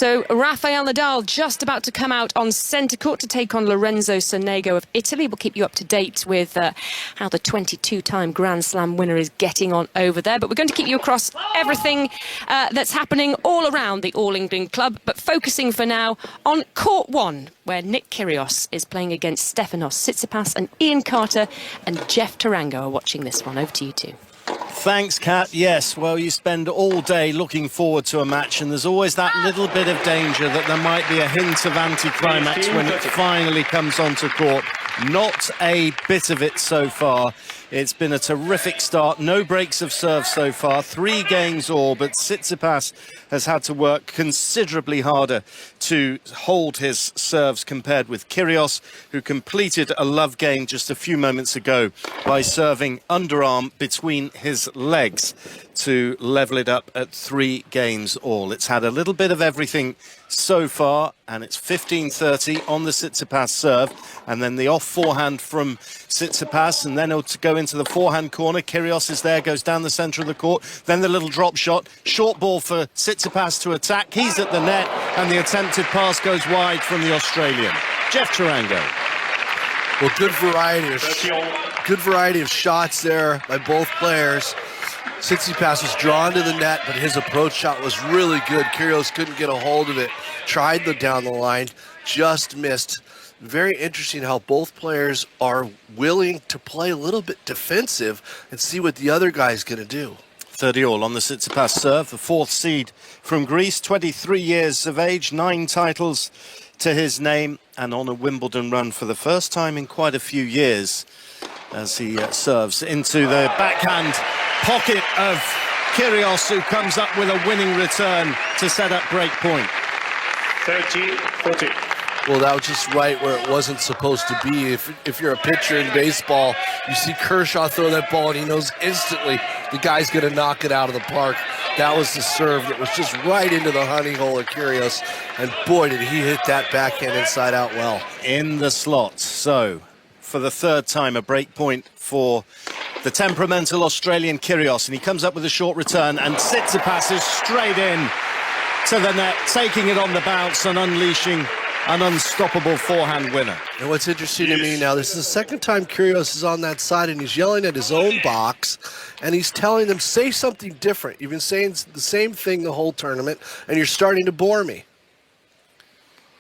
So Rafael Nadal just about to come out on centre court to take on Lorenzo Sonego of Italy. We'll keep you up to date with how the 22-time Grand Slam winner is getting on over there. But we're going to keep you across everything that's happening all around the All England Club, but focusing for now on Court 1, where Nick Kyrgios is playing against Stefanos Tsitsipas, and Ian Carter and Jeff Tarango are watching this one. Over to you two. Thanks, Kat. Yes, well, you spend all day looking forward to a match, and there's always that little bit of danger that there might be a hint of anticlimax when it finally comes onto court. Not a bit of it so far. It's been a terrific start. No breaks of serve so far. 3 games all, but Tsitsipas has had to work considerably harder to hold his serves compared with Kyrgios, who completed a love game just a few moments ago by serving underarm between his legs to level it up at 3 games all. It's had a little bit of everything so far, and it's 15-30 on the Tsitsipas serve, and then the off forehand from Tsitsipas, and then he'll go into the forehand corner. Kyrgios is there, goes down the centre of the court, then the little drop shot, short ball for Tsitsipas to attack. He's at the net, and the attempted pass goes wide from the Australian. Jeff Tarango. Well, good variety of shots there by both players. Tsitsipas was drawn to the net, but his approach shot was really good. Kyrgios couldn't get a hold of it. Tried the down the line, just missed. Very interesting how both players are willing to play a little bit defensive and see what the other guy's going to do. 30 all on the Tsitsipas serve, the 4th seed from Greece, 23 years of age, 9 titles to his name, and on a Wimbledon run for the first time in quite a few years as he serves into the backhand pocket of Kyrgios, who comes up with a winning return to set up break point. 30-40. Well, that was just right where it wasn't supposed to be. If you're a pitcher in baseball, you see Kershaw throw that ball and he knows instantly the guy's going to knock it out of the park. That was the serve that was just right into the honey hole of Kyrgios, and boy, did he hit that backhand inside out well. In the slot. So, for the 3rd time, a break point for the temperamental Australian Kyrgios, and he comes up with a short return, and Tsitsipas is straight in to the net, taking it on the bounce and unleashing an unstoppable forehand winner. And what's interesting to me now, this is the 2nd time Kyrgios is on that side, and he's yelling at his own box, and he's telling them, say something different. You've been saying the same thing the whole tournament, and you're starting to bore me.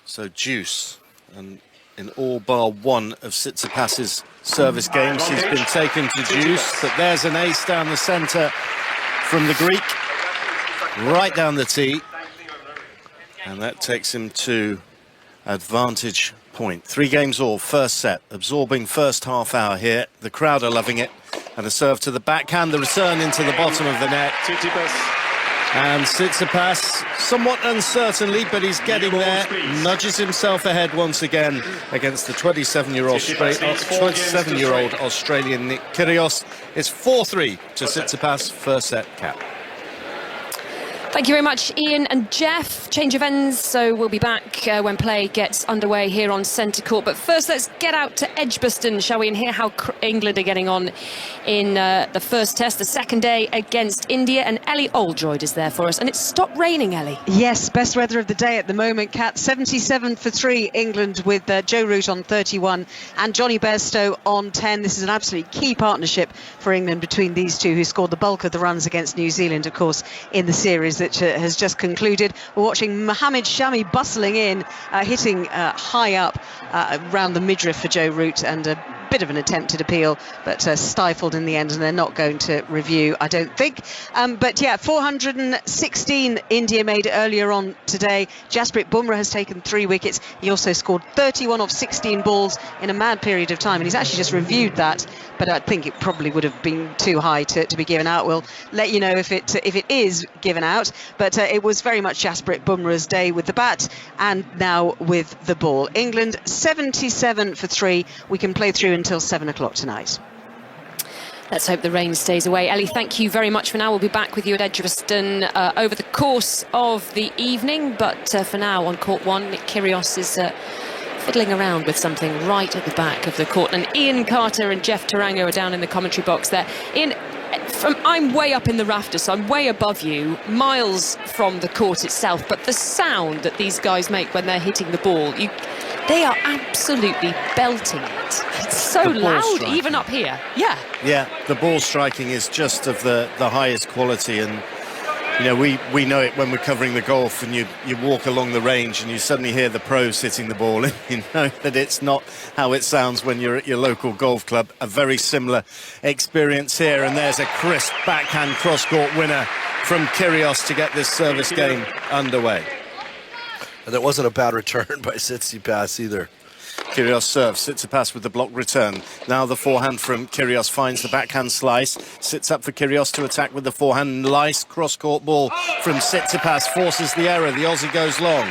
So deuce, and in all bar one of Tsitsipas's service games, he's been taken to deuce, but there's an ace down the centre from the Greek, right down the tee, and that takes him to advantage point. 3 games all, first set, absorbing first half hour here. The crowd are loving it, and a serve to the backhand, the return into the bottom of the net. And Tsitsipas, somewhat uncertainly, but he's getting there, nudges himself ahead once again against the 27-year-old Australian Nick Kyrgios. It's 4-3 to Tsitsipas, first set cap. Thank you very much, Ian and Jeff. Change of ends, so we'll be back when play gets underway here on centre court. But first, let's get out to Edgbaston, shall we, and hear how England are getting on in the first test, the second day against India. And Ellie Oldroyd is there for us. And it's stopped raining, Ellie. Yes, best weather of the day at the moment, Kat. 77 for 3, England, with Joe Root on 31 and Johnny Bairstow on 10. This is an absolutely key partnership for England between these two, who scored the bulk of the runs against New Zealand, of course, in the series that has just concluded. We're watching Mohamed Shami bustling in, hitting high up around the midriff for Joe Root, and a bit of an attempted appeal, but stifled in the end, and they're not going to review, I don't think. But yeah, 416 India made earlier on today. Jasprit Bumrah has taken 3 wickets. He also scored 31 off 16 balls in a mad period of time, and he's actually just reviewed that, but I think it probably would have been too high to be given out. We'll let you know if it is given out, but it was very much Jasprit Bumrah's day with the bat and now with the ball. England 77 for 3. We can play through until 7 o'clock tonight. Let's hope the rain stays away. Ellie, thank you very much for now. We'll be back with you at Edgbaston over the course of the evening, but for now on court 1, Nick Kyrgios is fiddling around with something right at the back of the court, and Ian Carter and Jeff Tarango are down in the commentary box there. Ian, I'm way up in the rafters, so I'm way above you, miles from the court itself, but the sound that these guys make when they're hitting the ball, they are absolutely belting it. It's so loud, striking. even up here. Yeah, the ball striking is just of the highest quality, and you know, we know it when we're covering the golf, and you walk along the range and you suddenly hear the pros hitting the ball, and you know that it's not how it sounds when you're at your local golf club. A very similar experience here, and there's a crisp backhand cross-court winner from Kyrgios to get this service game underway. And it wasn't a bad return by Tsitsipas either. Kyrgios serves, Tsitsipas with the block return. Now the forehand from Kyrgios finds the backhand slice. Sits up for Kyrgios to attack with the forehand. Nice cross-court ball from Tsitsipas. Forces the error. The Aussie goes long.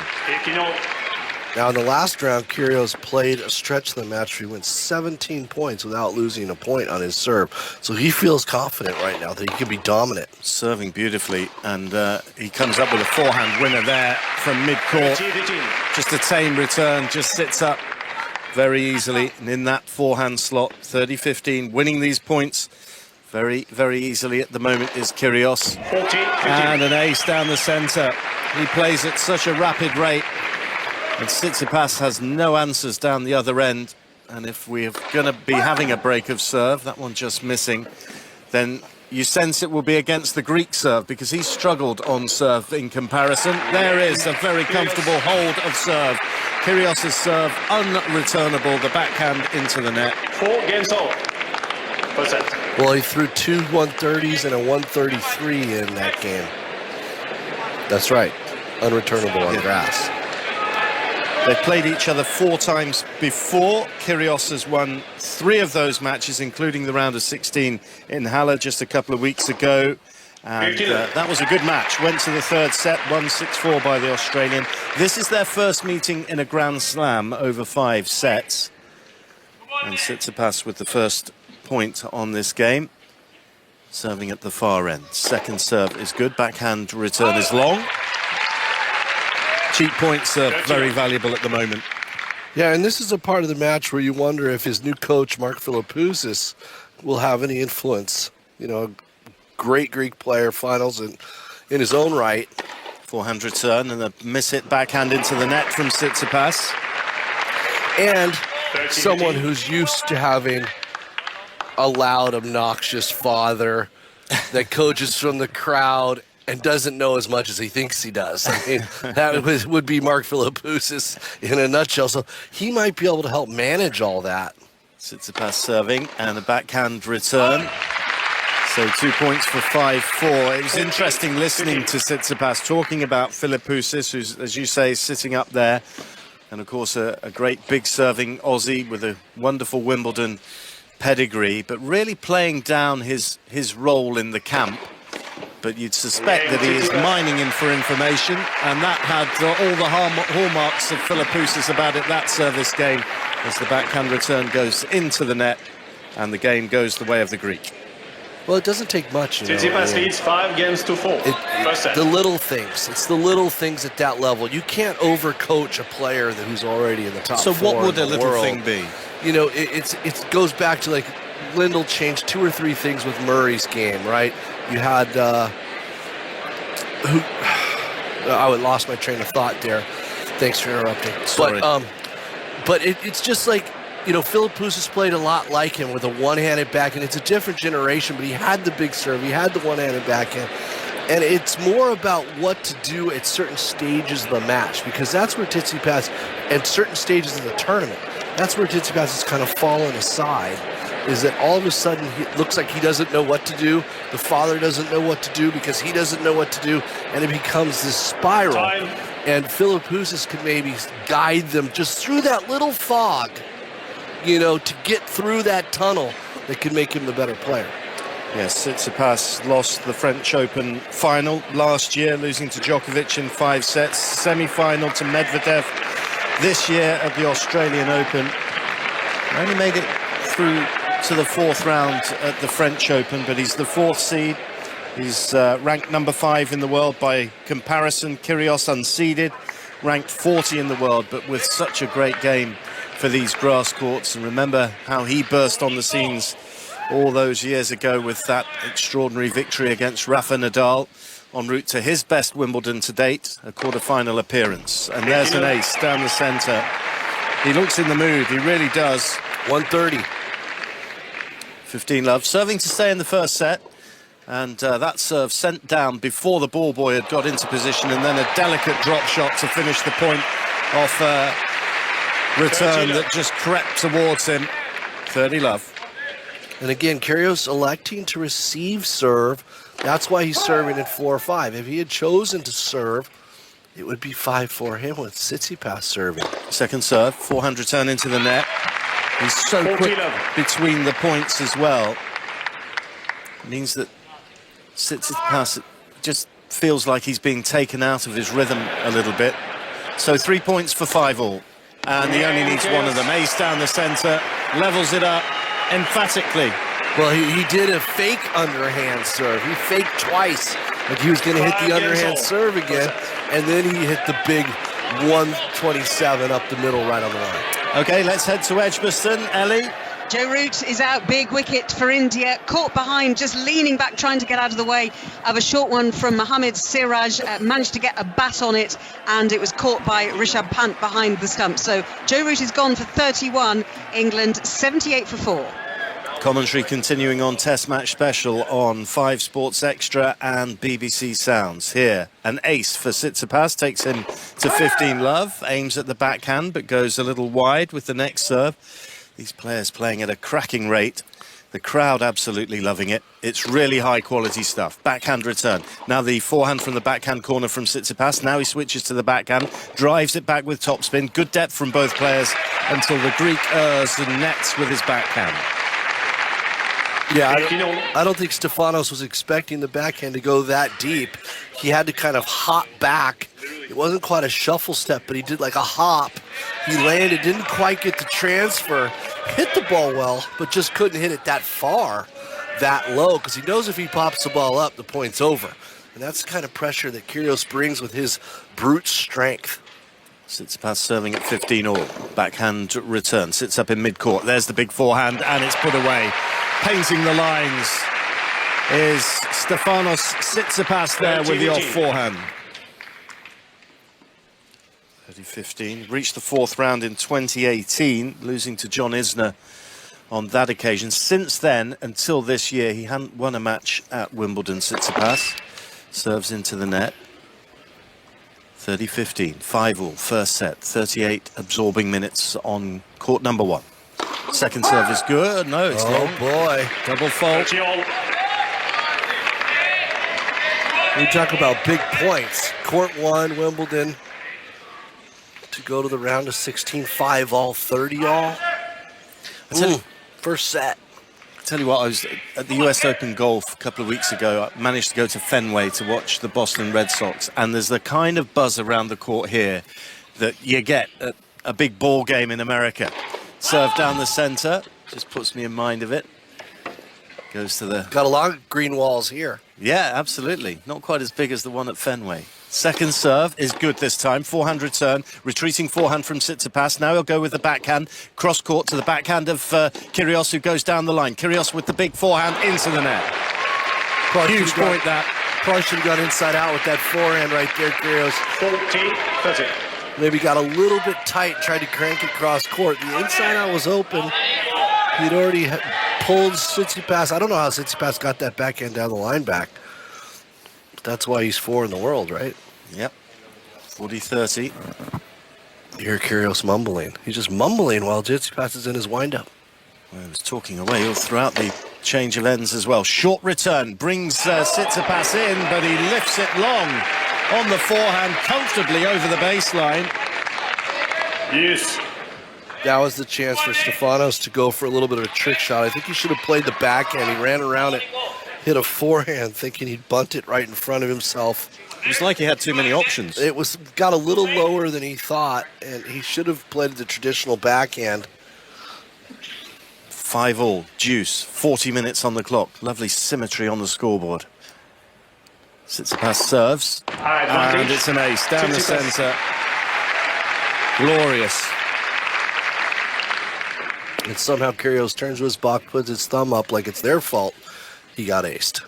Now in the last round, Kyrgios played a stretch of the match where he went 17 points without losing a point on his serve. So he feels confident right now that he can be dominant. Serving beautifully, and he comes up with a forehand winner there from mid-court. Just a tame return, just sits up very easily, and in that forehand slot, 30-15, winning these points very, very easily at the moment is Kyrgios. And an ace down the centre. He plays at such a rapid rate, and Tsitsipas has no answers down the other end. And if we're going to be having a break of serve, that one just missing, then you sense it will be against the Greek serve, because he struggled on serve in comparison. There is a very comfortable hold of serve. Kyrgios' serve unreturnable, the backhand into the net. 4 games all. Well, he threw 2 130s and a 133 in that game. That's right, unreturnable on grass. They've played each other 4 times before. Kyrgios has won 3 of those matches, including the round of 16 in Halle just a couple of weeks ago. And that was a good match. Went to the third set, won 6-4 by the Australian. This is their first meeting in a Grand Slam over 5 sets. And Tsitsipas with the first point on this game. Serving at the far end. Second serve is good. Backhand return is long. Cheap points are very valuable at the moment. Yeah, and this is a part of the match where you wonder if his new coach, Mark Philippoussis, will have any influence. You know, great Greek player, finals in his own right. Forehand return and a miss-hit backhand into the net from Tsitsipas. And someone who's used to having a loud, obnoxious father that coaches from the crowd and doesn't know as much as he thinks he does. I mean, that would be Mark Philippoussis in a nutshell. So he might be able to help manage all that. Tsitsipas serving and a backhand return. So 2 points for 5-4. It was interesting listening to Tsitsipas talking about Philippoussis, who's, as you say, sitting up there. And, of course, a great big serving Aussie with a wonderful Wimbledon pedigree, but really playing down his role in the camp. But you'd suspect that he is mining him for information, and that had all the hallmarks of Philippoussis about it, that service game, as the backhand return goes into the net, and the game goes the way of the Greek. Well, it doesn't take much. Tsitsipas leads 5 games to 4. First set. The little things. It's the little things at that level. You can't overcoach a player who's already in the top 4 So what would a in the little world. thing be? You know, it goes back to, like, Lindell changed 2 or 3 things with Murray's game, right? You had I lost my train of thought there. Thanks for interrupting. Sorry. But it's just like, you know, Philippoussis played a lot like him with a one-handed backhand. It's a different generation, but he had the big serve. He had the one-handed backhand. And it's more about what to do at certain stages of the match, because that's where Tsitsipas, at certain stages of the tournament, that's where Tsitsipas has kind of fallen aside, is that all of a sudden it looks like he doesn't know what to do. The father doesn't know what to do because he doesn't know what to do, and it becomes this spiral. And Philippoussis can maybe guide them just through that little fog, you know, to get through that tunnel that can make him the better player. Yes, Tsitsipas lost the French Open final last year, losing to Djokovic in 5 sets. Semi-final to Medvedev this year at the Australian Open. Only made it through to the 4th round at the French Open, but he's the 4th seed. He's ranked number 5 in the world by comparison. Kyrgios unseeded, ranked 40 in the world, but with such a great game for these grass courts. And remember how he burst on the scenes all those years ago with that extraordinary victory against Rafa Nadal, en route to his best Wimbledon to date, a quarter-final appearance. And there's an ace down the centre. He looks in the mood, he really does. 130. 15 love, serving to stay in the first set. And that serve sent down before the ball boy had got into position, and then a delicate drop shot to finish the point off return that just crept towards him. 30 love. And again, Kyrgios electing to receive serve. That's why he's serving at 4-5. If he had chosen to serve, it would be 5-4 him with Tsitsipas serving. Second serve, forehand return into the net. He's so quick between the points as well. It means that Tsitsipas just feels like he's being taken out of his rhythm a little bit. So 3 points for 5-all. And he only needs one of them. Ace down the centre, levels it up emphatically. Well, he did a fake underhand serve. He faked twice, like he was going to hit the underhand serve again, and then he hit the big 127 up the middle right on the line. Okay, let's head to Edgbaston. Ellie? Joe Root is out, big wicket for India, caught behind, just leaning back, trying to get out of the way of a short one from Mohammad Siraj, managed to get a bat on it, and it was caught by Rishabh Pant behind the stump. So Joe Root is gone for 31, England 78 for 4. Commentary continuing on Test Match Special on 5 Sports Extra and BBC Sounds. Here, an ace for Tsitsipas, takes him to 15 love, aims at the backhand but goes a little wide with the next serve. These players playing at a cracking rate. The crowd absolutely loving it. It's really high quality stuff. Backhand return. Now the forehand from the backhand corner from Tsitsipas. Now he switches to the backhand, drives it back with topspin. Good depth from both players until the Greek errs and nets with his backhand. Yeah, I don't think Stefanos was expecting the backhand to go that deep. He had to kind of hop back. It wasn't quite a shuffle step, but he did like a hop. He landed, didn't quite get the transfer, hit the ball well, but just couldn't hit it that far, that low, because he knows if he pops the ball up, the point's over. And that's the kind of pressure that Kyrgios brings with his brute strength. Tsitsipas serving at 15-all. Backhand return. Sits up in mid-court. There's the big forehand, and it's put away. Painting the lines is Stefanos Tsitsipas there with the off forehand. 30-15. Reached the 4th round in 2018, losing to John Isner on that occasion. Since then, until this year, he hadn't won a match at Wimbledon. Tsitsipas serves into the net. 30-15, 5-all, first set, 38 absorbing minutes on court number 1. Second serve is good. No, it's long. Boy. Double fault. We talk about big points. Court 1, Wimbledon, to go to the round of 16, 5-all, 30-all. First set. I tell you what, I was at the US Open Golf a couple of weeks ago. I managed to go to Fenway to watch the Boston Red Sox, and there's the kind of buzz around the court here that you get at a big ball game in America. Serve down the centre, just puts me in mind of it. Goes to the... Got a lot of green walls here. Yeah, absolutely. Not quite as big as the one at Fenway. Second serve is good this time. Forehand return, retreating forehand from Tsitsipas. Now he'll go with the backhand, cross court to the backhand of Kyrgios, who goes down the line. Kyrgios with the big forehand into the net. Huge point that. Probably should have gone inside out with that forehand right there, Kyrgios. 40-30. Maybe got a little bit tight, tried to crank it cross court. The inside out was open. He'd already pulled Tsitsipas. I don't know how Tsitsipas got that backhand down the line back. That's why he's 4 in the world, right? Yep. 40-30. You hear Kyrgios mumbling. He's just mumbling while Tsitsipas is in his windup. Well, he was talking away all throughout the change of ends as well. Short return brings Tsitsipas in, but he lifts it long on the forehand, comfortably over the baseline. Yes. That was the chance for Stefanos to go for a little bit of a trick shot. I think he should have played the backhand. He ran around it, hit a forehand, thinking he'd bunt it right in front of himself. It was like he had too many options. It got a little lower than he thought, and he should have played the traditional backhand. 5-all, deuce, 40 minutes on the clock. Lovely symmetry on the scoreboard. Tsitsipas serves, and it's an ace down the centre. Glorious. and somehow Kyrgios turns to his back, puts his thumb up like it's their fault. He got aced.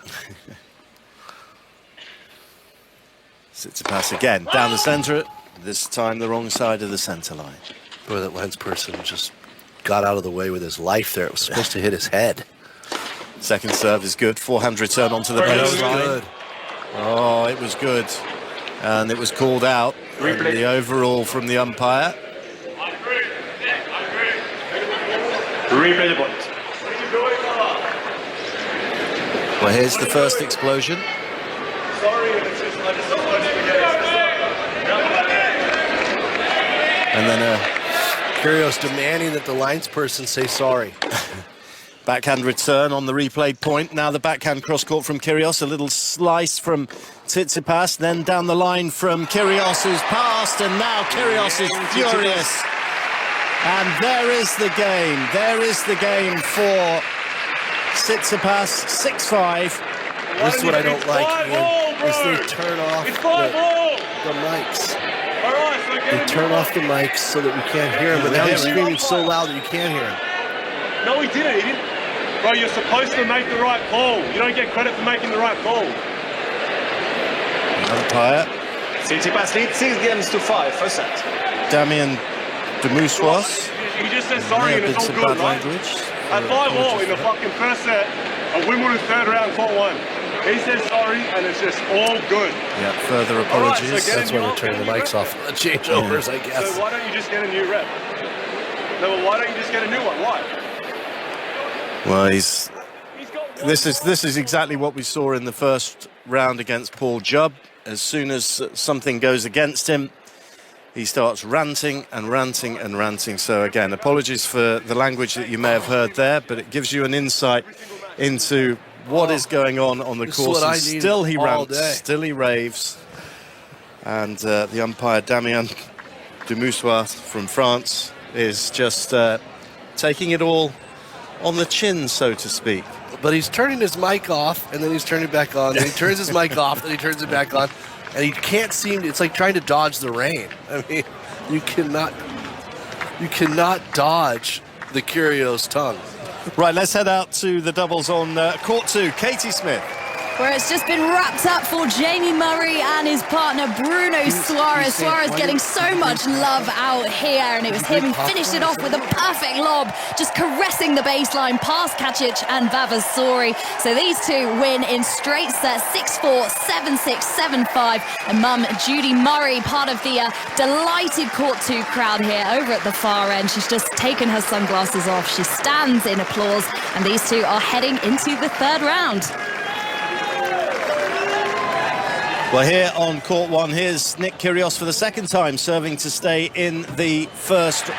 Tsitsipas again, down the centre, this time the wrong side of the centre line. Boy, that lens person just got out of the way with his life there. It was supposed to hit his head. Second serve is good, forehand return onto the baseline. Oh, it was good. And it was called out. And the overall from the umpire. Replay the point. Well, here's the first explosion. And then Kyrgios demanding that the linesperson say sorry. backhand return on the replayed point. Now the backhand cross-court from Kyrgios. A little slice from Tsitsipas. Then down the line from Kyrgios, who's passed. And now Kyrgios is furious. And there is the game. There is the game for Tsitsipas. 6-5. This is what I don't like, Ian, is they turn off the mics. They turn off the mics so that we can't hear him, but now he's screaming so loud that you can't hear him. No, he didn't. He didn't. Bro, you're supposed to make the right call. You don't get credit for making the right call. Umpire. Tsitsipas leads 6 games to 5, first set. Damien Demoussois. He just said sorry and it's all good, right? At 5-all in the fucking first set, a Wimbledon third round, court 1. He says sorry and it's just all good. Yeah, further apologies. Right, so That's why they're turning the mics off. Changeovers, I guess. So why don't you just get a new rep? No, well, why don't you just get a new one? Why? Well, this is exactly what we saw in the first round against Paul Jubb. As soon as something goes against him, he starts ranting and ranting and ranting. So again, apologies for the language that you may have heard there, but it gives you an insight into what is going on the course. And still he rants, still he raves. And the umpire, Damien Demoussois from France, is just taking it all on the chin, so to speak. But he's turning his mic off, and then he's turning it back on, and he turns his mic off, and he turns it back on, and he can't seem to, it's like trying to dodge the rain. I mean, you cannot dodge the Kyrgios tongue. Right, let's head out to the doubles on court 2. Katie Smith. Where it's just been wrapped up for Jamie Murray and his partner Bruno Suarez. Suarez getting so much love out here, and it was him who finished it off with a perfect lob, just caressing the baseline past Kacic and Vavasori. So these two win in straight sets, 6-4, 7-6, 7-5. And mum Judy Murray, part of the delighted court 2 crowd here over at the far end. She's just taken her sunglasses off. She stands in applause, and these two are heading into the third round. Well, here on court 1, here's Nick Kyrgios for the second time, serving to stay in the first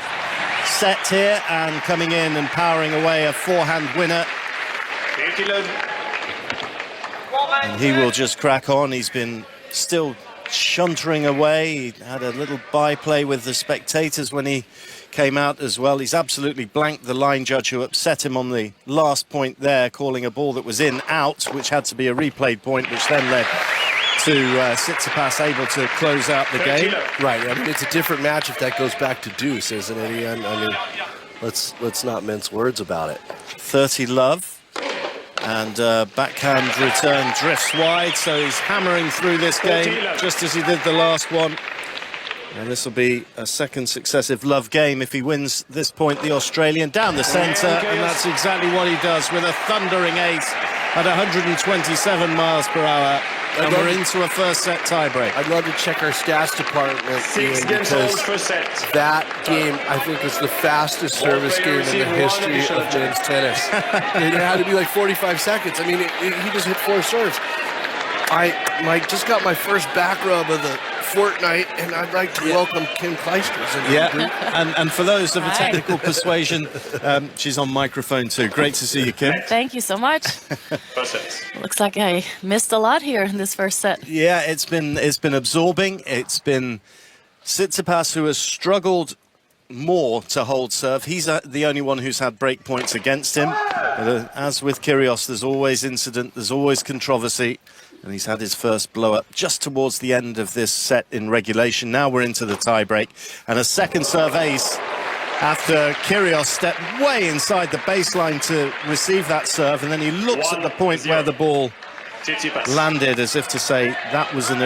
set here and coming in and powering away a forehand winner. And he will just crack on. He's been still chuntering away. He had a little byplay with the spectators when he came out as well. He's absolutely blanked the line judge who upset him on the last point there, calling a ball that was in out, which had to be a replayed point, which then led to Tsitsipas able to close out the game. Right, I mean, it's a different match if that goes back to deuce, isn't it, Ian? I mean, let's not mince words about it. 30 love, and backhand return drifts wide, so he's hammering through this game just as he did the last one. And this will be a second successive love game if he wins this point, the Australian, down the centre, and that's exactly what he does with a thundering ace at 127 miles per hour. And we're into a first set tiebreak. I'd love to check our stats department, Ian, because that game, I think, was the fastest service game in the history of men's tennis. It had to be like 45 seconds. I mean, he just hit 4 serves. I just got my first back rub of the fortnight, and I'd like to welcome Kim Kleisters. Yeah, and for those of a technical persuasion, she's on microphone too. Great to see you, Kim. Thank you so much. Looks like I missed a lot here in this first set. Yeah, it's been absorbing. It's been Tsitsipas who has struggled more to hold serve. He's the only one who's had break points against him. But, as with Kyrgios, there's always incident, there's always controversy. And he's had his first blow-up just towards the end of this set in regulation. Now we're into the tie-break. And a second serve ace after Kyrgios stepped way inside the baseline to receive that serve, and then he looks at the point where the ball landed as if to say that was a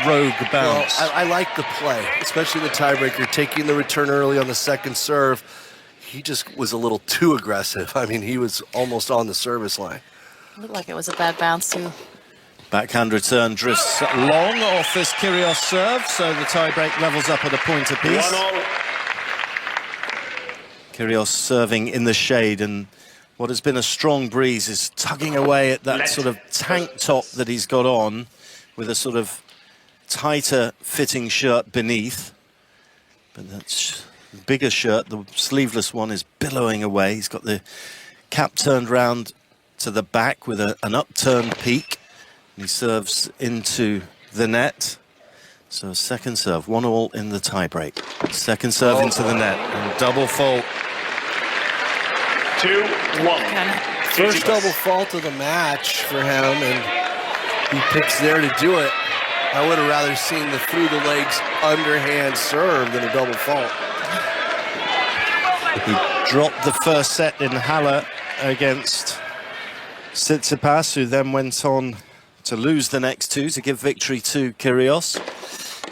rogue bounce. Well, I like the play, especially the tiebreaker, taking the return early on the second serve. He just was a little too aggressive. I mean, he was almost on the service line. Looked like it was a bad bounce too. Backhand return drifts long off this Kyrgios serve, so the tiebreak levels up at a point apiece. Kyrgios serving in the shade, and what has been a strong breeze is tugging away at that sort of tank top that he's got on, with a sort of tighter fitting shirt beneath. But that's the bigger shirt, the sleeveless one, is billowing away. He's got the cap turned round to the back with an upturned peak. And he serves into the net. So second serve, 1-1 in the tiebreak. Second serve into the net, and double fault. 2-1. First double fault of the match for him, and he picks there to do it. I would have rather seen the through the legs underhand serve than a double fault. He dropped the first set in Halle against Tsitsipas, who then went on to lose the next two to give victory to Kyrgios.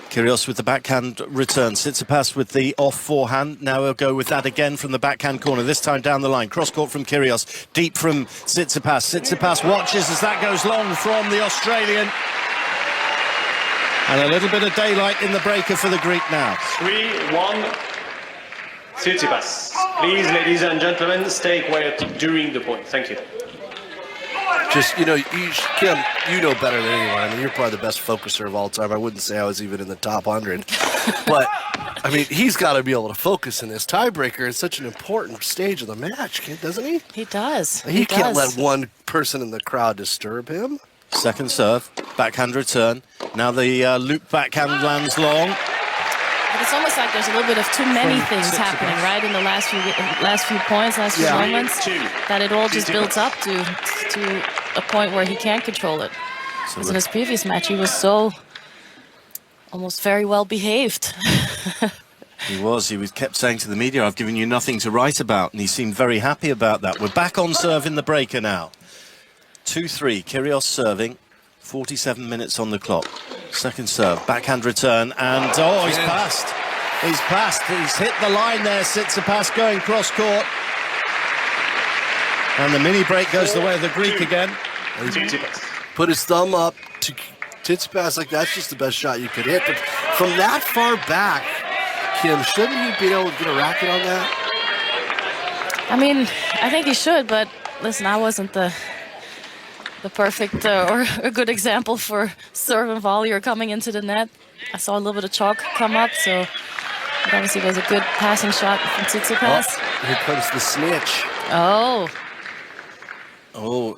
Kyrgios with the backhand return. Tsitsipas with the off forehand. Now he'll go with that again from the backhand corner, this time down the line. Cross-court from Kyrgios, deep from Tsitsipas. Tsitsipas watches as that goes long from the Australian. And a little bit of daylight in the breaker for the Greek now. 3-1. Tsitsipas. Please, ladies and gentlemen, stay quiet during the point. Thank you. Just, you know, Kim, you know better than anyone. I mean, you're probably the best focuser of all time. I wouldn't say I was even in the top 100. But, I mean, he's got to be able to focus in this tiebreaker. It's such an important stage of the match, doesn't he? He does. He can't let one person in the crowd disturb him. Second serve, backhand return. Now the loop backhand lands long. But it's almost like there's a little bit of too many things happening, right, in the last few points, last few moments, that it all just builds up to a point where he can't control it. Because in his previous match, he was so almost very well behaved. He kept saying to the media, I've given you nothing to write about, and he seemed very happy about that. We're back on serve in the breaker now. 2-3, Kyrgios serving, 47 minutes on the clock. Second serve, backhand return, and he's passed. He's passed, he's hit the line there, Tsitsipas going cross-court. And the mini break goes the way of the Greek again. Put his thumb up to Tsitsipas like that's just the best shot you could hit. But from that far back, Kim, shouldn't he be able to get a racket on that? I mean, I think he should, but listen, I wasn't the perfect or a good example for serve and volley or coming into the net. I saw a little bit of chalk come up, so it obviously was a good passing shot from Tsitsipas. Oh, here comes the snitch. Oh,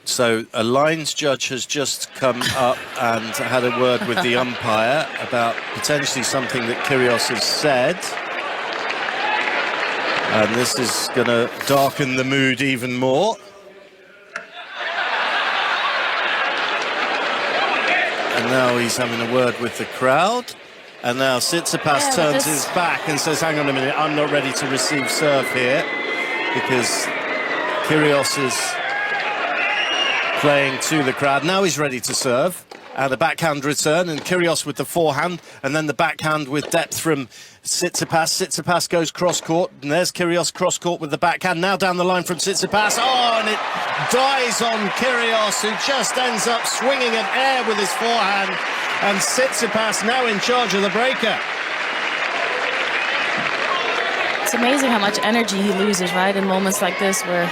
so a lines judge has just come up and had a word with the umpire about potentially something that Kyrgios has said. And this is going to darken the mood even more. And now he's having a word with the crowd. And now Tsitsipas turns his back and says, hang on a minute, I'm not ready to receive serve here. Because Kyrgios is playing to the crowd. Now he's ready to serve. And the backhand return, and Kyrgios with the forehand, and then the backhand with depth from Tsitsipas. Tsitsipas goes cross-court, and there's Kyrgios cross-court with the backhand. Now down the line from Tsitsipas. Oh, and it dies on Kyrgios, who just ends up swinging at air with his forehand. And Tsitsipas now in charge of the breaker. It's amazing how much energy he loses, right, in moments like this where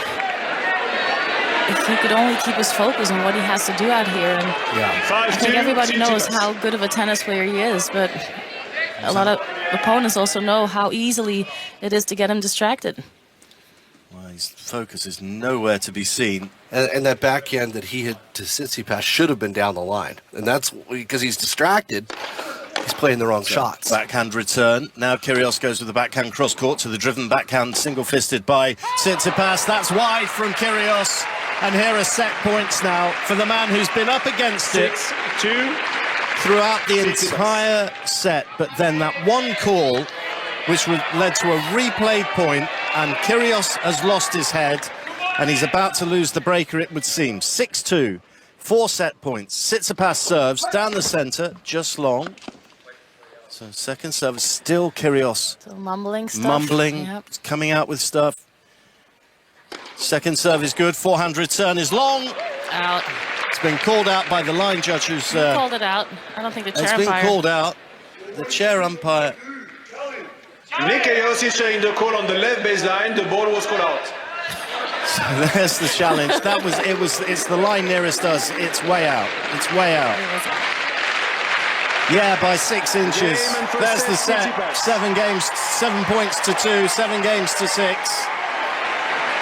if he could only keep his focus on what he has to do out here. And I think everybody knows how good of a tennis player he is, but a lot of opponents also know how easily it is to get him distracted. Well, his focus is nowhere to be seen. And that backhand that he hit to Tsitsipas should have been down the line. And that's because he's distracted. He's playing the wrong shots. Backhand return. Now Kyrgios goes with the backhand cross-court to the driven backhand single-fisted by Tsitsipas. That's wide from Kyrgios. And here are set points now for the man who's been up against it throughout the entire set. But then that one call which led to a replayed point, and Kyrgios has lost his head, and he's about to lose the breaker, it would seem. 6-2, 4 set points. Tsitsipas serves down the centre, just long. So second service, still Kyrgios. Still mumbling stuff. Mumbling, Yep. coming out with stuff. Second serve is good, forehand return is long. Out. It's been called out by the line judge who's... Called it out. I don't think the chair It's been umpire. called out. The chair umpire... Nick Kyrgios is showing the call on the left baseline. The ball was called out. So there's the challenge. It's the line nearest us. It's way out. It's way out. Yeah, by 6 inches. There's the set. 7 games, 7 points to 2, 7 games to 6.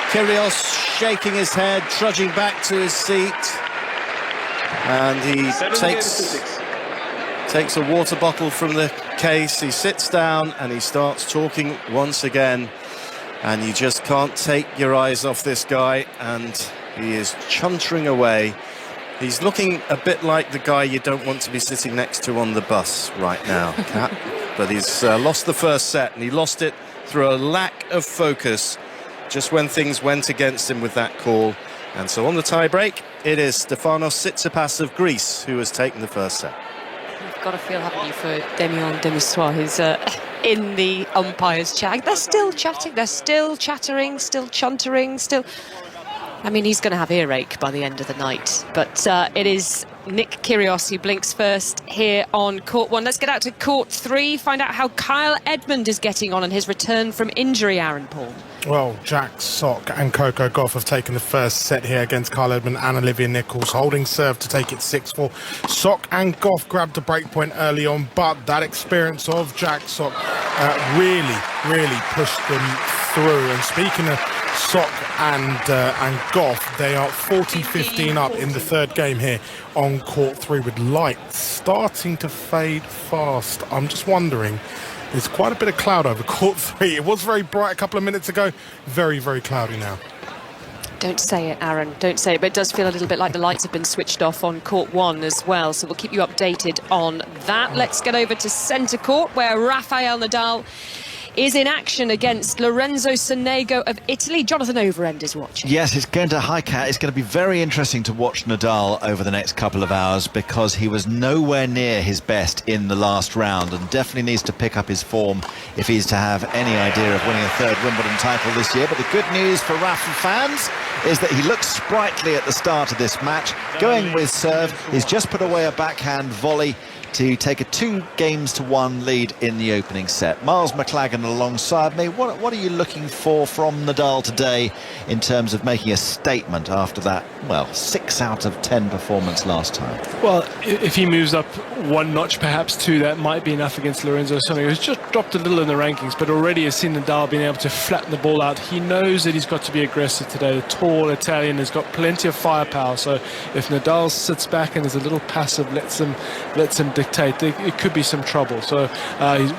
Kyrgios shaking his head, trudging back to his seat. And he takes a water bottle from the case. He sits down and he starts talking once again. And you just can't take your eyes off this guy. And he is chuntering away. He's looking a bit like the guy you don't want to be sitting next to on the bus right now, Kat. But he's lost the first set, and he lost it through a lack of focus just when things went against him with that call. And so on the tie-break, it is Stefanos Tsitsipas of Greece who has taken the first set. You've got to feel, haven't you, for Demian Demissois, who's in the umpire's chat. They're still chatting, they're still chattering, still chuntering, still... I mean, he's going to have earache by the end of the night. But it is Nick Kyrgios who blinks first here on court 1. Let's get out to court 3, find out how Kyle Edmund is getting on his return from injury, Aaron Paul. Well, Jack Sock and Coco Gauff have taken the first set here against Kyle Edmund and Olivia Nichols, holding serve to take it 6-4. Sock and Gauff grabbed the break point early on, but that experience of Jack Sock really pushed them through. And speaking of Sock and Gauff, they are 40-15 up in the third game here on court 3, with light starting to fade fast. I'm just wondering, there's quite a bit of cloud over court 3. It was very bright a couple of minutes ago, very cloudy now. Don't say it, Aaron, don't say it, but it does feel a little bit like the lights have been switched off on court 1 as well, so we'll keep you updated on that. Let's get over to centre court, where Rafael Nadal is in action against Lorenzo Sonego of Italy. Jonathan Overend is watching. Yes, it's going to be very interesting to watch Nadal over the next couple of hours, because he was nowhere near his best in the last round and definitely needs to pick up his form if he's to have any idea of winning a third Wimbledon title this year. But the good news for Rafa fans is that he looks sprightly at the start of this match. Going with serve, he's just put away a backhand volley to take a 2-1 lead in the opening set. Miles McLagan alongside me. What are you looking for from Nadal today in terms of making a statement after that, well, 6 out of 10 performance last time? Well, if he moves up 1 notch, perhaps 2, that might be enough against Lorenzo Sonego, who's just dropped a little in the rankings, but already has seen Nadal being able to flatten the ball out. He knows that he's got to be aggressive today. The tall Italian has got plenty of firepower, so if Nadal sits back and is a little passive, lets him dictate, it could be some trouble. So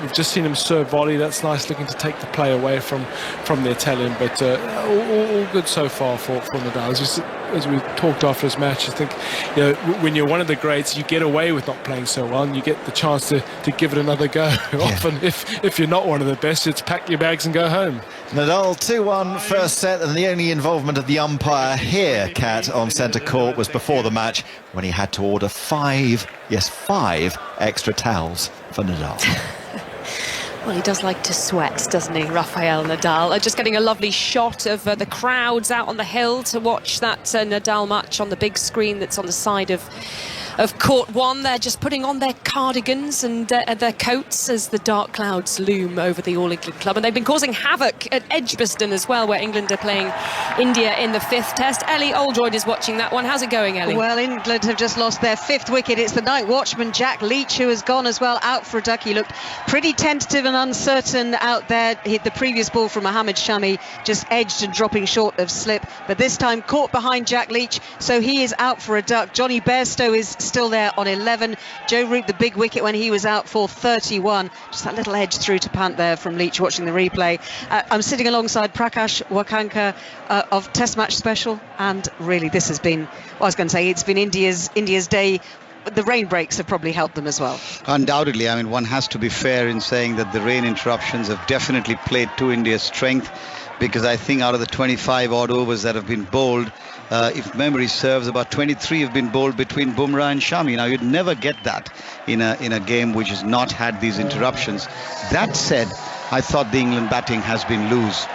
we've just seen him serve volley. That's nice, looking to take the play away from the Italian, but all good so far for Nadal. As we talked after his match, I think, you know, when you're one of the greats, you get away with not playing so well, and you get the chance to give it another go. Often, if you're not one of the best, it's pack your bags and go home. Nadal 2-1 first set, and the only involvement of the umpire here, Kat, on centre court was before the match, when he had to order 5 extra towels for Nadal. Well, he does like to sweat, doesn't he, Rafael Nadal? Just getting a lovely shot of the crowds out on the hill to watch that Nadal match on the big screen that's on the side of court 1. They're just putting on their cardigans and their coats as the dark clouds loom over the All England Club. And they've been causing havoc at Edgbaston as well, where England are playing India in the 5th test. Ellie Oldroyd is watching that one. How's it going, Ellie? Well, England have just lost their 5th wicket. It's the night watchman, Jack Leach, who has gone as well, out for a duck. He looked pretty tentative and uncertain out there. The previous ball from Mohamed Shami just edged and dropping short of slip. But this time caught behind Jack Leach, so he is out for a duck. Johnny Bairstow is still there on 11. Joe Root, the big wicket when he was out for 31. Just that little edge through to punt there from Leach watching the replay. I'm sitting alongside Prakash Wakanka of Test Match Special, and really this has been, well, I was going to say, it's been India's day the rain breaks have probably helped them as well. Undoubtedly. I mean, one has to be fair in saying that the rain interruptions have definitely played to India's strength, because I think out of the 25 odd overs that have been bowled, if memory serves, about 23 have been bowled between Bumrah and Shami. Now, you'd never get that in a game which has not had these interruptions. That said, I thought the England batting has been loose.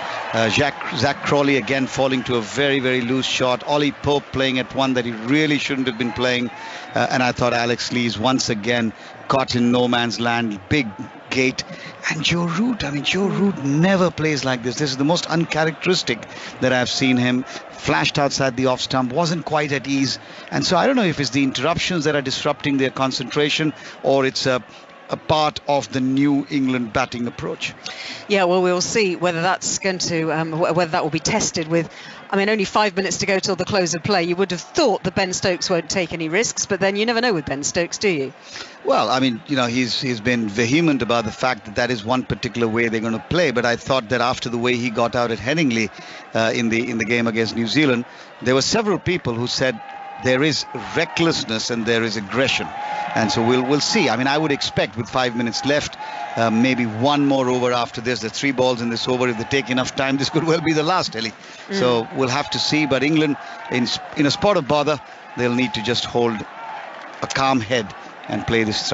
Zach Crawley again falling to a very, very loose shot. Ollie Pope playing at one that he really shouldn't have been playing. And I thought Alex Lees once again caught in no man's land, big gate. And Joe Root, I mean, Joe Root never plays like this. This is the most uncharacteristic that I've seen him. Flashed outside the off stump, wasn't quite at ease. And so I don't know if it's the interruptions that are disrupting their concentration, or it's a part of the new England batting approach. Yeah, well, we'll see whether that's going to, whether that will be tested with, I mean, only 5 minutes to go till the close of play. You would have thought that Ben Stokes won't take any risks, but then you never know with Ben Stokes, do you? Well, I mean, you know, he's been vehement about the fact that is one particular way they're going to play. But I thought that after the way he got out at Headingley in the game against New Zealand, there were several people who said there is recklessness and there is aggression. And so we'll see. I mean, I would expect with 5 minutes left, maybe one more over after this. There's 3 balls in this over. If they take enough time, this could well be the last, Ellie. So we'll have to see. But England, in a spot of bother, they'll need to just hold a calm head and play this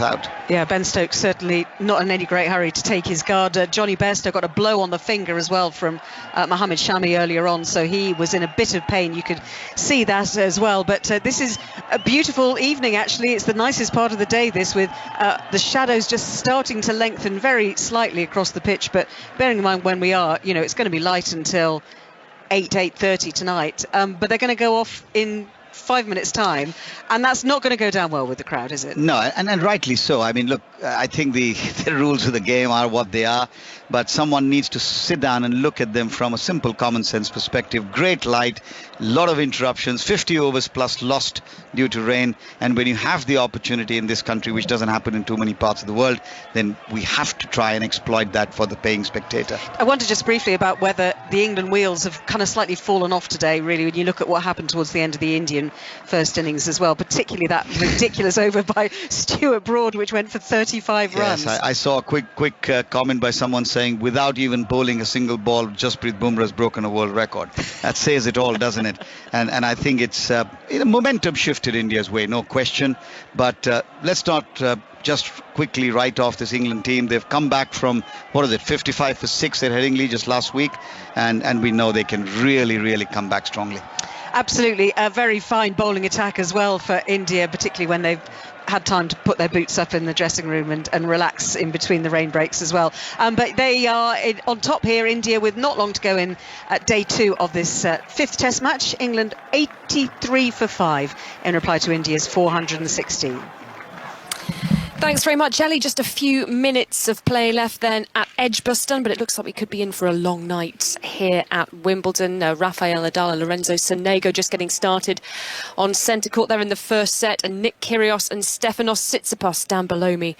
out. Yeah, Ben Stokes certainly not in any great hurry to take his guard. Johnny Bairstow got a blow on the finger as well from Mohammed Shami earlier on, so he was in a bit of pain. You could see that as well. But this is a beautiful evening, actually. It's the nicest part of the day, this, with the shadows just starting to lengthen very slightly across the pitch. But bearing in mind when we are, you know, it's going to be light until 8:30 tonight. But they're going to go off in 5 minutes time, and that's not going to go down well with the crowd, is it? No, and rightly so. I mean, look, I think the rules of the game are what they are, but someone needs to sit down and look at them from a simple common sense perspective. Great light, a lot of interruptions, 50 overs plus lost due to rain, and when you have the opportunity in this country, which doesn't happen in too many parts of the world, then we have to try and exploit that for the paying spectator. I wonder just briefly about whether the England wheels have kind of slightly fallen off today, really, when you look at what happened towards the end of the Indian first innings as well, particularly that ridiculous over by Stuart Broad, which went for 35 runs. Yes, I saw a quick comment by someone saying, without even bowling a single ball, Jasprit Bumrah has broken a world record. That says it all, doesn't it? And I think it's momentum shifted India's way, no question. But let's not just quickly write off this England team. They've come back from, 55 for 6 at Headingley just last week, and we know they can really, really come back strongly. Absolutely, a very fine bowling attack as well for India, particularly when they've had time to put their boots up in the dressing room and relax in between the rain breaks as well. But they are on top here, India, with not long to go in day 2 of this 5th Test match. England 83 for 5 in reply to India's 416. Thanks very much, Ellie. Just a few minutes of play left then at Edgbaston, but it looks like we could be in for a long night here at Wimbledon. Rafael Nadal and Lorenzo Sonego just getting started on centre court there in the first set, and Nick Kyrgios and Stefanos Tsitsipas down below me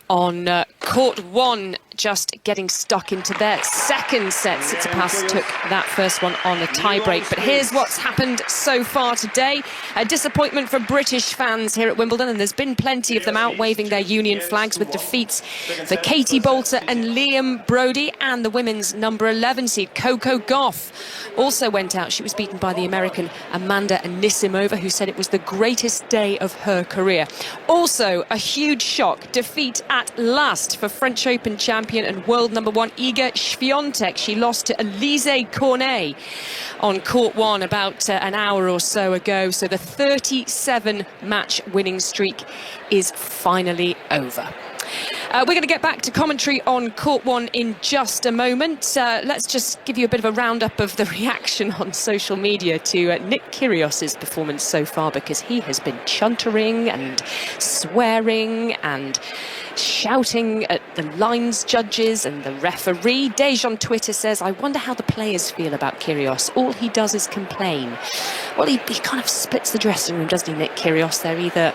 on court 1, just getting stuck into their second set. Tsitsipas took that first one on a tie-break. But here's what's happened so far today. A disappointment for British fans here at Wimbledon, and there's been plenty of them out waving their Union flags, with defeats for Katie Boulter and Liam Brody, and the women's number 11 seed Coco Gauff also went out. She was beaten by the American Amanda Anisimova, who said it was the greatest day of her career. Also, a huge shock defeat at last for French Open champion and world number 1 Iga Świątek. She lost to Elise Cornet on court 1 about an hour or so ago. So the 37 match winning streak is finally over. We're going to get back to commentary on court 1 in just a moment. Let's just give you a bit of a roundup of the reaction on social media to Nick Kyrgios' performance so far, because he has been chuntering and swearing and shouting at the lines judges and the referee. Dej on Twitter says, I wonder how the players feel about Kyrgios. All he does is complain. Well, he kind of splits the dressing room, doesn't he, Nick Kyrgios? They're either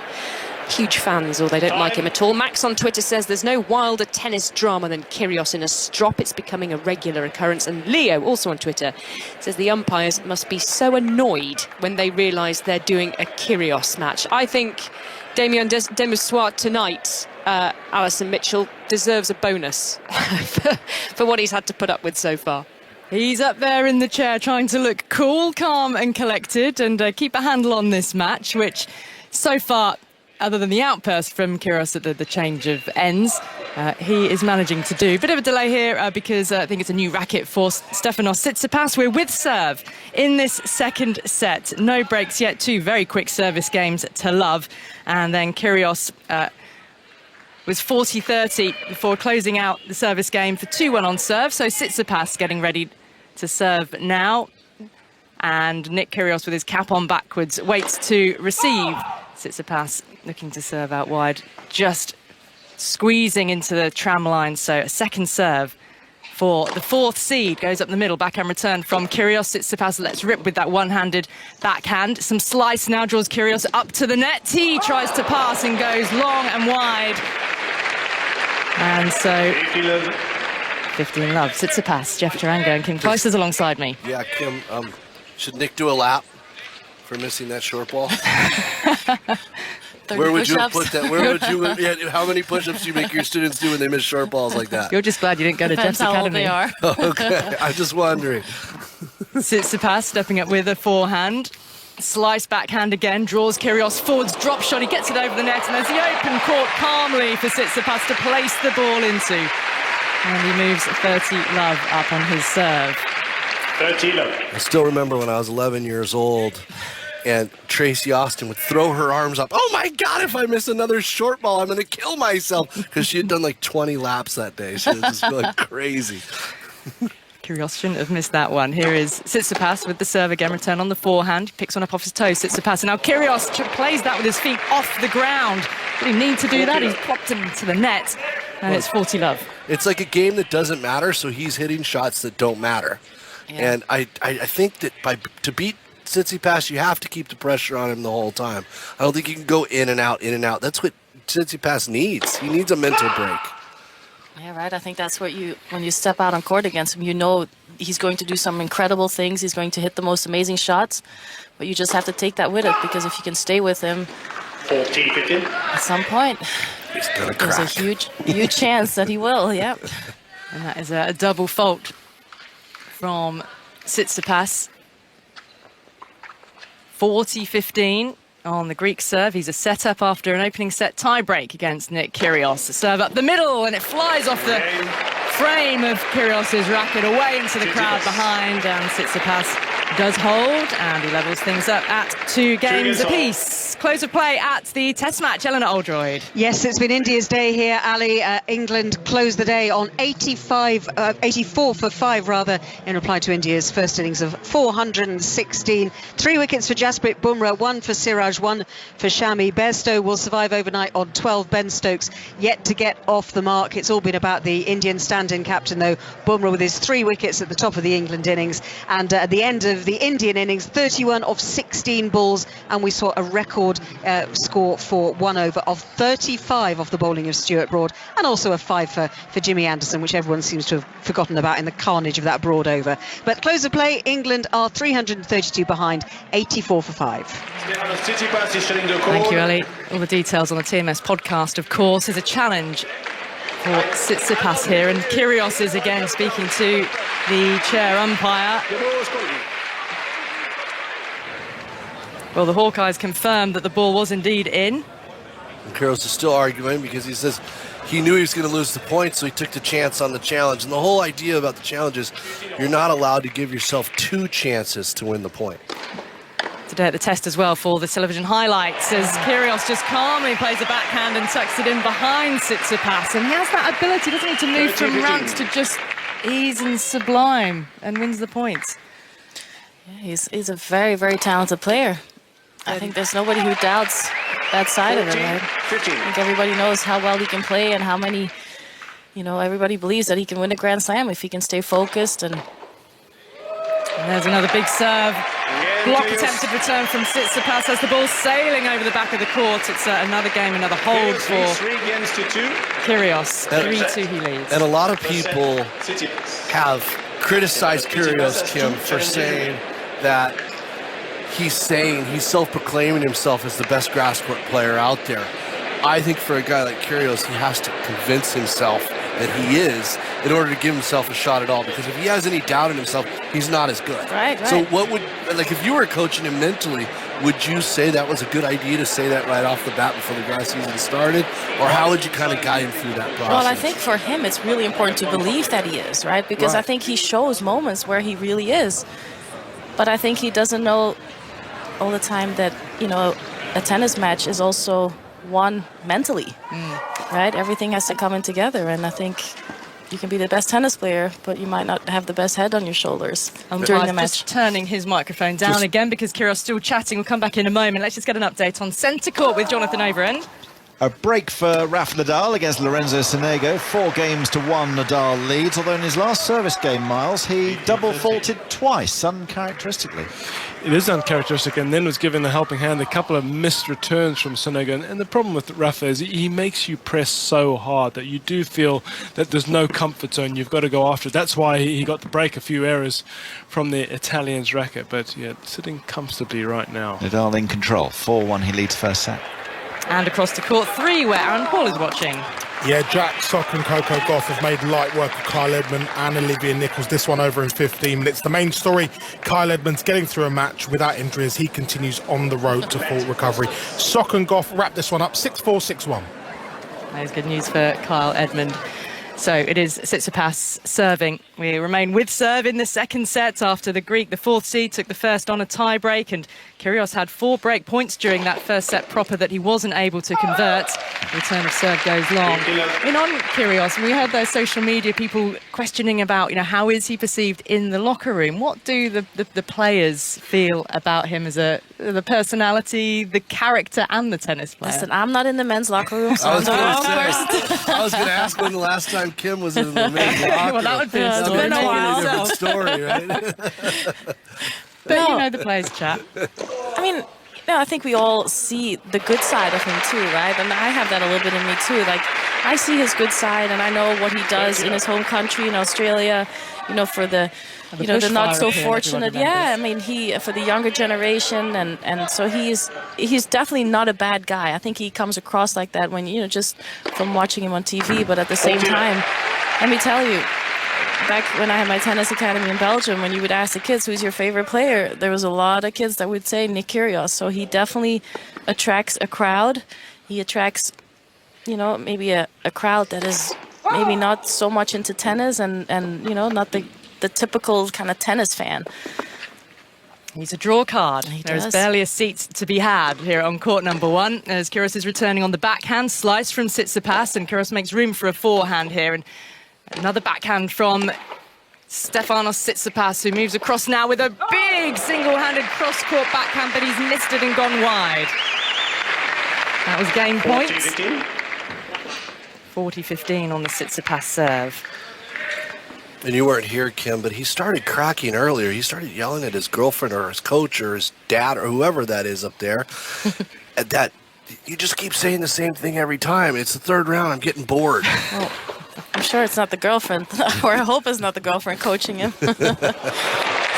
huge fans or they don't like him at all. Max on Twitter says there's no wilder tennis drama than Kyrgios in a strop. It's becoming a regular occurrence. And Leo, also on Twitter, says the umpires must be so annoyed when they realise they're doing a Kyrgios match. I think Damien Demussoir tonight, Alison Mitchell, deserves a bonus for what he's had to put up with so far. He's up there in the chair trying to look cool, calm and collected and keep a handle on this match, which so far, other than the outburst from Kyrgios at the change of ends, he is managing to do. Bit of a delay here because I think it's a new racket for Stefanos Tsitsipas. We're with serve in this second set. No breaks yet, 2 very quick service games to love. And then Kyrgios was 40-30 before closing out the service game for 2-1 on serve. So Tsitsipas getting ready to serve now. And Nick Kyrgios with his cap on backwards waits to receive. Tsitsipas looking to serve out wide, just squeezing into the tram line. So a second serve for the 4th seed. Goes up the middle, backhand return from Kyrgios. Tsitsipas lets rip with that one-handed backhand. Some slice now, draws Kyrgios up to the net. He tries to pass and goes long and wide. And so 15 love. Tsitsipas, Jeff Tarango and Kim Clijsters alongside me. Yeah, Kim, should Nick do a lap for missing that short ball? Where would you put that? Where would you? Yeah, how many push-ups do you make your students do when they miss short balls like that? You're just glad you didn't go to Jeff's Academy. How old they are. Okay, I'm just wondering. Tsitsipas stepping up with a forehand. Slice backhand again, draws Kyrgios forwards, drop shot, he gets it over the net, and there's the open court calmly for Tsitsipas to place the ball into. And he moves 30 love up on his serve. 30 love. I still remember when I was 11 years old and Tracy Austin would throw her arms up. Oh my God, if I miss another short ball, I'm going to kill myself. Because she had done like 20 laps that day. She was just going crazy. Kyrgios shouldn't have missed that one. Here is Tsitsipas with the serve again, return on the forehand. Picks one up off his toes, Tsitsipas. And now Kyrgios plays that with his feet off the ground. Didn't need to do that. He's plopped him to the net. And it's 40 love. It's like a game that doesn't matter, so he's hitting shots that don't matter. Yeah. And I think that to beat Tsitsipas, you have to keep the pressure on him the whole time. I don't think you can go in and out, in and out. That's what Tsitsipas needs. He needs a mental break. Yeah, right. I think that's what when you step out on court against him, you know he's going to do some incredible things. He's going to hit the most amazing shots, but you just have to take that with it, because if you can stay with him 14-15 at some point, he's gonna there's crack. a huge chance that he will. Yeah. And that is a double fault from Tsitsipas. 40-15 on the Greek serve. He's a set-up after an opening set tie-break against Nick Kyrgios. The serve up the middle, and it flies off the frame of Kyrgios' racket away into the crowd behind, and Tsitsipas does hold, and he levels things up at 2 games apiece. Close of play at the test match. Eleanor Oldroyd. Yes, it's been India's day here, Ali. England closed the day on 84 for 5 rather, in reply to India's first innings of 416. 3 wickets for Jasprit Bumrah, 1 for Siraj, 1 for Shami. Bairstow will survive overnight on 12. Ben Stokes yet to get off the mark. It's all been about the Indian stand-in captain, though. Bumrah with his 3 wickets at the top of the England innings, and at the end of the Indian innings, 31 of 16 balls, and we saw a record score for 1 over of 35 off the bowling of Stuart Broad, and also a 5 for Jimmy Anderson, which everyone seems to have forgotten about in the carnage of that Broad over. But close of play, England are 332 behind, 84 for 5. Thank you, Ali. All the details on the TMS podcast, of course. There's a challenge for Tsitsipas here, and Kyrgios is again speaking to the chair umpire. Well, the Hawkeyes confirmed that the ball was indeed in. And Kyrgios is still arguing because he says he knew he was going to lose the point, so he took the chance on the challenge. And the whole idea about the challenge is you're not allowed to give yourself 2 chances to win the point. Today at the test as well for the television highlights, as Kyrgios just calmly plays a backhand and tucks it in behind Tsitsipas. And he has that ability, doesn't he, to move from rants to just ease and sublime, and wins the points. Yeah, he's a very, very talented player. I think there's nobody who doubts that side of it. Right? I think everybody knows how well he can play, and how many, everybody believes that he can win a Grand Slam if he can stay focused. And there's another big serve. Block attempted return from Tsitsipas as the ball's sailing over the back of the court. It's another game, another hold for Kyrgios. 3-2 he leads. And a lot of people have criticized Kyrgios, Kim, for saying that he's self-proclaiming himself as the best grass court player out there. I think for a guy like Kyrgios, he has to convince himself that he is in order to give himself a shot at all. Because if he has any doubt in himself, he's not as good. Right. So if you were coaching him mentally, would you say that was a good idea to say that right off the bat before the grass season started? Or how would you kind of guide him through that process? Well, I think for him, it's really important to believe that he is, right? Because I think he shows moments where he really is. But I think he doesn't know all the time that, a tennis match is also won mentally, right? Everything has to come in together, and I think you can be the best tennis player, but you might not have the best head on your shoulders during the match. Just turning his microphone down again because Kyrgios still chatting. We'll come back in a moment. Let's just get an update on centre court with Jonathan Overend. A break for Rafa Nadal against Lorenzo Sonego. 4-1 Nadal leads, although in his last service game, Miles, he double faulted twice, uncharacteristically. It is uncharacteristic, and then was given the helping hand, a couple of missed returns from Sonego. And the problem with Rafa is he makes you press so hard that you do feel that there's no comfort zone. You've got to go after it. That's why he got the break, a few errors from the Italian's racket. But yeah, sitting comfortably right now. Nadal in control. 4-1, he leads first set. And across to court 3, where Aaron Paul is watching. Yeah, Jack Sock and Coco Gauff have made light work of Kyle Edmund and Olivia Nichols. This one over in 15 minutes. The main story, Kyle Edmund's getting through a match without injury as he continues on the road to full recovery. Sock and Gauff wrap this one up 6-4, 6-1. That is good news for Kyle Edmund. So it is Tsitsipas serving. We remain with serve in the second set after the Greek, the fourth seed, took the first on a tie break, and Kyrgios had 4 break points during that first set proper that he wasn't able to convert. The return of serve goes long. On Kyrgios, we heard those social media people questioning about, how is he perceived in the locker room? What do the players feel about him as the personality, the character, and the tennis player? Listen, I'm not in the men's locker room, so I was going to ask when the last time Kim was in the men's locker room. Well, that would be a different story, right? But the players chat. I think we all see the good side of him too, right? And I have that a little bit in me too. Like, I see his good side, and I know what he does in his home country in Australia, for the the not so fortunate. Yeah, he for the younger generation, and so he's definitely not a bad guy. I think he comes across like that when just from watching him on TV. But at the same time, let me tell you, back when I had my tennis academy in Belgium, when you would ask the kids who's your favorite player, there was a lot of kids that would say Nick Kyrgios. So he definitely attracts a crowd. He attracts, maybe a crowd that is maybe not so much into tennis and not the typical kind of tennis fan. He's a draw card. There's barely a seat to be had here on court number 1 as Kyrgios is returning on the backhand slice from Tsitsipas, and Kyrgios makes room for a forehand here, and another backhand from Stefanos Tsitsipas, who moves across now with a big single-handed cross-court backhand, but he's missed it and gone wide. That was game point. 40-15 on the Tsitsipas serve. And you weren't here, Kim, but he started cracking earlier. He started yelling at his girlfriend or his coach or his dad or whoever that is up there. That you just keep saying the same thing every time. It's the third round. I'm getting bored. Well, I'm sure it's not the girlfriend, or I hope it's not the girlfriend coaching him.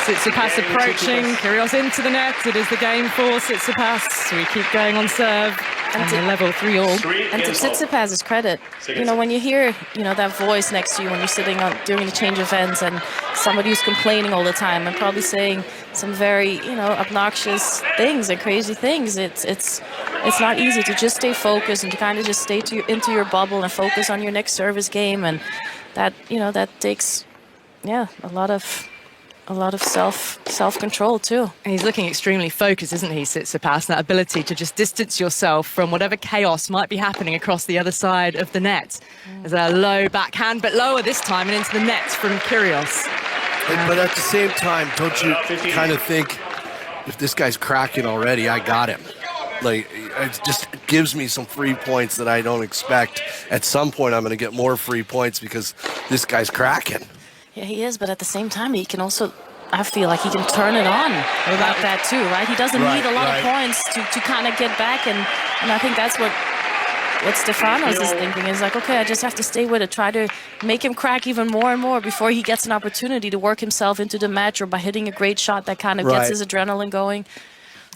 Tsitsipas approaching, Kyrgios into the net. It is the game for Tsitsipas. We keep going on serve. And to level 3-all. And to Tsitsipas's credit, when you hear, that voice next to you when you're sitting during the change of ends, and somebody who's complaining all the time and probably saying some very, obnoxious things and crazy things, it's not easy to just stay focused and to kind of just stay into your bubble and focus on your next service game, and that, that takes, a lot of self-control too. And he's looking extremely focused, isn't he, Tsitsipas? That ability to just distance yourself from whatever chaos might be happening across the other side of the net. There's a low backhand, but lower this time and into the net from Kyrgios. But at the same time, don't you kind of think, if this guy's cracking already, I got him. Like, it just gives me some free points that I don't expect. At some point, I'm going to get more free points because this guy's cracking. Yeah, he is, but at the same time, he can also, I feel like he can turn it on about that too, right? He doesn't need a lot of points to kind of get back, and I think that's what Stefanos is thinking, is like, okay, I just have to stay with it, try to make him crack even more and more before he gets an opportunity to work himself into the match, or by hitting a great shot that kind of gets his adrenaline going.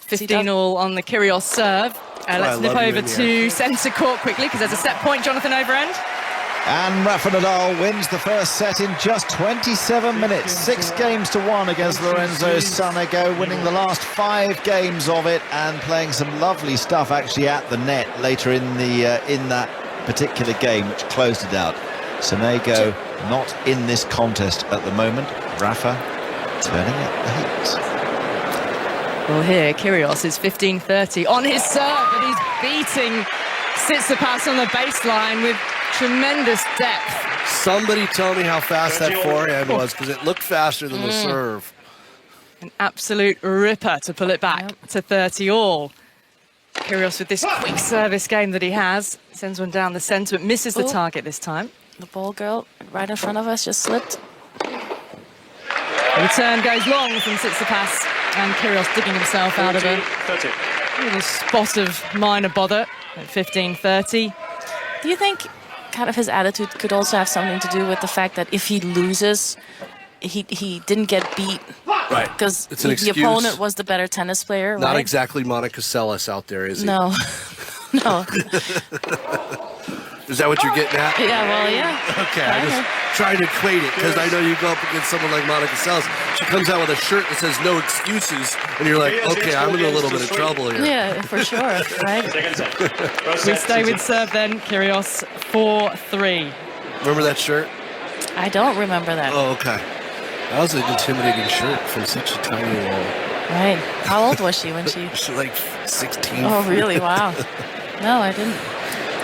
15-all on the Kyrgios serve. Let's nip over to centre court quickly because there's a set point, Jonathan Overend. And Rafa Nadal wins the first set in just 27 minutes. 6-1 against Lorenzo Sonego, winning the last 5 games of it and playing some lovely stuff actually at the net later in that particular game, which closed it out. Sonego not in this contest at the moment. Rafa turning up the heat. Well, here, Kyrgios is 15-30 on his serve, and he's beating Tsitsipas on the baseline with tremendous depth. Somebody tell me how fast that forehand was, because it looked faster than the serve. An absolute ripper to pull it back to 30-all. Kyrgios with this quick service game that he has. Sends one down the centre, but misses the target this time. The ball girl right in front of us just slipped. The return goes long from Tsitsipas, and Kyrgios digging himself out of a little spot of minor bother at 15-30. Do you think kind of his attitude could also have something to do with the fact that if he loses, he didn't get beat? Right. Because the opponent was the better tennis player, Not right? exactly Monica Seles out there, is he? No. No. Is that what you're getting at? Yeah, well, yeah. Okay, I'm just trying to equate it, because I know you go up against someone like Monica Seles. She comes out with a shirt that says no excuses, and you're like, okay, I'm in a little bit of trouble here. Yeah, for sure, right? We stay with serve then, Kyrgios 4-3. Remember that shirt? I don't remember that. Oh, okay. That was an intimidating shirt from such a tiny little... Right. How old was she when she... She's like 16. Oh, really? Wow. No, I didn't.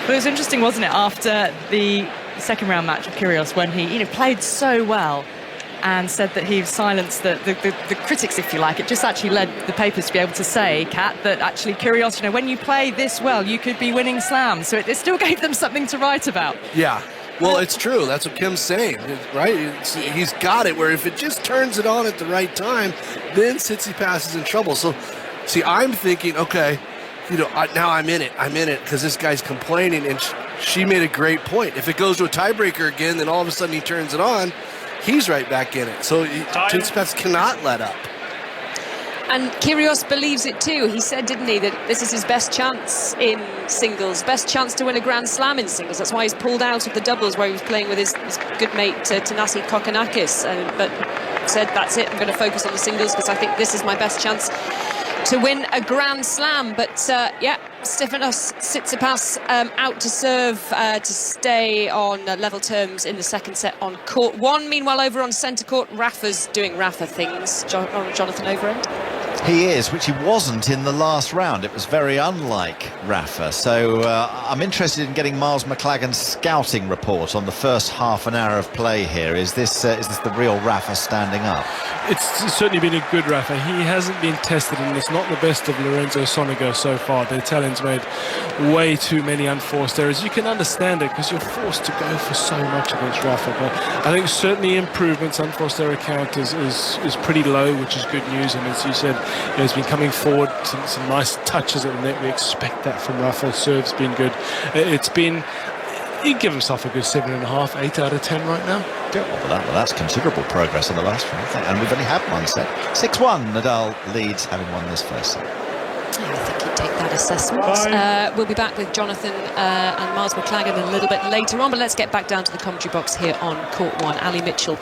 But it was interesting, wasn't it, after the second round match with Kyrgios, when he played so well and said that he silenced the critics, if you like. It just actually led the papers to be able to say, Kat, that actually Kyrgios, when you play this well, you could be winning slams. So it still gave them something to write about. Yeah. Well, it's true. That's what Kim's saying, right? He's got it where if it just turns it on at the right time, then Tsitsipas is in trouble. So, see, I'm thinking, okay, now I'm in it because this guy's complaining, and she made a great point. If it goes to a tiebreaker again, then all of a sudden he turns it on, he's right back in it. So Tsitsipas cannot let up. And Kyrgios believes it too. He said, didn't he, that this is his best chance in singles, best chance to win a Grand Slam in singles. That's why he's pulled out of the doubles where he was playing with his good mate Thanasi Kokkinakis, but said, that's it, I'm going to focus on the singles because I think this is my best chance to win a Grand Slam. But Stefanos Tsitsipas out to serve to stay on level terms in the second set on court one. Meanwhile, over on centre court, Rafa's doing Rafa things. Jonathan Overend. He is, which he wasn't in the last round. It was very unlike Rafa. So I'm interested in getting Miles McLagan's scouting report on the first half an hour of play here. Is this the real Rafa standing up? It's certainly been a good Rafa. He hasn't been tested, and it's not the best of Lorenzo Sonego so far. The Italians made way too many unforced errors. You can understand it because you're forced to go for so much against Rafa. But I think certainly improvements, unforced error count is pretty low, which is good news. And as you said, he's been coming forward, some nice touches at the net. We expect that from Rafa. Serve's been good. He'd give himself a good 7.5, 8 out of 10 right now. Well, that's considerable progress in the last round. And we've only had one set. 6-1, Nadal leads, having won this first set. I think he'd take that assessment. We'll be back with Jonathan and Miles McLagan a little bit later on, but let's get back down to the commentary box here on Court 1. Ali Mitchell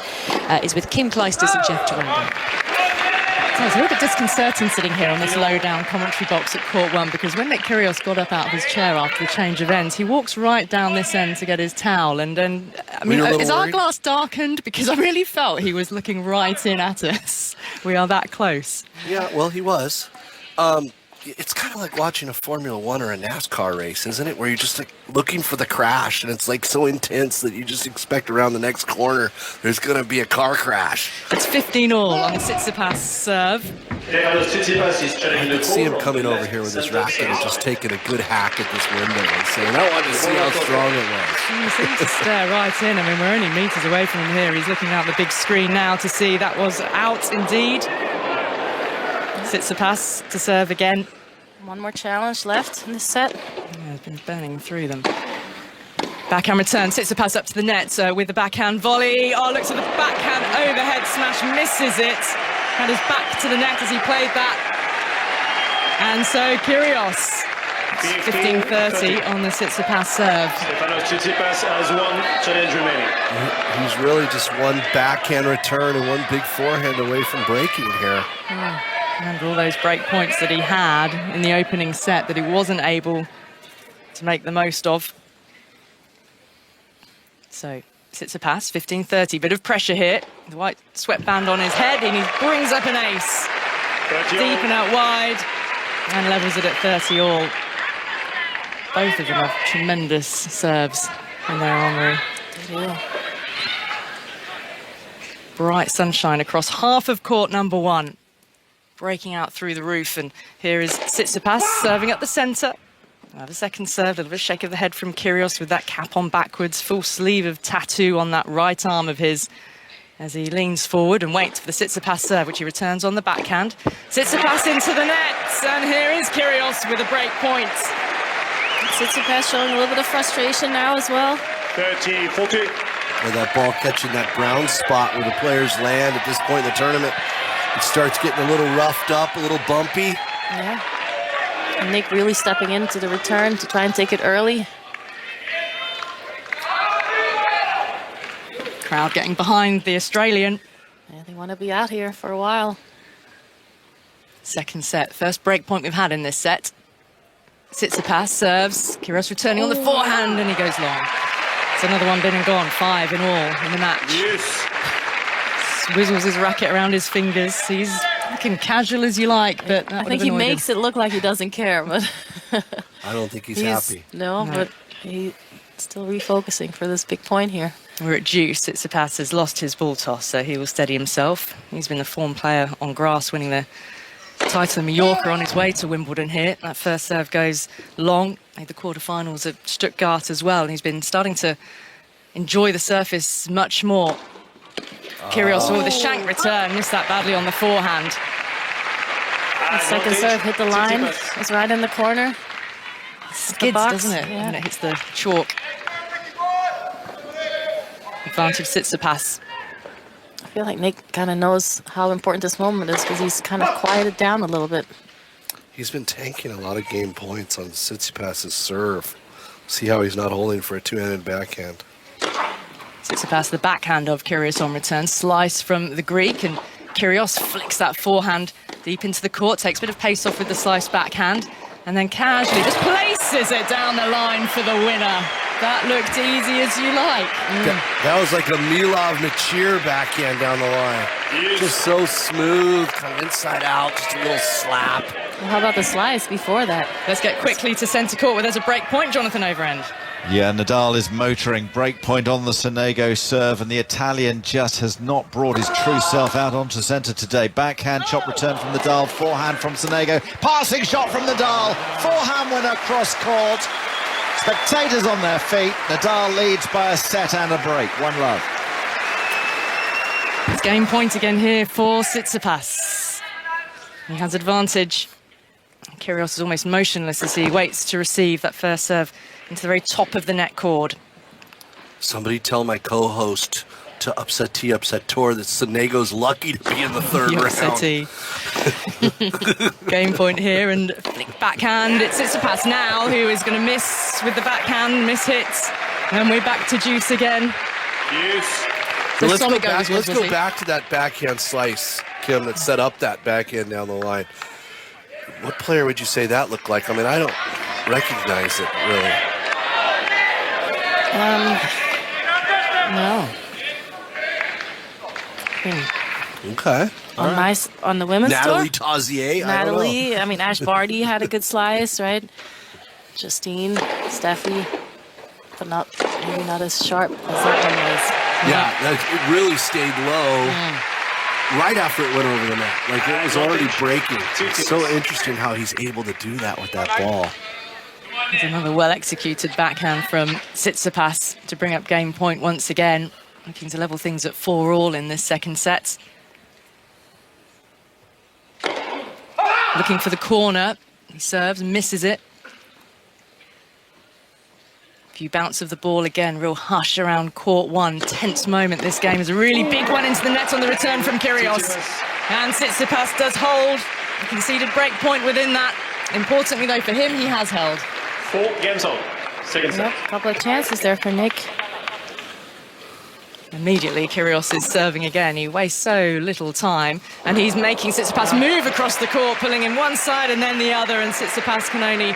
is with Kim Clijsters and Jeff Durando. So it's a little bit disconcerting sitting here on this low-down commentary box at Court 1, because when Nick Kyrgios got up out of his chair after the change of ends, he walks right down this end to get his towel. And I mean, is our glass darkened? Because I really felt he was looking right in at us. We are that close. Yeah, well, he was. It's kind of like watching a Formula One or a NASCAR race, isn't it? Where you're just like looking for the crash, and it's like so intense that you just expect around the next corner there's going to be a car crash. It's 15-all on Tsitsipas' serve. I could see him coming over here with his racket and just taking a good hack at this window and saying, I want to see how strong it was. He seems to stare right in. I mean, we're only meters away from him here. He's looking out the big screen now to see that was out indeed. Tsitsipas to serve again. One more challenge left in this set. Yeah, he's been burning through them. Backhand return. Tsitsipas up to the net with the backhand volley. Oh, looks at the backhand overhead smash. Misses it. Had his back to the net as he played that. And so Kyrgios, 15-30 on the Tsitsipas serve. Stefanos Tsitsipas has one challenge remaining. He's really just one backhand return and one big forehand away from breaking here. And all those break points that he had in the opening set that he wasn't able to make the most of. So Tsitsipas, 15-30, bit of pressure here. The white sweatband on his head, and he brings up an ace. Deep and out wide, and levels it at 30 all. Both of them have tremendous serves in their armoury. Bright sunshine across half of court number one. Breaking out through the roof, and here is Tsitsipas serving up the centre. Now the second serve, a little bit of shake of the head from Kyrgios with that cap on backwards, full sleeve of tattoo on that right arm of his as he leans forward and waits for the Tsitsipas serve, which he returns on the backhand. Tsitsipas into the net, and here is Kyrgios with a break point. Tsitsipas showing a little bit of frustration now as well. 30-40. And that ball catching that brown spot where the players land at this point in the tournament. It starts getting a little roughed up, a little bumpy. Yeah. And Nick really stepping into the return to try and take it early. Crowd getting behind the Australian. Yeah, they want to be out here for a while. Second set, first break point we've had in this set. Tsitsipas serves, Kyrgios returning on the forehand, and he goes long. It's another one been and gone, 5 in all in the match. Yes. Whizzles his racket around his fingers. He's looking casual as you like, but I think he makes it look like he doesn't care, but I don't think he's happy. No, but he's still refocusing for this big point here. We're at deuce. Tsitsipas has lost his ball toss, so he will steady himself. He's been the form player on grass, winning the title of Mallorca on his way to Wimbledon here. That first serve goes long. Made the quarterfinals at Stuttgart as well, and he's been starting to enjoy the surface much more. Kyrgios with the shank return, missed that badly on the forehand. The second serve hit the line. It's right in the corner. Skids, doesn't it? Yeah. When it hits the chalk. Advantage Tsitsipas. I feel like Nick kind of knows how important this moment is because he's kind of quieted down a little bit. He's been tanking a lot of game points on Tsitsipas' serve. See how he's not holding for a two-handed backhand. Tsitsipas, the backhand of Kyrgios on return. Slice from the Greek, and Kyrgios flicks that forehand deep into the court, takes a bit of pace off with the slice backhand, and then casually just places it down the line for the winner. That looked easy as you like. That was like a Milov Machir backhand down the line. Yes. Just so smooth, kind of inside out, just a little slap. Well, how about the slice before that? Let's get quickly to centre court where there's a break point. Jonathan Overend. Yeah, Nadal is motoring. Break point on the Sonego serve, and the Italian just has not brought his true self out onto centre today. Backhand chop return from Nadal, forehand from Sonego, passing shot from Nadal, forehand winner cross court. Spectators on their feet. Nadal leads by a set and a break. 1-love. It's game point again here for Tsitsipas. He has advantage. Kyrgios is almost motionless as he waits to receive that first serve into the very top of the net cord. Somebody tell my co-host to upset Tor that Sonego's lucky to be in the third round. Game point here, and flick backhand. It's Tsitsipas now who is going to miss with the backhand, miss hits. And we're back to deuce again. Yes. So let's go back to that backhand slice, Kim, that set up that backhand down the line. What player would you say that looked like? I mean, I don't recognize it, really. No. Okay. On the women's Natalie tour? Tauzier. Natalie, I mean, Ash Barty had a good slice, right? Justine, Steffi, but maybe not as sharp as that one was. Yeah, it really stayed low right after it went over the net. Like, it was already breaking. It's so interesting how he's able to do that with that ball. There's another well-executed backhand from Tsitsipas to bring up game point once again. Looking to level things at 4-all in this second set. Looking for the corner. He serves and misses it. A few bounce of the ball again. Real hush around court one. Tense moment. This game is a really big one into the net on the return from Kyrgios. And Tsitsipas does hold. A conceded break point within that. Importantly, though, for him, he has held. 4 games on. Second set. A couple of chances there for Nick. Immediately, Kyrgios is serving again. He wastes so little time, and he's making Tsitsipas move across the court, pulling in one side and then the other, and Tsitsipas can only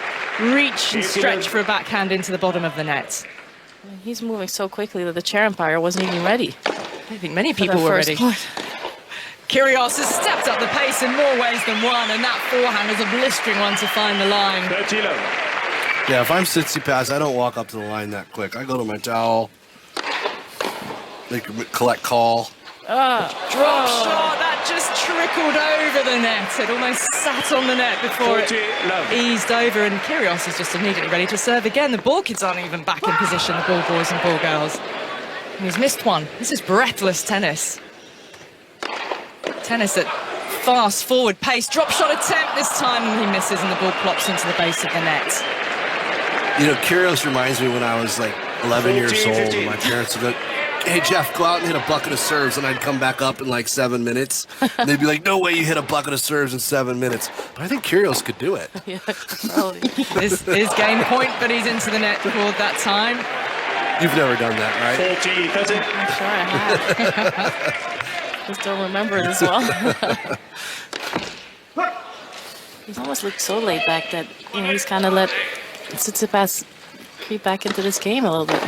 reach and stretch for a backhand into the bottom of the net. He's moving so quickly that the chair umpire wasn't even ready. I don't think many people were ready. Kyrgios has stepped up the pace in more ways than one, and that forehand is a blistering one to find the line. Yeah, if I'm Tsitsipas, I don't walk up to the line that quick. I go to my towel, make a collect call. Drop shot, that just trickled over the net. It almost sat on the net before it eased over, and Kyrgios is just immediately ready to serve again. The ball kids aren't even back in position, the ball boys and ball girls. And he's missed one. This is breathless tennis. Tennis at fast forward pace. Drop shot attempt this time, and he misses, and the ball plops into the base of the net. You know, Kyrgios reminds me when I was like 11 years old, and my parents would go, "Hey Jeff, go out and hit a bucket of serves," and I'd come back up in like 7 minutes. And they'd be like, "No way you hit a bucket of serves in 7 minutes." But I think Kyrgios could do it. Yeah, probably. This is game point, but he's into the net toward that time. You've never done that, right? 40-30. I'm sure I have. Just don't remember it as well. He's almost looked so laid back that, you know, he's kind of let Tsitsipas creep back into this game a little bit.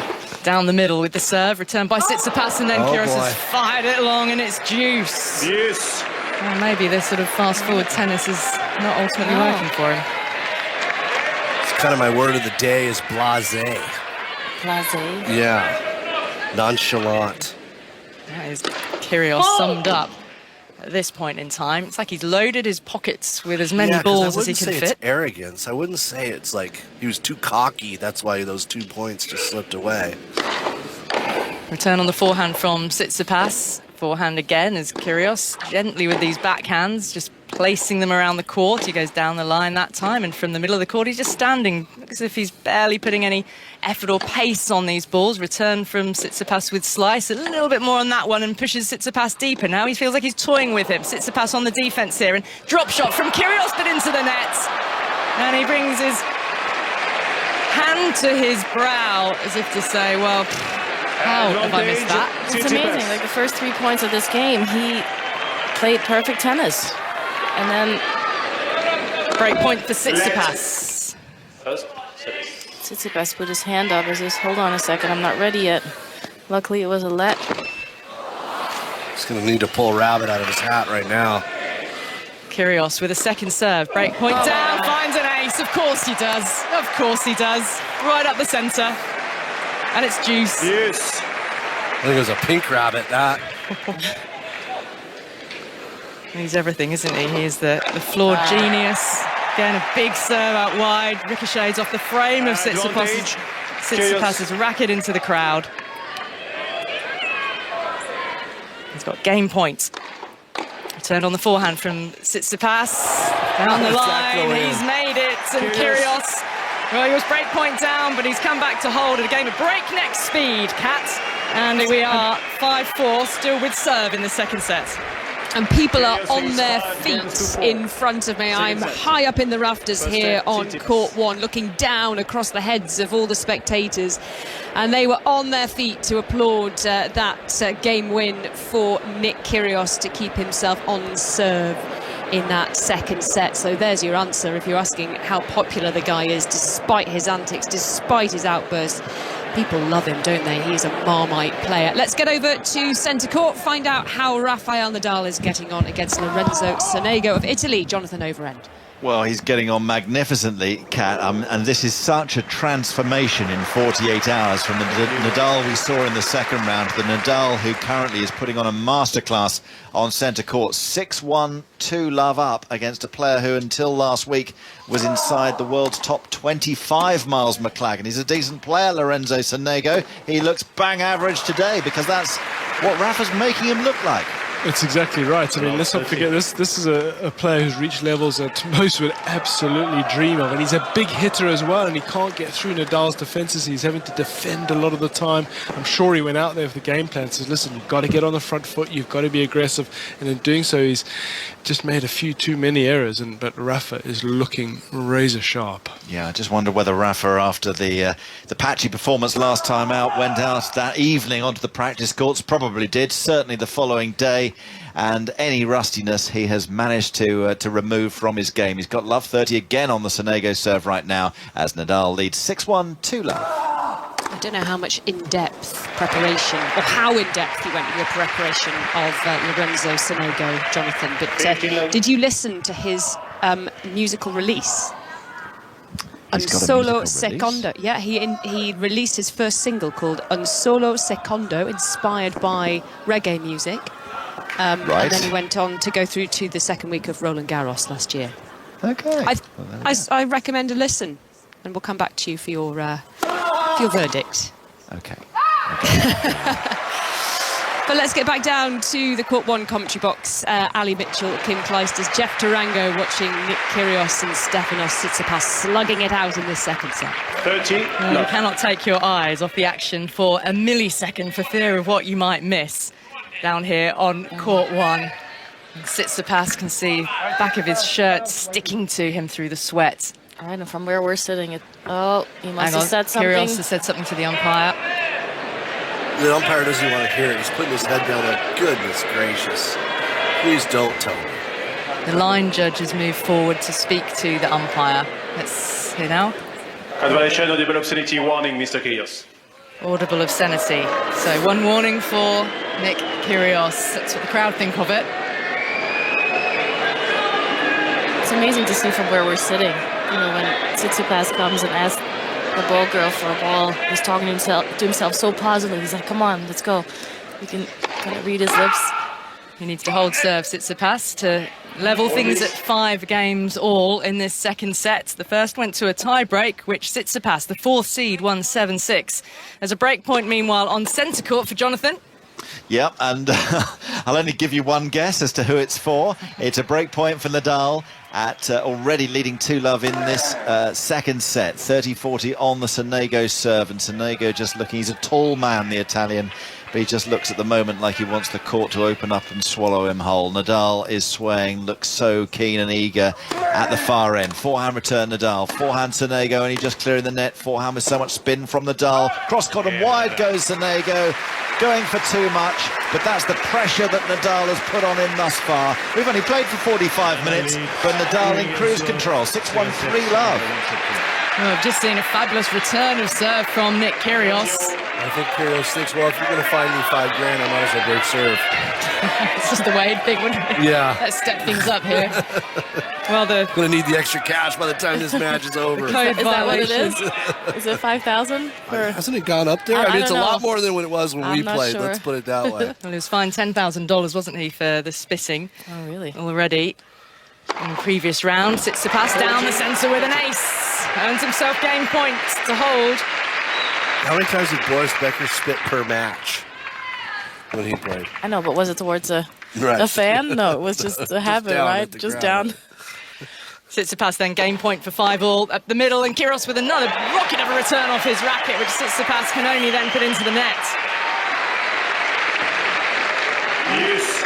Down the middle with the serve, returned by Tsitsipas, and then Kyrgios has fired it long, and it's juice. Yes. Well, maybe this sort of fast-forward tennis is not ultimately working for him. It's kind of my word of the day is blasé. Blasé? Yeah. Nonchalant. That is Kyrgios summed up at this point in time. It's like he's loaded his pockets with as many balls as he can fit. It's arrogance. I wouldn't say it's like he was too cocky. That's why those 2 points just slipped away. Return on the forehand from Tsitsipas. Forehand again as Kyrgios gently with these backhands, just placing them around the court. He goes down the line that time, and from the middle of the court he's just standing, as if he's barely putting any effort or pace on these balls. Return from Tsitsipas with slice, a little bit more on that one, and pushes Tsitsipas deeper. Now he feels like he's toying with him. Tsitsipas on the defense here, and drop shot from Kyrgios, but into the net. And he brings his hand to his brow as if to say, well, how have I missed that? It's amazing. Like the first 3 points of this game, he played perfect tennis. And then break point for Tsitsipas. Tsitsipas put his hand up as if, hold on a second, I'm not ready yet. Luckily, it was a let. He's going to need to pull a rabbit out of his hat right now. Kyrgios with a second serve. Break point down, finds an ace. Of course he does. Of course he does. Right up the centre. And it's juice. Yes. I think it was a pink rabbit, that. He's everything, isn't he? He is the floor genius. Again, a big serve out wide. Ricochets off the frame of Tsitsipas's racket into the crowd. He's got game point. Turned on the forehand from Tsitsipas. Down the line, he's made it. And Kyrgios, well, he was break point down, but he's come back to hold at a game of breakneck speed, Kat. And we are 5-4, still with serve in the second set. And people are on their feet in front of me. I'm high up in the rafters here on court one, looking down across the heads of all the spectators. And they were on their feet to applaud that game win for Nick Kyrgios to keep himself on serve in that second set. So there's your answer if you're asking how popular the guy is, despite his antics, despite his outbursts. People love him, don't they? He's a Marmite player. Let's get over to centre court, find out how Rafael Nadal is getting on against Lorenzo Sonego of Italy. Jonathan Overend. Well, he's getting on magnificently, Kat, and this is such a transformation in 48 hours from the Nadal we saw in the second round to the Nadal who currently is putting on a masterclass on centre court. 6-1, 2-love up against a player who until last week was inside the world's top 25, Miles McLagan. He's a decent player, Lorenzo Sonego. He looks bang average today because that's what Rafa's making him look like. It's exactly right. I mean, let's not forget this. This is a player who's reached levels that most would absolutely dream of, and he's a big hitter as well. And he can't get through Nadal's defenses. He's having to defend a lot of the time. I'm sure he went out there with the game plan. Says, "Listen, you've got to get on the front foot. You've got to be aggressive." And in doing so, he's just made a few too many errors. But Rafa is looking razor sharp. Yeah, I just wonder whether Rafa, after the patchy performance last time out, went out that evening onto the practice courts. Probably did. Certainly the following day. And any rustiness he has managed to remove from his game. He's got love 30 again on the Sonego serve right now as Nadal leads 6-1 to love. I don't know how much in-depth preparation, or how in-depth you went with your preparation of Lorenzo Sonego, Jonathan, but did you listen to his musical release? Un Solo Secondo. Yeah, he released his first single called Un Solo Secondo, inspired by reggae music. Right. And then he went on to go through to the second week of Roland Garros last year. Okay. I recommend a listen, and we'll come back to you for your verdict. Okay. But let's get back down to the Court 1 commentary box. Ali Mitchell, Kim Clijsters, Jeff Tarango watching Nick Kyrgios and Stefanos Tsitsipas slugging it out in this second set. 30. You cannot take your eyes off the action for a millisecond for fear of what you might miss down here on Court 1. And Tsitsipas can see back of his shirt sticking to him through the sweat. All right, and from where we're sitting, he must have said something. Kyrgios has said something to the umpire. The umpire doesn't want to hear it. He's putting his head down like, goodness gracious. Please don't tell me. The line judges move forward to speak to the umpire. Let's hear now. Advalation audible obscenity warning, Mr. Kyrgios. Audible obscenity. So one warning for Nick Kyrgios. That's what the crowd think of it. It's amazing to see from where we're sitting. You know, when Tsitsipas comes and asks the ball girl for a ball, he's talking to himself so positively. He's like, come on, let's go. You can kind of read his lips. He needs to hold serve, Tsitsipas, to level things at 5 games all in this second set. The first went to a tie break, which Tsitsipas, the 4th seed, won 7-6. There's a break point, meanwhile, on centre court for Jonathan. Yep, and I'll only give you one guess as to who it's for. It's a break point for Nadal at already leading 2-love in this second set. 30-40 on the Sonego serve, and Sonego just looking, he's a tall man, the Italian, but he just looks at the moment like he wants the court to open up and swallow him whole. Nadal is swaying, looks so keen and eager at the far end. Forehand return Nadal, forehand Sonego, and he just clearing the net. Forehand with so much spin from Nadal. Cross-court and wide goes Sonego, going for too much, but that's the pressure that Nadal has put on him thus far. We've only played for 45 minutes, but Nadal in cruise control. 6-1, 3-love. Well, I've just seen a fabulous return of serve from Nick Kyrgios. I think Kyrgios thinks, well, if you're going to find me $5 grand, I might as well break serve. It's just the way he'd think, wouldn't it? Yeah. Let's step things up here. Well, I'm going to need the extra cash by the time this match is over. Is that what it is? Is it 5,000? Hasn't it gone up there? I mean, it's a lot more than what it was when we played. Sure. Let's put it that way. Well, he was fined $10,000, wasn't he, for the spitting? Oh, really? Already. In the previous round, Tsitsipas down the centre with an ace. Earns himself game points to hold. How many times did Boris Becker spit per match when he played? I know, but was it towards a fan? No, it was just a habit, right? Just down. Tsitsipas then game point for 5-all up the middle, and Kyrgios with another rocket of a return off his racket, which Tsitsipas can only then put into the net. Yes.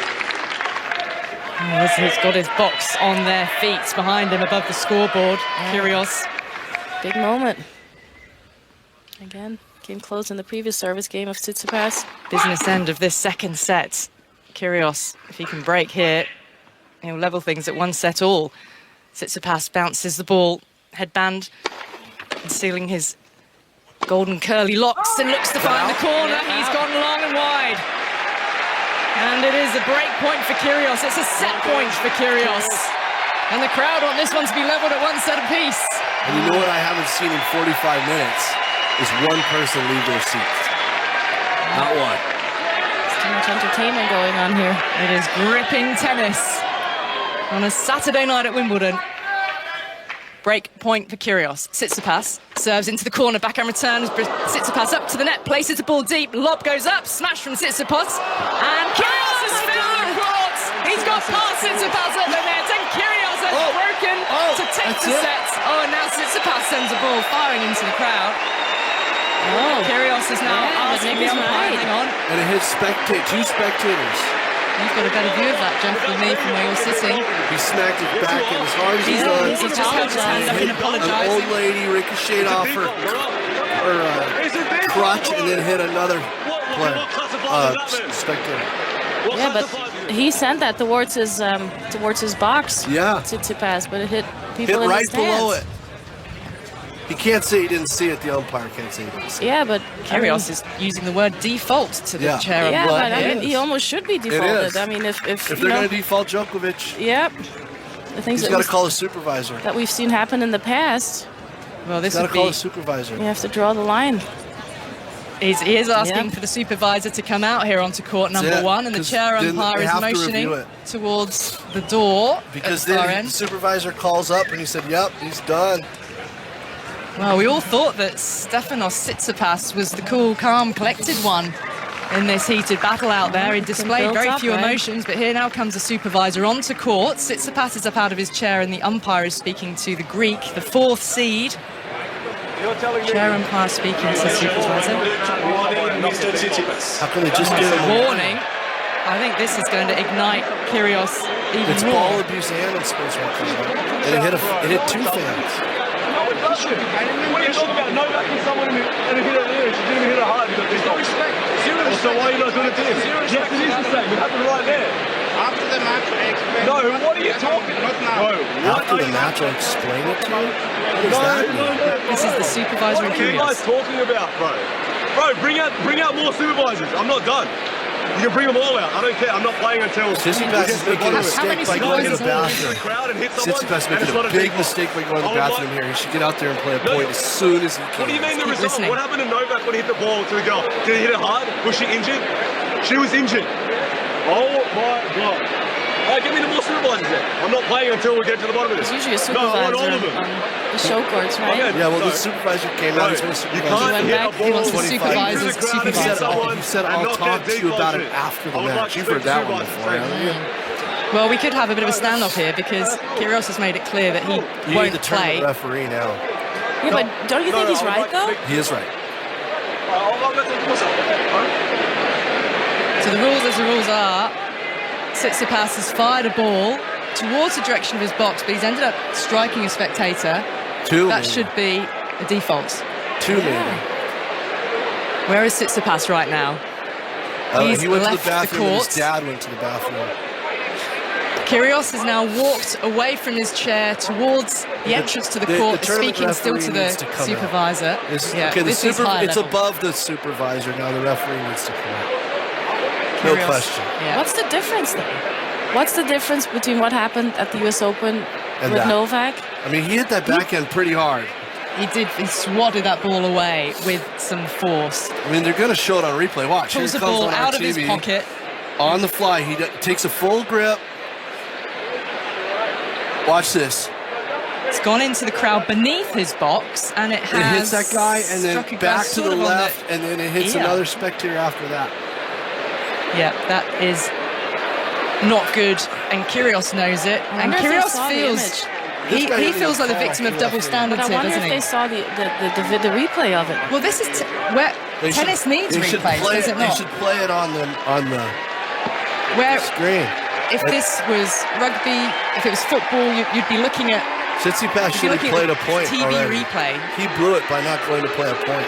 He's got his box on their feet behind him above the scoreboard. Kyrgios. Big moment. Again, game closed in the previous service game of Tsitsipas. Business end of this second set. Kyrgios, if he can break here, he'll level things at 1-all. Tsitsipas bounces the ball, headband, concealing his golden curly locks, and looks to find the corner. He's gone long and wide. And it is a break point for Kyrgios. It's a set point for Kyrgios. And the crowd want this one to be levelled at 1 set apiece. And you know what I haven't seen in 45 minutes is one person leave their seats. Not one. There's too much entertainment going on here. It is gripping tennis on a Saturday night at Wimbledon. Break point for Kyrgios. Tsitsipas serves into the corner, backhand returns. Tsitsipas up to the net, places the ball deep. Lob goes up, smash from Tsitsipas. And Kyrgios has found the corner. That's it. Oh, and now Tsitsipas sends a ball firing into the crowd. Oh. Kyrgios is now asking the umpire, hang on. And it hits two spectators. You've got a better view of that, Jeff, than me from where you're sitting. He smacked it back and as hard as he could. He's just held his hand up and An apologising. old lady ricocheted off her crutch and then hit another player, spectator. Yeah, but he sent that towards his box. Yeah. Tsitsipas, but it hit people Hit in right his hands. below it. He can't say he didn't see it. The umpire can't say he didn't see it. Yeah, but Kyrgios is using the word default to the chair. Yeah, umpire. but I mean, he almost should be defaulted. I mean, if they're going to default Djokovic, yep, the things he's got to call a supervisor. that we've seen happen in the past. Well, this He's got would to call be. a supervisor. You have to draw the line. He is asking for the supervisor to come out here onto court number 1, and the chair umpire is motioning towards the door. Because at the far then end. the supervisor calls up and he said, "Yep, he's done." Well, we all thought that Stefanos Tsitsipas was the cool, calm, collected one in this heated battle out there. He displayed very few emotions, but here now comes the supervisor onto court. Tsitsipas is up out of his chair, and the umpire is speaking to the Greek, the 4th seed. Chair umpire speaking to the supervisor. How can they just get a warning? I think this is going to ignite Kyrgios even It's more. ball abuse and it's sports referee. And it hit 2 fans. What are you talking about? Novak hit someone and it hit her there. She didn't even hit her hard because there's no respect. Well, so why are you not doing it to him? Yes, it is the same. It happened right there. After the match, I explain. No, what are you talking about? No. After the match, I explain it to you. What does that mean? This is the supervisor What are you guys talking about, bro? Bro, bring out more supervisors. I'm not done. You can bring them all out. I don't care. I'm not playing until... Tsitsipas is making a mistake by going to the bathroom. Tsitsipas is making a big mistake by going to the bathroom here. He should get out there and play a point as soon as he can. What do you mean the result? What happened to Novak when he hit the ball to the girl? Did he hit it hard? Was she injured? She was injured. Oh my God. All right, give me the more supervisors then. I'm not playing until we get to the bottom of this. There's usually a No, I want supervisor all of them. on the show courts, right? Okay, Yeah, well, the supervisor came out. He's going to supervise. He can't hit a ball. He wants the 25. supervisors to supervise. He said, I'll talk to you about it after the match. You've heard that one before, haven't you? Well, we could have a bit of a standoff here because Kyrgios has made it clear that he You won't need to turn play. the referee now. Yeah, but don't you think he's right, though? He is right. So the rules as the rules are, Tsitsipas has fired a ball towards the direction of his box, but he's ended up striking a spectator. That should be a default. 2 maybe. Where is Tsitsipas right now? He's he went to left the bathroom the and court. his dad went to the bathroom. Kyrgios has now walked away from his chair towards the entrance to the court, tournament speaking still to referee the needs to come supervisor. out. This is high it's level. above the supervisor now. The referee needs to come out. No Kyrgios. question. Yeah. What's the difference, though? What's the difference between what happened at the US Open And with that. Novak? I mean, he hit that backhand pretty hard. He did. He swatted that ball away with some force. I mean, they're going to show it on replay. Watch. Pulls Here the it comes ball on out our of his TV. pocket. On the fly, he takes a full grip. Watch this. It's gone into the crowd beneath his box, and it It has hits that guy, and then struck a guy back to sort the of on left, and then it hits ear. another spectator after that. Yeah, that is not good, and Kyrgios knows it. I And wonder if they Kyrgios saw the feels image. he feels like the victim of double standards But I here, wonder doesn't if he? they saw the replay of it. Well, this is where tennis needs replays, does it They not? should play it on the Where screen. if this was rugby, if it was football, you'd be looking at. Tsitsipas should have played a point TV already. replay. He blew it by not going to play a point.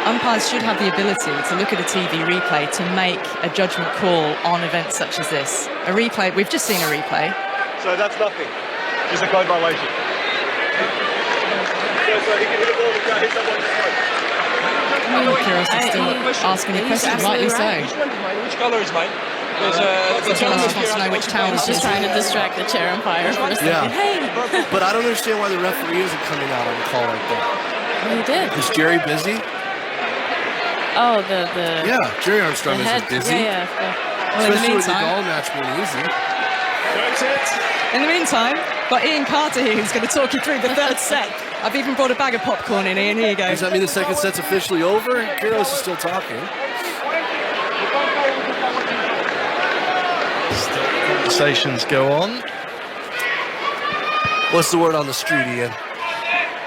Umpires should have the ability to look at a TV replay to make a judgment call on events such as this. A replay, we've just seen a replay. So that's nothing. Just a code violation. So he can hit a ball and hit someone in the throat. Kyrgios is still asking the question, rightly so. Which colour is mine? Tsitsipas wants to know which town He's it just is. trying to distract the chair umpire for a second. Yeah. Hey! But I don't understand why the referee isn't coming out on the call like that. He did. Is Jerry busy? Oh, the Yeah, Jerry Armstrong the isn't head. busy. Yeah. Well, in the Especially with the meantime- Nadal match being easy. In the meantime, got Ian Carter here who's going to talk you through the third set. I've even brought a bag of popcorn in, Ian. Here you go. Does that mean the second set's officially over? Kyrgios is still talking. Conversations go on. What's the word on the street, Ian?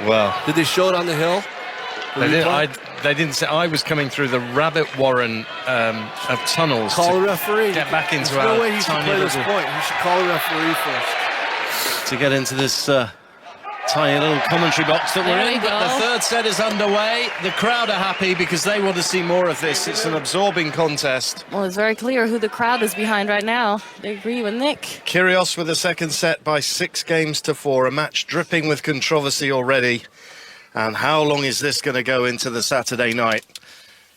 Well, did they show it on the hill? They didn't say. I was coming through the rabbit warren of tunnels. Call a referee. Get back into There's our no way he should tiny play this little point. He should call a referee first. to get into this tiny little commentary box that we're in. But the third set is underway. The crowd are happy because they want to see more of this. It's an absorbing contest. Well, it's very clear who the crowd is behind right now. They agree with Nick. Kyrgios with the second set by 6 games to 4. A match dripping with controversy already. And how long is this going to go into the Saturday night?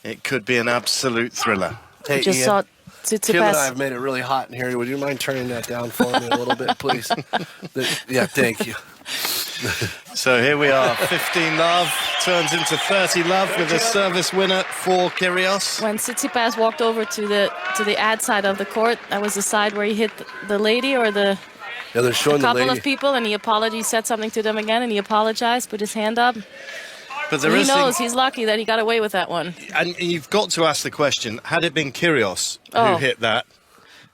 It could be an absolute thriller. Hey, just Ian, saw Tsitsipas. Kim and I have made it really hot in here. Would you mind turning that down for me a little bit, please? Yeah, thank you. So here we are. 15 love turns into 30 love with a service winner for Kyrgios. When Tsitsipas walked over to the ad side of the court, that was the side where he hit the lady or the they're showing a couple the lady. of people, and he said something to them again, and he apologized, put his hand up. But So he knows he's lucky that he got away with that one. And you've got to ask the question, had it been Kyrgios who hit that,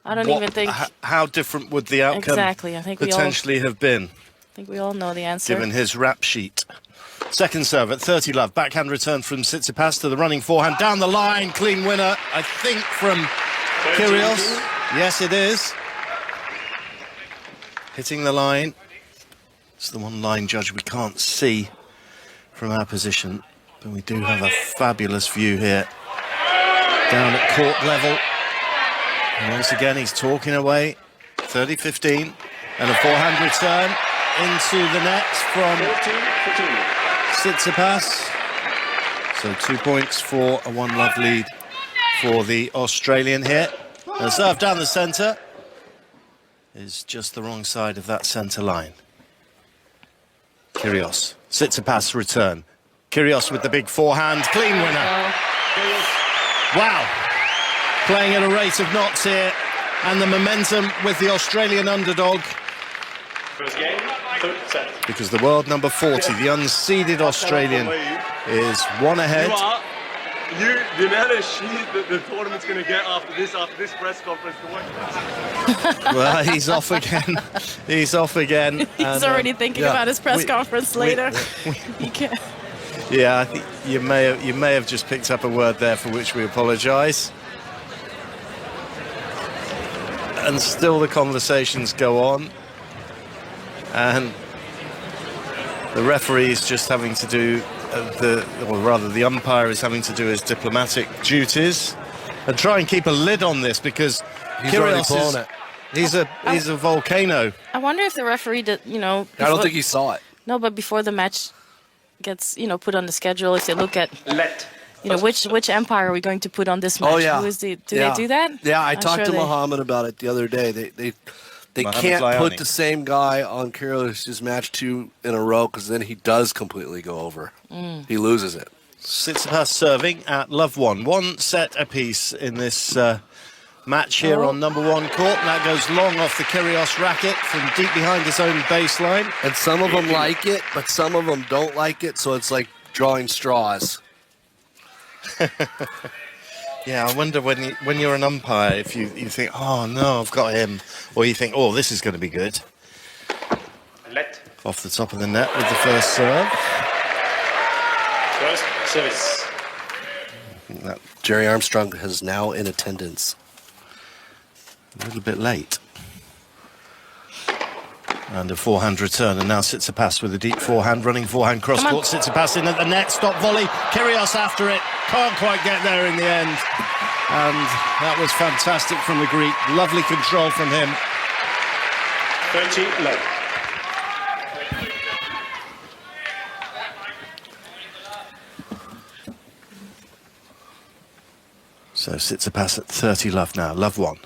I don't even think... how different would the outcome Exactly. I think potentially have been? I think we all know the answer. Given his rap sheet. Second serve at 30 love. Backhand return from Tsitsipas to the running forehand. Down the line, clean winner, I think, from Kyrgios. Yes, it is. Hitting the line. It's the one line, Judge, we can't see from our position, but we do have a fabulous view here. Down at court level. And once again, he's talking away. 30-15. And a forehand return into the net from Tsitsipas. So 2 points for a 1-love lead for the Australian here. And serve down the centre is just the wrong side of that centre line. Kyrgios. Tsitsipas return. Kyrgios with the big forehand. Clean winner. Wow. Playing at a rate of knots here. And the momentum with the Australian underdog. First game, third set. Because the world number 40, the unseeded Australian, is 1 ahead. The amount of shit the tournament's going to get after this press conference. Well, he's off again. He's off again. He's already thinking about his press conference later. He can't. Yeah, I think you may have just picked up a word there for which we apologise. And still the conversations go on. And the referee is just having to do the umpire is having to do his diplomatic duties and try and keep a lid on this, because Kyrgios he's a volcano. I wonder if the referee did, I don't think he saw it. No, but before the match gets, put on the schedule, if they look at which umpire are we going to put on this match? Oh yeah. Who is they do that? Yeah, I talked to Mohammed about it the other day. They can't put the same guy on Kyrgios' match 2 in a row, because then he does completely go over. He loses it. Tsitsipas serving at love 1. 1 set apiece in this match here on number 1 court. And that goes long off the Kyrgios racket from deep behind his own baseline. And some of them like it, but some of them don't like it, so it's like drawing straws. Yeah, I wonder when you're an umpire, if you think, oh no, I've got him, or you think, oh, this is going to be good. Off the top of the net with the first serve. First service. Jerry Armstrong is now in attendance. A little bit late. And a forehand return, and now Tsitsipas with a deep forehand, running forehand, cross-court. Tsitsipas in at the net, stop volley. Kyrgios after it, can't quite get there in the end. And that was fantastic from the Greek. Lovely control from him. 30 love. So Tsitsipas at 30 love now, love 1.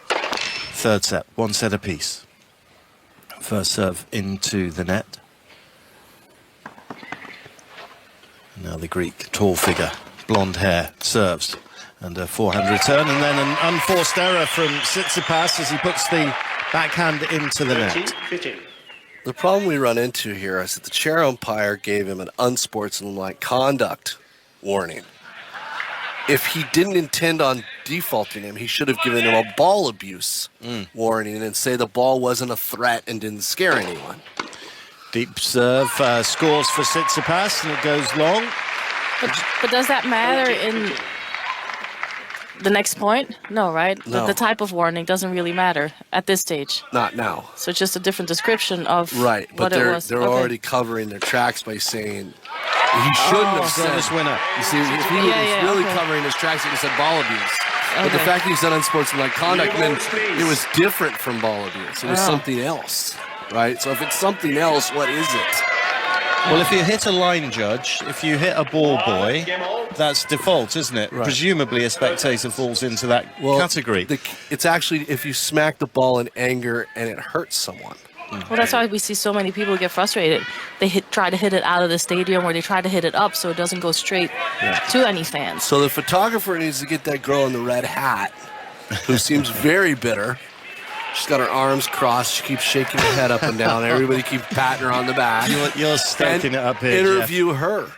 Third set, 1 set apiece. First serve into the net. And now the Greek, tall figure, blonde hair, serves. And a forehand return, and then an unforced error from Tsitsipas as he puts the backhand into the net. 15. The problem we run into here is that the chair umpire gave him an unsportsmanlike conduct warning. If he didn't intend on defaulting him, he should have given him a ball abuse warning and say the ball wasn't a threat and didn't scare anyone. Deep serve scores for Tsitsipas, and it goes long. But does that matter in the next point? No, right? No. The type of warning doesn't really matter at this stage. Not now. So it's just a different description of Right, but what it was. they're Okay. already covering their tracks by saying he shouldn't have said Service winner. You see, if he was really covering his tracks, he would have said ball abuse. But the fact that he said unsportsmanlike conduct meant it was different from ball abuse. It was something else, right? So if it's something else, what is it? Well, if you hit a line judge, if you hit a ball boy, that's default, isn't it? Right. Presumably a spectator falls into that category. It's actually if you smack the ball in anger and it hurts someone. Well, that's why we see so many people get frustrated. They try to hit it out of the stadium, or they try to hit it up so it doesn't go straight to any fans. So the photographer needs to get that girl in the red hat, who seems very bitter. She's got her arms crossed. She keeps shaking her head up and down. Everybody keeps patting her on the back. You're stoking it up here, Interview her.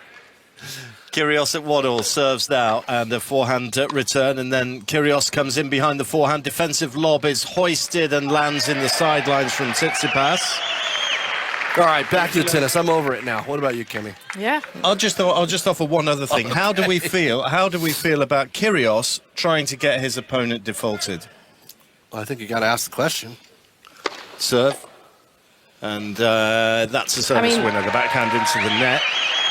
Kyrgios at 1-1 serves now, and a forehand return, and then Kyrgios comes in behind the forehand. Defensive lob is hoisted and lands in the sidelines from Tsitsipas. All right, back to the tennis. I'm over it now. What about you, Kimmy? Yeah. I'll just offer one other thing. How do we feel about Kyrgios trying to get his opponent defaulted? Well, I think you got to ask the question. Serve, and that's a service winner. The backhand into the net.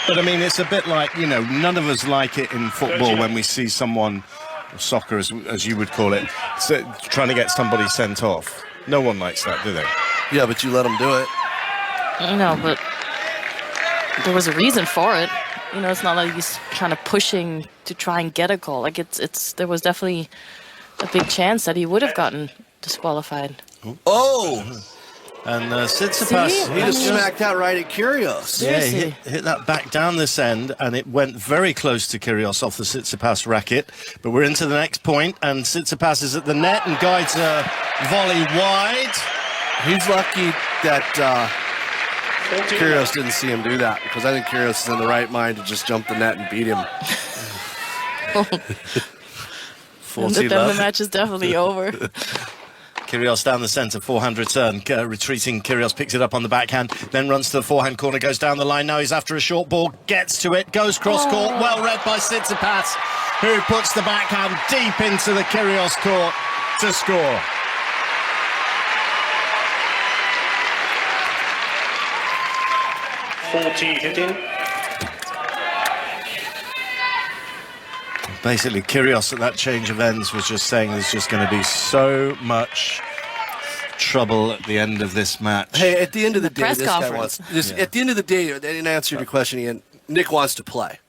But I mean, it's a bit like, none of us like it in football when we see someone, or soccer as you would call it, trying to get somebody sent off. No one likes that, do they? Yeah, but you let them do it. No, but there was a reason for it. It's not like he's kind of pushing to try and get a goal. Like there was definitely a big chance that he would have gotten disqualified. Oh! And Tsitsipas, he just smacked that right at Kyrgios. Yeah, he hit that back down this end, and it went very close to Kyrgios off the Tsitsipas racket. But we're into the next point, and Tsitsipas is at the net and guides a volley wide. He's lucky that Kyrgios didn't see him do that, because I think Kyrgios is in the right mind to just jump the net and beat him. And then the match is definitely over. Kyrgios down the centre, forehand return, retreating. Kyrgios picks it up on the backhand, then runs to the forehand corner, goes down the line. Now he's after a short ball, gets to it, goes cross-court, well read by Tsitsipas, who puts the backhand deep into the Kyrgios court to score. Basically, Kyrgios at that change of ends was just saying there's just going to be so much trouble at the end of this match. Hey, at the end of the day, press this guy conference. wants. At the end of the day, in answer to your question, Ian, Nick wants to play.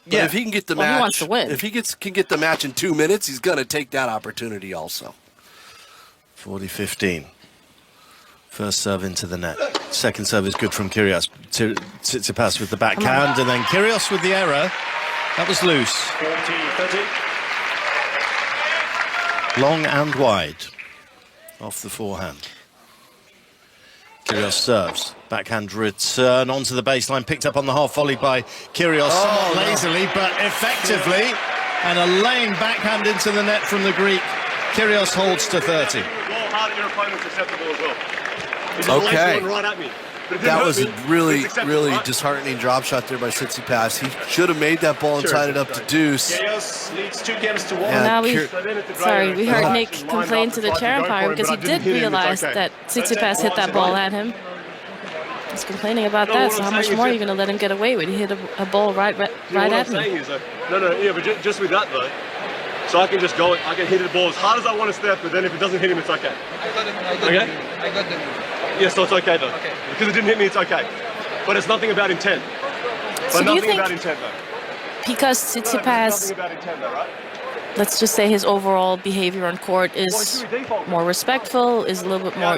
But if he can get the match, he wants to win. If he can get the match in 2 minutes, he's going to take that opportunity also. 40-15. First serve into the net. Second serve is good from Kyrgios. Tsitsipas with the backhand, and then Kyrgios with the error. That was loose. 40-30. Long and wide. Off the forehand. Kyrgios serves. Backhand return onto the baseline. Picked up on the half volley by Kyrgios. Somewhat lazily, but effectively. And a lane backhand into the net from the Greek. Kyrgios holds to 30. Okay. That was a really, really disheartening drop shot there by Tsitsipas. He should have made that ball and tied it up to deuce. Leads 2 games to 1. Now we heard Nick complain to the chair umpire because he did realize that Tsitsipas hit that ball at him. He's complaining about that, so how much more are you going to let him get away with? He hit a ball right at me. But just with that though, so I can just go, I can hit the ball as hard as I want to step, but then if it doesn't hit him, it's okay. I got it. I got the Yeah, so it's okay though. Because it didn't hit me, it's okay. But it's nothing about intent. So But do you nothing think about intent though. because Tsitsipas, Nothing about intent though, right? let's just say his overall behavior on court is more respectful, is a little bit more,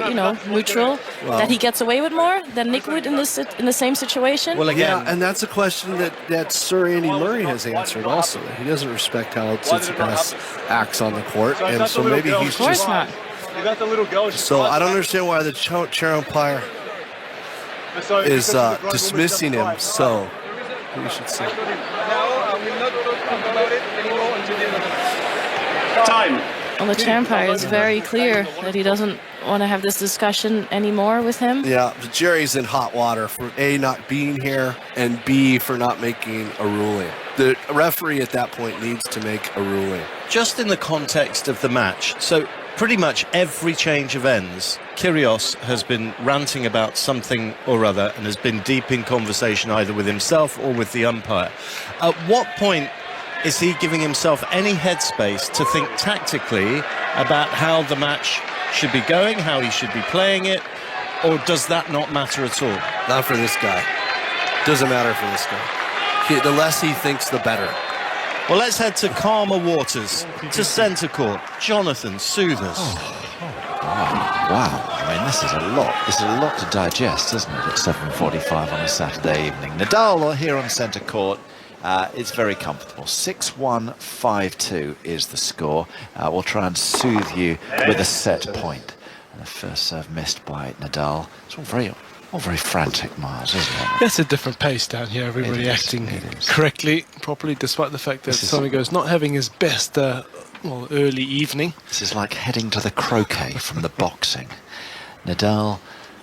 neutral, that he gets away with more than Nick would in the same situation? Well, again, and that's a question that Sir Andy Murray has answered also. He doesn't respect how Tsitsipas acts on the court, and so maybe he's of course just... not. You got the little girl. So I don't understand why the chair umpire is dismissing him. So we should see. Now I will not talk about it anymore until the end of the match. Time. on the chair umpire is very clear that he doesn't want to have this discussion anymore with him. Yeah, but Jerry's in hot water for A, not being here, and B, for not making a ruling. The referee at that point needs to make a ruling. Just in the context of the match, so pretty much every change of ends, Kyrgios has been ranting about something or other and has been deep in conversation either with himself or with the umpire. At what point is he giving himself any headspace to think tactically about how the match should be going, how he should be playing it, or does that not matter at all? Not for this guy. Doesn't matter for this guy. The less he thinks, the better. Well, let's head to calmer waters, to centre court. Jonathan Soothers. Wow. I mean, this is a lot. This is a lot to digest, isn't it, at 7:45 on a Saturday evening. Nadal here on centre court. It's very comfortable. 6-1, 5-2 is the score. We'll try and soothe you with a set point. And the first serve missed by Nadal. It's all very frantic, Miles, isn't it? That's a different pace down here. Everybody acting correctly, properly, despite the fact that Somigo's not having his best early evening. This is like heading to the croquet from the boxing. Nadal,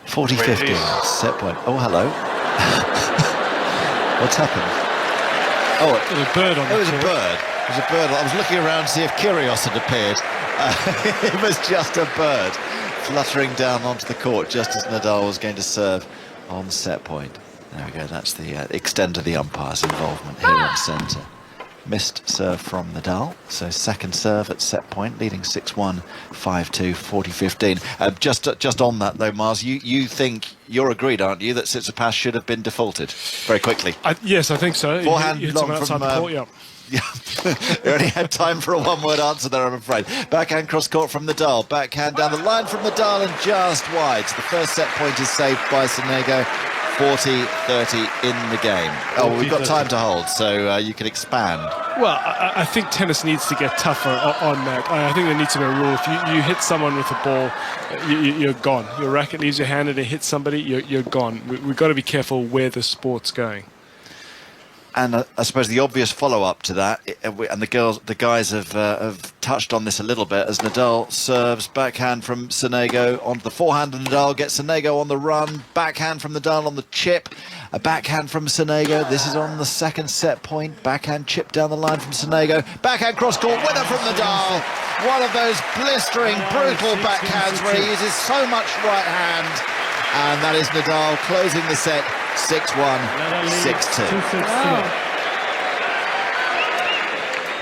40-50, set point. Oh, hello. What's happened? Oh, it was a bird on the court. It was a bird. I was looking around to see if Kyrgios had appeared. It was just a bird fluttering down onto the court just as Nadal was going to serve on the set point. There we go. That's the extent of the umpire's involvement here on centre. Missed serve from Nadal, so second serve at set point, leading 6-1, 5-2, 40-15. Just on that though, Mars, you think, you're agreed, aren't you, that Tsitsipas should have been defaulted very quickly? Yes, I think so. Forehand he hit long outside from the court, yeah. We only had time for a one-word answer there, I'm afraid. Backhand cross-court from Nadal. Backhand down the line from Nadal and just wide. So the first set point is saved by Sonego. 40-30 in the game. Oh, well, we've got time to hold, so you can expand. Well, I think tennis needs to get tougher on that. I think there needs to be a rule. If you hit someone with a ball, you're gone. Your racket leaves your hand and it hits somebody, you're gone. We've got to be careful where the sport's going. And I suppose the obvious follow-up to that, and the guys have touched on this a little bit, as Nadal serves backhand from Sonego onto the forehand, and Nadal gets Sonego on the run, backhand from Nadal on the chip, a backhand from Sonego. This is on the second set point, backhand chip down the line from Sonego, backhand cross-court winner from Nadal. One of those blistering, brutal backhands where he uses so much right hand. And that is Nadal closing the set 6-1, 6-2.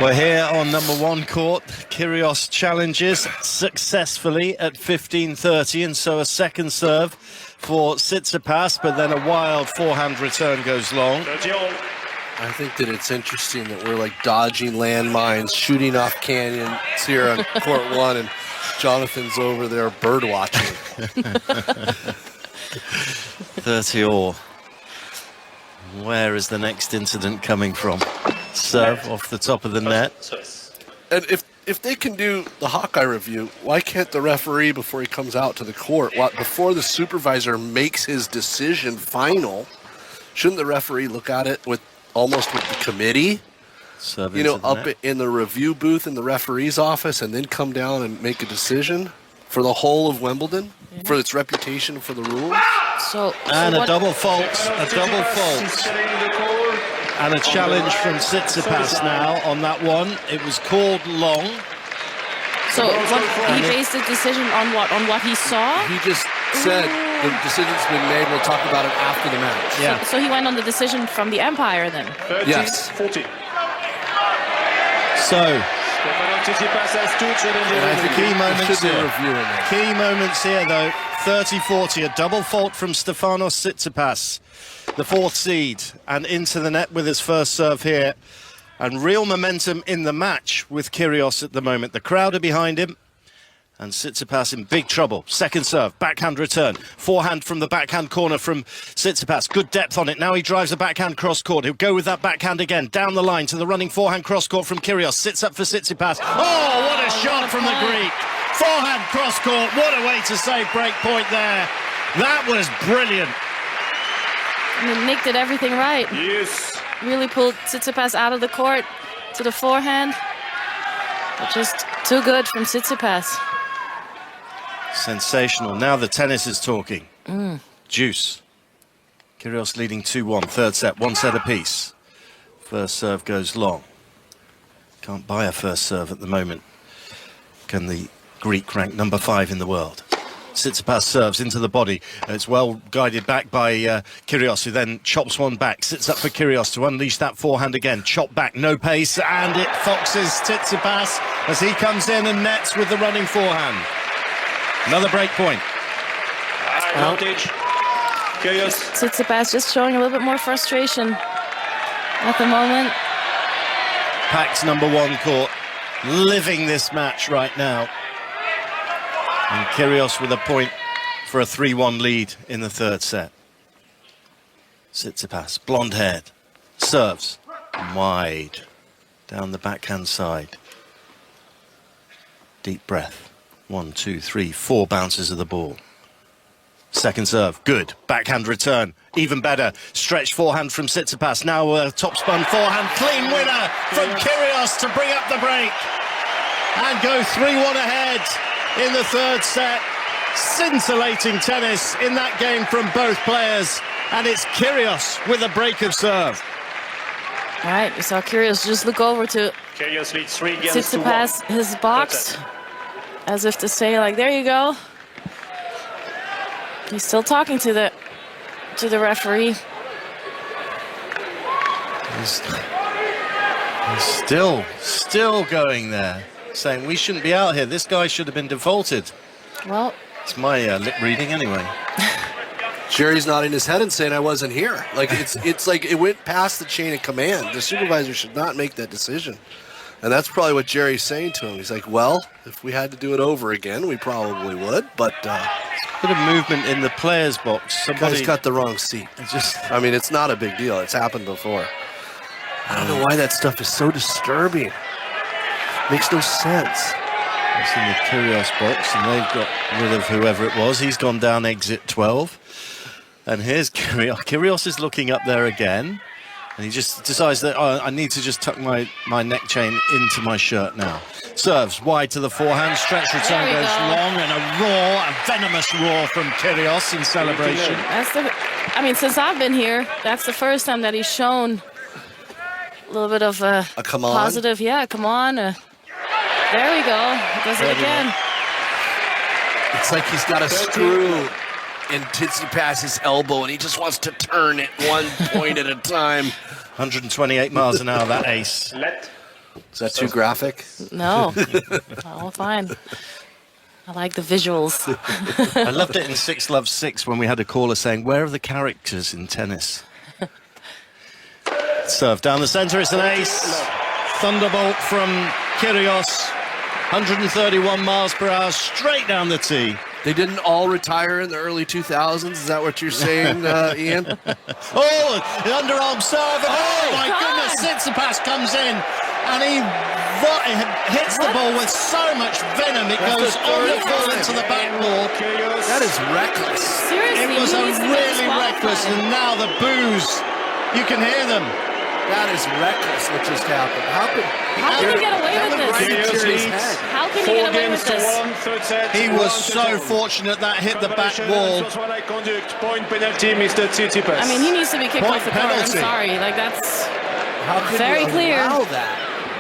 We're here on number one court. Kyrgios challenges successfully at 15-30, and so a second serve for Tsitsipas, but then a wild forehand return goes long. I think that it's interesting that we're like dodging landmines, shooting off canyons here on court one, and Jonathan's over there bird watching. 30 all. Where is the next incident coming from? Serve off the top of the net. And if they can do the Hawkeye review, why can't the referee, before he comes out to the court, before the supervisor makes his decision final, shouldn't the referee look at it almost with the committee? Up in the review booth in the referee's office, and then come down and make a decision for the whole of Wimbledon, for its reputation, for the rules? And a double fault, and a challenge from Tsitsipas now on that one. It was called long. So he based the decision on what? On what he saw? He just said the decision's been made. We'll talk about it after the match. Yeah. So he went on the decision from the umpire then? Yes. 40. So, key moments here though. 30-40, a double fault from Stefanos Tsitsipas, the fourth seed, and into the net with his first serve here. And real momentum in the match with Kyrgios at the moment. The crowd are behind him, and Tsitsipas in big trouble. Second serve, backhand return, forehand from the backhand corner from Tsitsipas. Good depth on it. Now he drives a backhand cross court. He'll go with that backhand again, down the line to the running forehand cross court from Kyrgios. Sits up for Tsitsipas. Oh, what a shot from the Greek! Forehand cross court. What a way to save break point there. That was brilliant. And Nick did everything right. Yes. Really pulled Tsitsipas out of the court to the forehand. But just too good from Tsitsipas. Sensational. Now the tennis is talking. Juice. Kyrgios leading 2-1. Third set, one set apiece. First serve goes long. Can't buy a first serve at the moment. Can the Greek rank number 5 in the world? Tsitsipas serves into the body. It's well guided back by Kyrgios, who then chops one back. Sits up for Kyrgios to unleash that forehand again. Chop back, no pace, and it foxes Tsitsipas as he comes in and nets with the running forehand. Another break point. Advantage. Kyrgios. Tsitsipas just showing a little bit more frustration at the moment. Pax number 1 court, living this match right now. And Kyrgios with a point for a 3-1 lead in the third set. Tsitsipas, blonde-haired, serves wide down the backhand side. Deep breath. 1, 2, 3, 4 bounces of the ball. Second serve, good. Backhand return, even better. Stretched forehand from Tsitsipas. Now a top-spun forehand. Clean winner from Kyrgios to bring up the break. And go 3-1 ahead in the third set. Scintillating tennis in that game from both players. And it's Kyrgios with a break of serve. All right, we saw Kyrgios just look over to Kyrgios leads 3 games Tsitsipas, his box, as if to say, like, there you go. He's still talking to the referee. He's still going there, saying we shouldn't be out here. This guy should have been defaulted. Well, it's my lip reading anyway. Jerry's nodding his head and saying I wasn't here. Like it's like it went past the chain of command. The supervisor should not make that decision. And that's probably what Jerry's saying to him. He's like, well, if we had to do it over again, we probably would. But a bit of movement in the players' box. Somebody's got the wrong seat. I mean, it's not a big deal. It's happened before. I don't know why that stuff is so disturbing. Makes no sense. It's in the Kyrgios box, and they've got rid of whoever it was. He's gone down exit 12. And here's Kyrgios. Kyrgios is looking up there again. And he just decides that I need to just tuck my neck chain into my shirt now. Serves wide to the forehand. Stretch return goes long, and a venomous roar from Kyrgios in celebration. I mean, since I've been here, that's the first time that he's shown a little bit of a come on. Positive. Yeah, come on. There we go. He does it again. It's like he's got a screw in Tsitsipas's elbow, and he just wants to turn it 1 point at a time. 128 miles an hour, that ace. Is that too graphic? No. Oh, fine. I like the visuals. I loved it in 6 Love 6 when we had a caller saying, where are the characters in tennis? Serve down the centre, it's an ace. Thunderbolt from Kyrgios. 131 miles per hour, straight down the tee. They didn't all retire in the early 2000s? Is that what you're saying, Ian? Oh, the underarm serve. Oh, my goodness. Tsitsipas comes in and he hits the ball with so much venom. It goes on the ball into the backboard. That is reckless. Seriously, it was a really reckless, and now the boos, you can hear them. That is reckless what just happened. How can he get away with this? How can he get away with this? He was so fortunate that hit the back wall. I mean, he needs to be kicked off the court. I'm sorry. Like, that's very clear.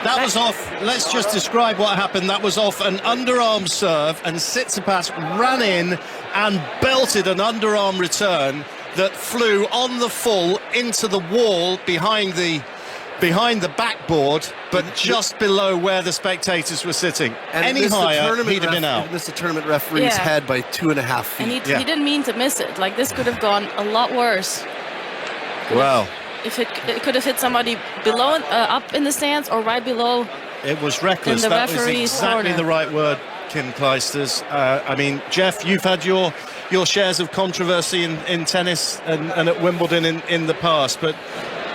That was off. Let's just describe what happened. That was off an underarm serve, and Tsitsipas ran in and belted an underarm return that flew on the full into the wall behind the backboard, but just below where the spectators were sitting. And any higher, he'd have been out. Missed the tournament referee's head by 2.5 feet. And he didn't mean to miss it. Like, this could have gone a lot worse. Well, if it could have hit somebody below, up in the stands, or right below. It was reckless. That was exactly the right word, Kim Kleisters. I mean, Jeff, you've had your shares of controversy in tennis and at Wimbledon in the past, but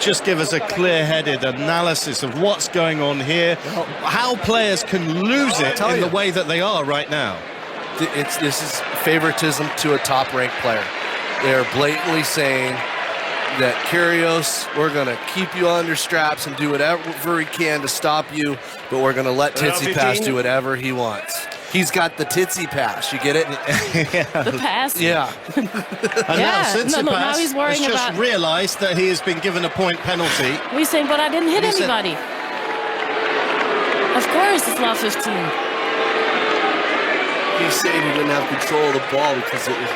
just give us a clear-headed analysis of what's going on here, how players can lose it in the way that they are right now. This is favoritism to a top-ranked player. They're blatantly saying, that Kyrgios, we're going to keep you under straps and do whatever he can to stop you, but we're going to let Tsitsipas do whatever he wants. He's got the Tsitsipas, you get it? The pass? Yeah. And now Tsitsipas now he's worrying has just about... realised that he has been given a point penalty. He's saying, but I didn't hit anybody. Of course it's not 15. He's saying he didn't have control of the ball because it was...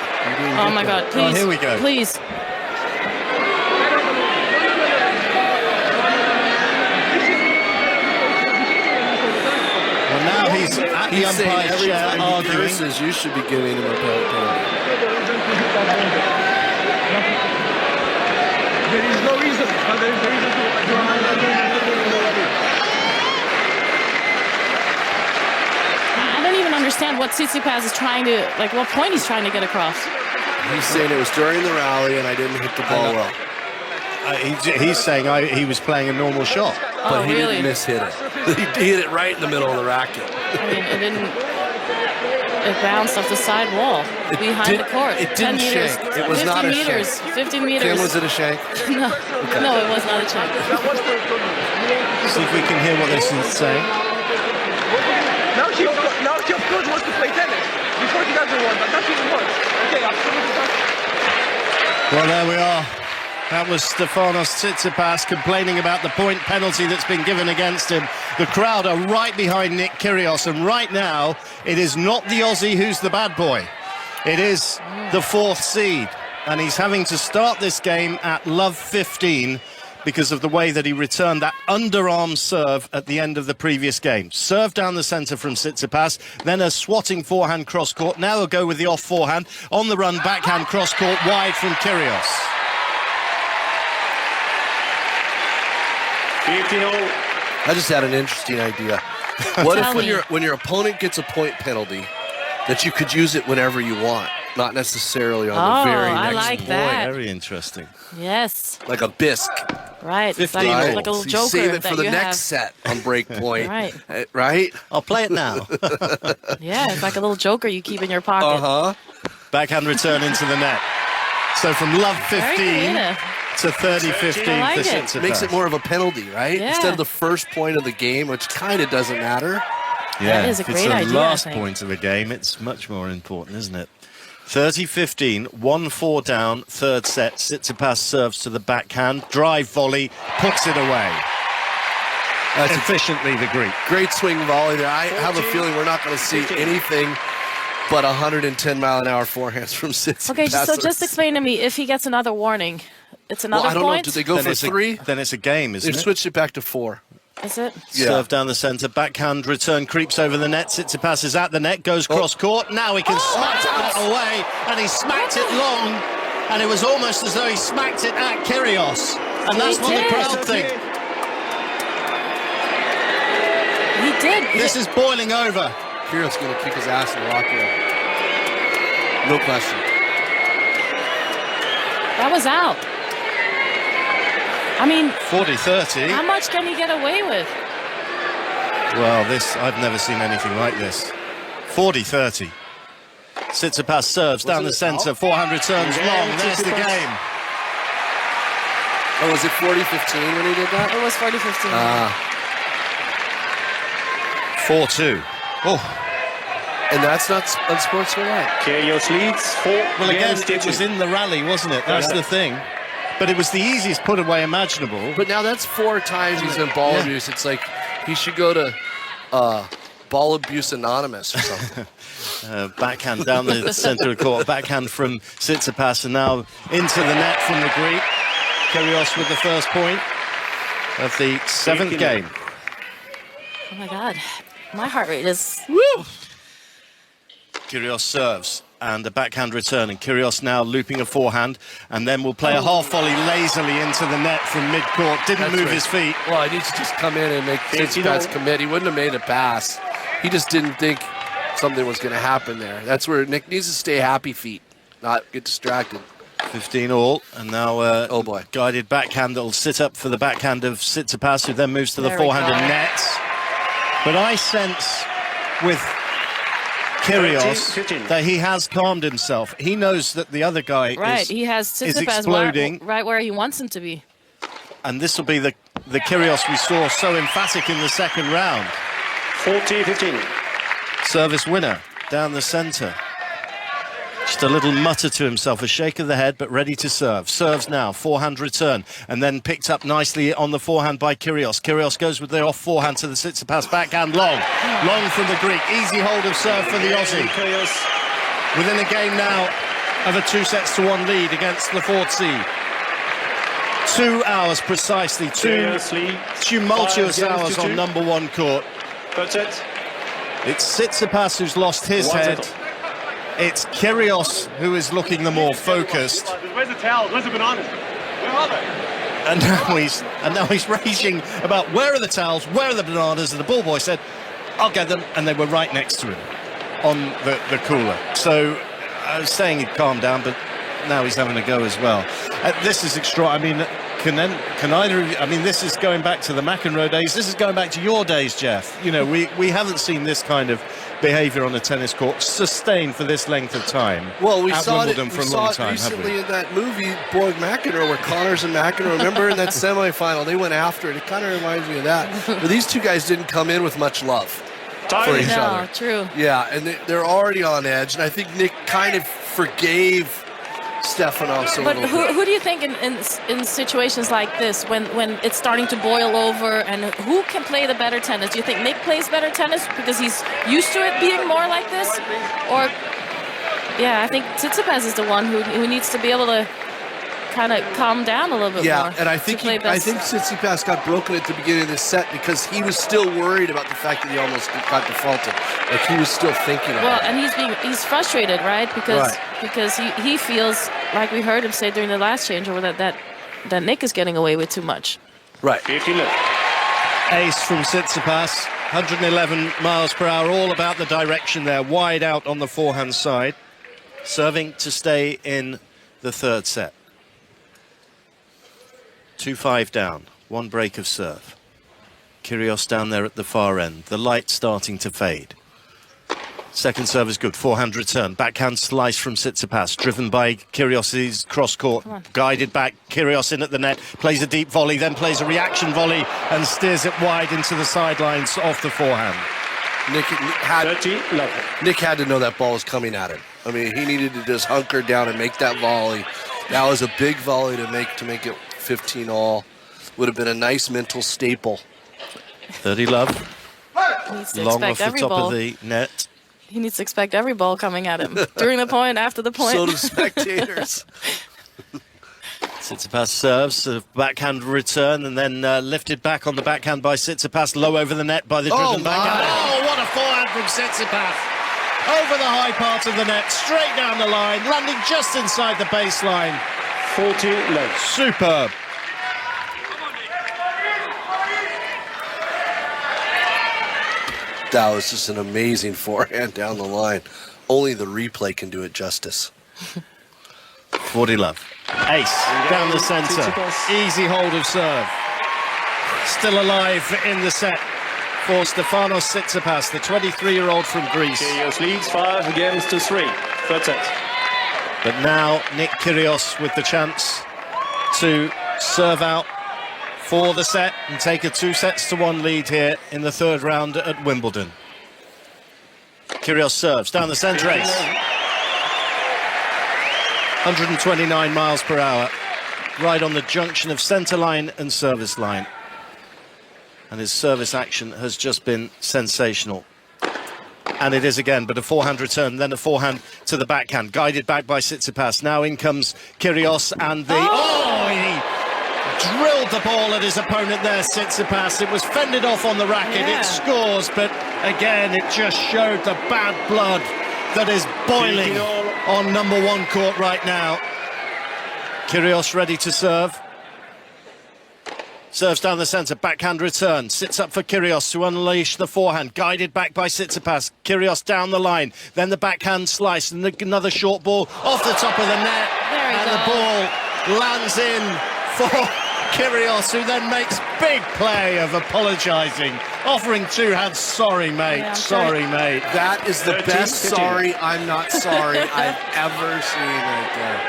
Oh my God, please. Oh, here we go. Please. Well, now he's at the umpire's chair arguing. Says you should be giving him a penalty. There is no reason. There is no reason I don't even understand what Tsitsipas is trying to, like what point he's trying to get across. He's saying it was during the rally and I didn't hit the ball well. He's saying he was playing a normal shot. But he really? didn't mishit it. He hit it right in the middle of the racket. I mean, it bounced off the side wall behind the court. It 10 didn't meters, shank. It was 15 not a meters, shank. 15 meters. Tim, was it a shank? No, no, it was not a shank. See if we can hear what this is saying. Now he of course wants to play tennis. Before he doesn't want, but nothing wants. Okay, absolutely. Well, there we are. That was Stefanos Tsitsipas complaining about the point penalty that's been given against him. The crowd are right behind Nick Kyrgios, and right now it is not the Aussie who's the bad boy. It is the fourth seed, and he's having to start this game at love 15 because of the way that he returned that underarm serve at the end of the previous game. Serve down the centre from Tsitsipas, then a swatting forehand cross-court. Now a go with the off forehand. On the run, backhand cross-court wide from Kyrgios. 15-0. I just had an interesting idea. What if when your opponent gets a point penalty, that you could use it whenever you want, not necessarily on the very next like point. that. Very interesting. Yes. Like a bisque. Right. It's like, Right. like a little So you joker save it that for the you next have. set on break point. Right. Right? I'll play it now. Yeah, it's like a little joker you keep in your pocket. Uh-huh. Backhand return into the net. So from love 15 to 30-15 I like for it. Tsitsipas. Makes it more of a penalty, right? Yeah. Instead of the first point of the game, which kind of doesn't matter. Yeah, That is a if it's great the idea, I last think. point of a game, it's much more important, isn't it? 30-15, 1-4 down, third set. Tsitsipas serves to the backhand, drive volley, puts it away. That's efficiently the Greek. Great swing volley there. I have a feeling we're not going to see anything but 110-mile-an-hour forehands from Tsitsipas. Okay, so just explain to me, if he gets another warning, it's another I don't point? know. Did they go for 3? Then it's a game, isn't They've it? switched it back to 4. Is it? Yeah. Serve down the centre, backhand return creeps over the net. Tsitsipas is at the net, goes cross court. Now he can smack that away, and he smacked it long, and it was almost as though he smacked it at Kyrgios, and that's what the crowd think. He did. This is boiling over. Kyrgios going to kick his ass in the locker room. No question. That was out. I mean, 40-30. how much can he get away with? Well, I've never seen anything like this. 40-30. Tsitsipas serves down the centre, forehand returns long. There's the game. Oh, was it 40-15 when he did that? It was 40-15. 4-2. Oh. And that's not unsportsmanlike. Kyrgios leads 4. Well, again, it was in the rally, wasn't it? That's the thing. But it was the easiest put away imaginable. But now that's 4 times he's been ball abuse. It's like he should go to Ball Abuse Anonymous or something. Backhand down the centre of the court. Backhand from Tsitsipas, and now into the net from the Greek. Kyrgios with the first point of the 7th game. Oh my God. My heart rate is... Woo! Kyrgios serves and a backhand return, and Kyrgios now looping a forehand, and then will play a half volley lazily into the net from mid-court. Didn't move his feet. Well, he needs to just come in and make Tsitsipas commit. He wouldn't have made a pass. He just didn't think something was going to happen there. That's where Nick needs to stay happy feet, not get distracted. 15 all, and now oh boy, guided backhand that will sit up for the backhand of Tsitsipas, who then moves to the forehand and nets. But I sense with Kyrgios that he has calmed himself. He knows that the other guy he has is Tsitsipas exploding. right where he wants him to be. And this will be the Kyrgios we saw so emphatic in the second round. 40-15. Service winner down the centre. Just a little mutter to himself, a shake of the head, but ready to serve. Serves now, forehand return, and then picked up nicely on the forehand by Kyrgios. Kyrgios goes with the off forehand to the Tsitsipas backhand long. Long from the Greek. Easy hold of serve for the Aussie. Within a game now of a 2-1 lead against the fourth seed. 2 hours precisely, two tumultuous hours on number one court. That's it. It's Tsitsipas who's lost his head. It's Kyrgios who is looking the more focused. Where's the towels? Where's the bananas? Where are they? And now he's raging about where are the towels, where are the bananas, and the ball boy said, I'll get them, and they were right next to him on the cooler. So I was saying he'd calm down, but now he's having a go as well. This is extraordinary. I mean, can either of you, I mean, this is going back to the McEnroe days. This is going back to your days, Jeff. You know, we haven't seen this kind of behaviour on a tennis court sustained for this length of time. Well, we at saw Wimbledon it, for we a long saw time, it recently haven't in that movie, Borg McEnroe, where Connors and McEnroe, remember in that semifinal, they went after it. It kind of reminds me of that. But these two guys didn't come in with much love for each other. True. Yeah, and they're already on edge, and I think Nick kind of forgave Stefanos a But little bit. who do you think in situations like this, when it's starting to boil over, and who can play the better tennis? Do you think Nick plays better tennis because he's used to it being more like this? Or, yeah, I think Tsitsipas is the one who needs to be able to kind of calm down a little bit more. Yeah, and I think Tsitsipas got broken at the beginning of this set because he was still worried about the fact that he almost got defaulted. Like, he was still thinking about it. And he's frustrated, right? Because he feels, like we heard him say during the last changeover, that Nick is getting away with too much. Right. Ace from Tsitsipas, 111 miles per hour, all about the direction there, wide out on the forehand side, serving to stay in the third set. 2-5 down, one break of serve. Kyrgios down there at the far end, the light starting to fade. Second serve is good, forehand return, backhand slice from Tsitsipas, driven by Kyrgios' cross-court, guided back, Kyrgios in at the net, plays a deep volley, then plays a reaction volley and steers it wide into the sidelines off the forehand. Nick had to know that ball was coming at him. I mean, he needed to just hunker down and make that volley. That was a big volley to make it 15 all. Would have been a nice mental staple. 30 love. He needs to Long off expect the top of the net. He needs to expect every ball coming at him. During the point, after the point. So do spectators. Tsitsipas serves, a backhand return, and then lifted back on the backhand by Tsitsipas, low over the net by the driven backhand. Oh, what a forehand from Tsitsipas! Over the high part of the net, straight down the line, landing just inside the baseline. 40 low. Superb. That was just an amazing forehand down the line. Only the replay can do it justice. 40 love. Ace down the centre. Easy hold of serve. Still alive in the set for Stefanos Tsitsipas, the 23-year-old from Greece. Kyrgios leads 5-3. Third set. But now Nick Kyrgios with the chance to serve out for the set and take a 2-1 lead here in the third round at Wimbledon. Kyrgios serves down the centre ace. 129 miles per hour, right on the junction of centre line and service line. And his service action has just been sensational. And it is again, but a forehand return, then a forehand to the backhand, guided back by Tsitsipas. Now in comes Kyrgios and the... he drilled the ball at his opponent there, Tsitsipas. It was fended off on the racket, It scores, but again, it just showed the bad blood that is boiling on number one court right now. Kyrgios ready to serve. Serves down the centre, backhand return, sits up for Kyrgios to unleash the forehand, guided back by Tsitsipas. Kyrgios down the line, then the backhand slice, and another short ball off the top of the net. And the ball lands in for Kyrgios, who then makes big play of apologising, offering two hands. Sorry, mate. Yeah, sorry, mate. That is the best sorry, I'm not sorry I've ever seen right there.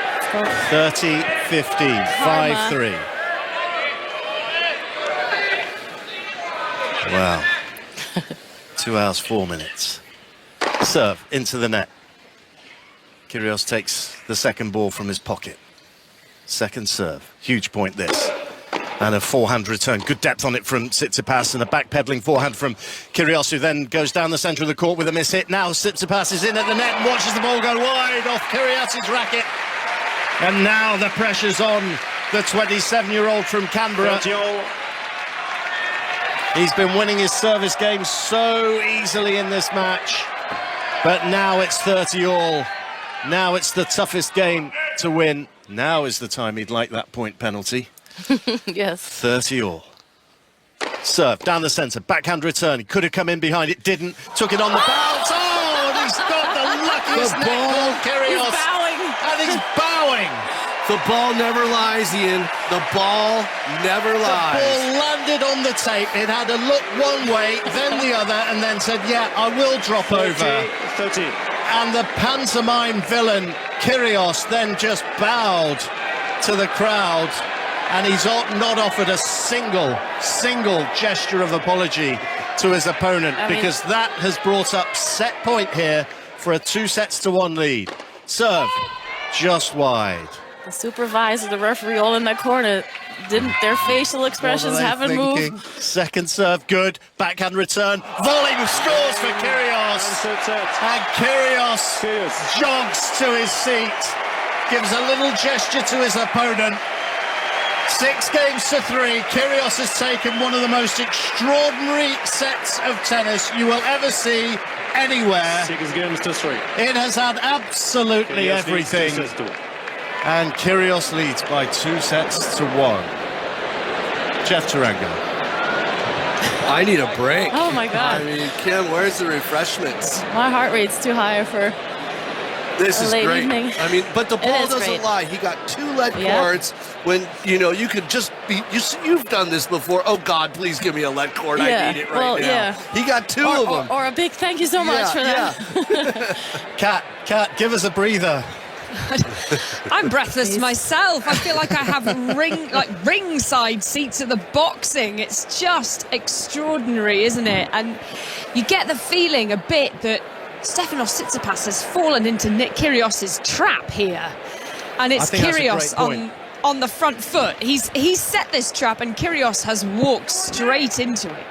30-15, 5-3. Wow. 2 hours, 4 minutes. Serve into the net. Kyrgios takes the second ball from his pocket. Second serve. Huge point this. And a forehand return. Good depth on it from Tsitsipas, and a backpedaling forehand from Kyrgios, who then goes down the centre of the court with a miss hit. Now Tsitsipas is in at the net and watches the ball go wide off Kyrgios' racket. And now the pressure's on the 27-year-old from Canberra. He's been winning his service game so easily in this match. But now it's 30-all. Now it's the toughest game to win. Now is the time he'd like that point penalty. Yes. 30-all. Serve down the centre, backhand return. He could have come in behind, it didn't. Took it on the bounce. Oh, and he's got the luckiest net ball, Kyrgios. He's bowing. And he's bowing. The ball never lies, Ian. The ball never lies. The ball landed on the tape. It had a look one way, then the other, and then said, yeah, I will drop 30, over. 30. And the pantomime villain, Kyrgios, then just bowed to the crowd. And he's not offered a single gesture of apology to his opponent, because that has brought up set point here for a 2-1 lead. Serve just wide. The supervisor, the referee, all in that corner. Didn't their facial expressions haven't moved? Second serve, good. Backhand return. Volley scores for Kyrgios. And Kyrgios jogs to his seat. Gives a little gesture to his opponent. 6-3. Kyrgios has taken one of the most extraordinary sets of tennis you will ever see anywhere. 6-3. It has had absolutely everything. And Kyrgios leads by 2-1. Jeff Tarango. I need a break. Oh my God. I mean, Kim, where's the refreshments? My heart rate's too high for This a is late great. evening. I mean, but the ball doesn't great. lie. He got 2 lead cords when, you could just be, you've done this before. Oh God, please give me a lead cord. I need it right now. Yeah. He got 2 of them. Or a big thank you so much for that. Kat, give us a breather. I'm breathless myself. I feel like I have ringside seats at the boxing. It's just extraordinary, isn't it? And you get the feeling a bit that Stefanos Tsitsipas has fallen into Nick Kyrgios' trap here. And it's Kyrgios on the front foot. He's set this trap and Kyrgios has walked straight into it.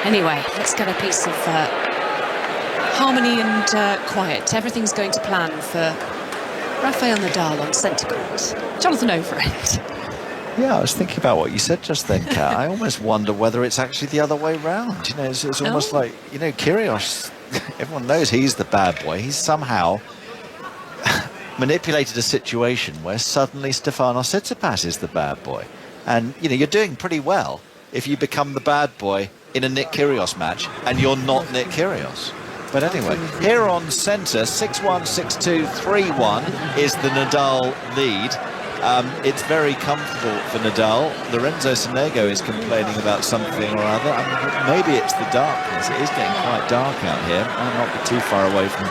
Anyway, let's get a piece of harmony and quiet. Everything's going to plan for Rafael Nadal on centre court. Jonathan Overend. Yeah, I was thinking about what you said just then, Kat. I almost wonder whether it's actually the other way round. You know, it's almost like, Kyrgios, everyone knows he's the bad boy. He's somehow manipulated a situation where suddenly Stefanos Tsitsipas is the bad boy. And, you're doing pretty well if you become the bad boy in a Nick Kyrgios match and you're not Nick Kyrgios. But anyway, here on centre, 6-1, 6-2, 3-1 is the Nadal lead. It's very comfortable for Nadal. Lorenzo Sonego is complaining about something or other. Maybe it's the darkness. It is getting quite dark out here. Might not be too far away from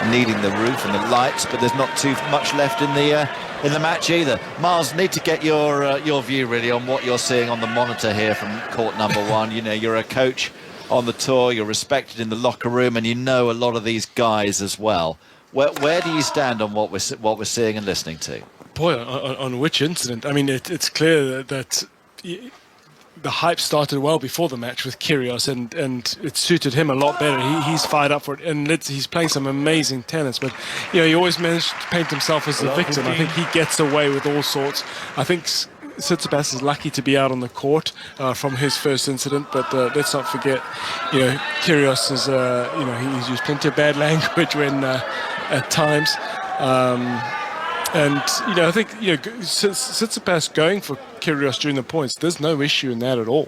needing the roof and the lights, but there's not too much left in the match either. Miles, need to get your view really on what you're seeing on the monitor here from court number 1. You're a coach on the tour, you're respected in the locker room, and you know a lot of these guys as well. Where do you stand on what we're seeing and listening to? Boy, on which incident? I mean, it's clear that the hype started well before the match with Kyrgios, and it suited him a lot better. He's fired up for it, and he's playing some amazing tennis. But he always managed to paint himself as the victim. I think he gets away with all sorts. I think Tsitsipas is lucky to be out on the court from his first incident, but let's not forget, Kyrgios is, he's used plenty of bad language when at times. And, I think, Tsitsipas going for Kyrgios during the points, there's no issue in that at all.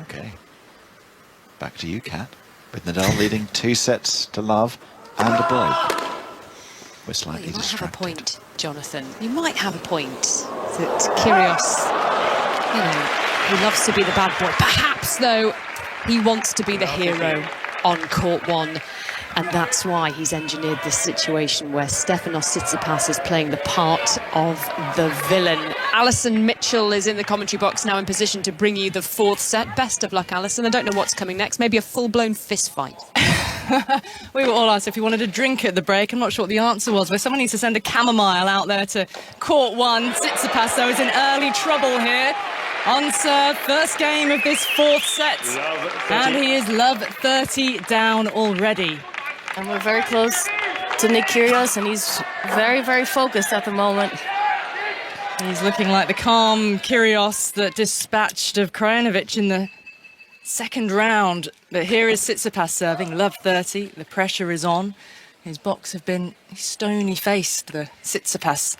Okay. Back to you, Kat. With Nadal leading 2-0. and a blow. We're slightly You might have a distracted. point, Jonathan. You might have a point that Kyrgios, you know, he loves to be the bad boy. Perhaps, though, he wants to be the hero on court one. And that's why he's engineered this situation where Stefanos Tsitsipas is playing the part of the villain. Alison Mitchell is in the commentary box now in position to bring you the fourth set. Best of luck, Alison. I don't know what's coming next. Maybe a full-blown fist fight. We were all asked if we wanted a drink at the break. I'm not sure what the answer was, but someone needs to send a chamomile out there to court one. Tsitsipas, though, is in early trouble here. On serve, first game of this fourth set. And he is love 30 down already. And we're very close to Nick Kyrgios, and he's very, very focused at the moment. He's looking like the calm Kyrgios that dispatched of Krajinovic in the second round. But here is Tsitsipas serving, love 30. The pressure is on. His box have been stony-faced, the Tsitsipas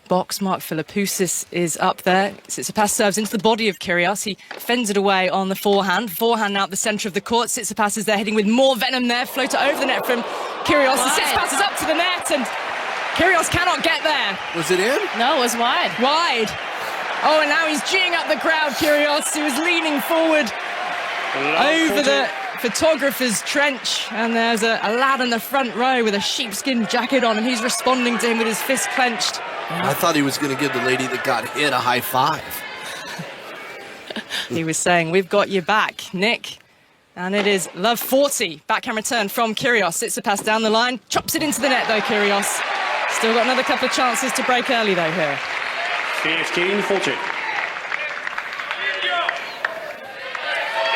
box. Mark Philippoussis is up there. Tsitsipas serves into the body of Kyrgios. He fends it away on the forehand. Forehand now at the centre of the court. Tsitsipas is there heading with more venom there. Floater over the net from Kyrgios. And Tsitsipas is up to the net and Kyrgios cannot get there. Was it in? No, it was wide. Wide. Oh, and now he's geeing up the crowd, Kyrgios. He was leaning forward over the photographer's trench, and there's a lad in the front row with a sheepskin jacket on, and he's responding to him with his fist clenched. I thought he was going to give the lady that got hit a high five. He was saying, we've got your back, Nick. And it is love 40. Backhand return from Kyrgios. Tsitsipas down the line. Chops it into the net, though, Kyrgios. Still got another couple of chances to break early, though, here. 15-14.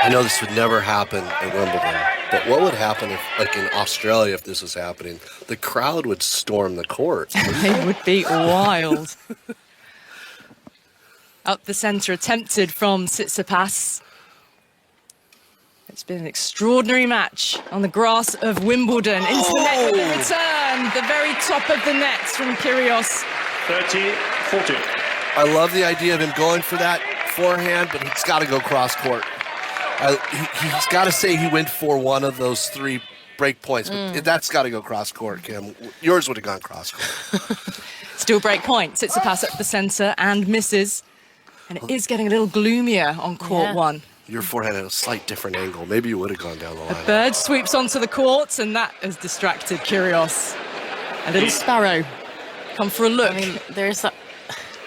I know this would never happen at Wimbledon, but what would happen if, like in Australia, if this was happening? The crowd would storm the court. It would be wild. Up the centre, attempted from Tsitsipas. It's been an extraordinary match on the grass of Wimbledon. Into the net with the return. The very top of the net from Kyrgios. 30-14. I love the idea of him going for that forehand, but he's got to go cross court. He's got to say he went for one of those three break points. But that's got to go cross court, Kim. Yours would have gone cross court. Still break point. Tsitsipas up the centre and misses. And it is getting a little gloomier on court one. Your forehand had a slight different angle. Maybe you would have gone down the line. A bird sweeps onto the court, and that has distracted Kyrgios. A little sparrow. Come for a look. I mean, there's a...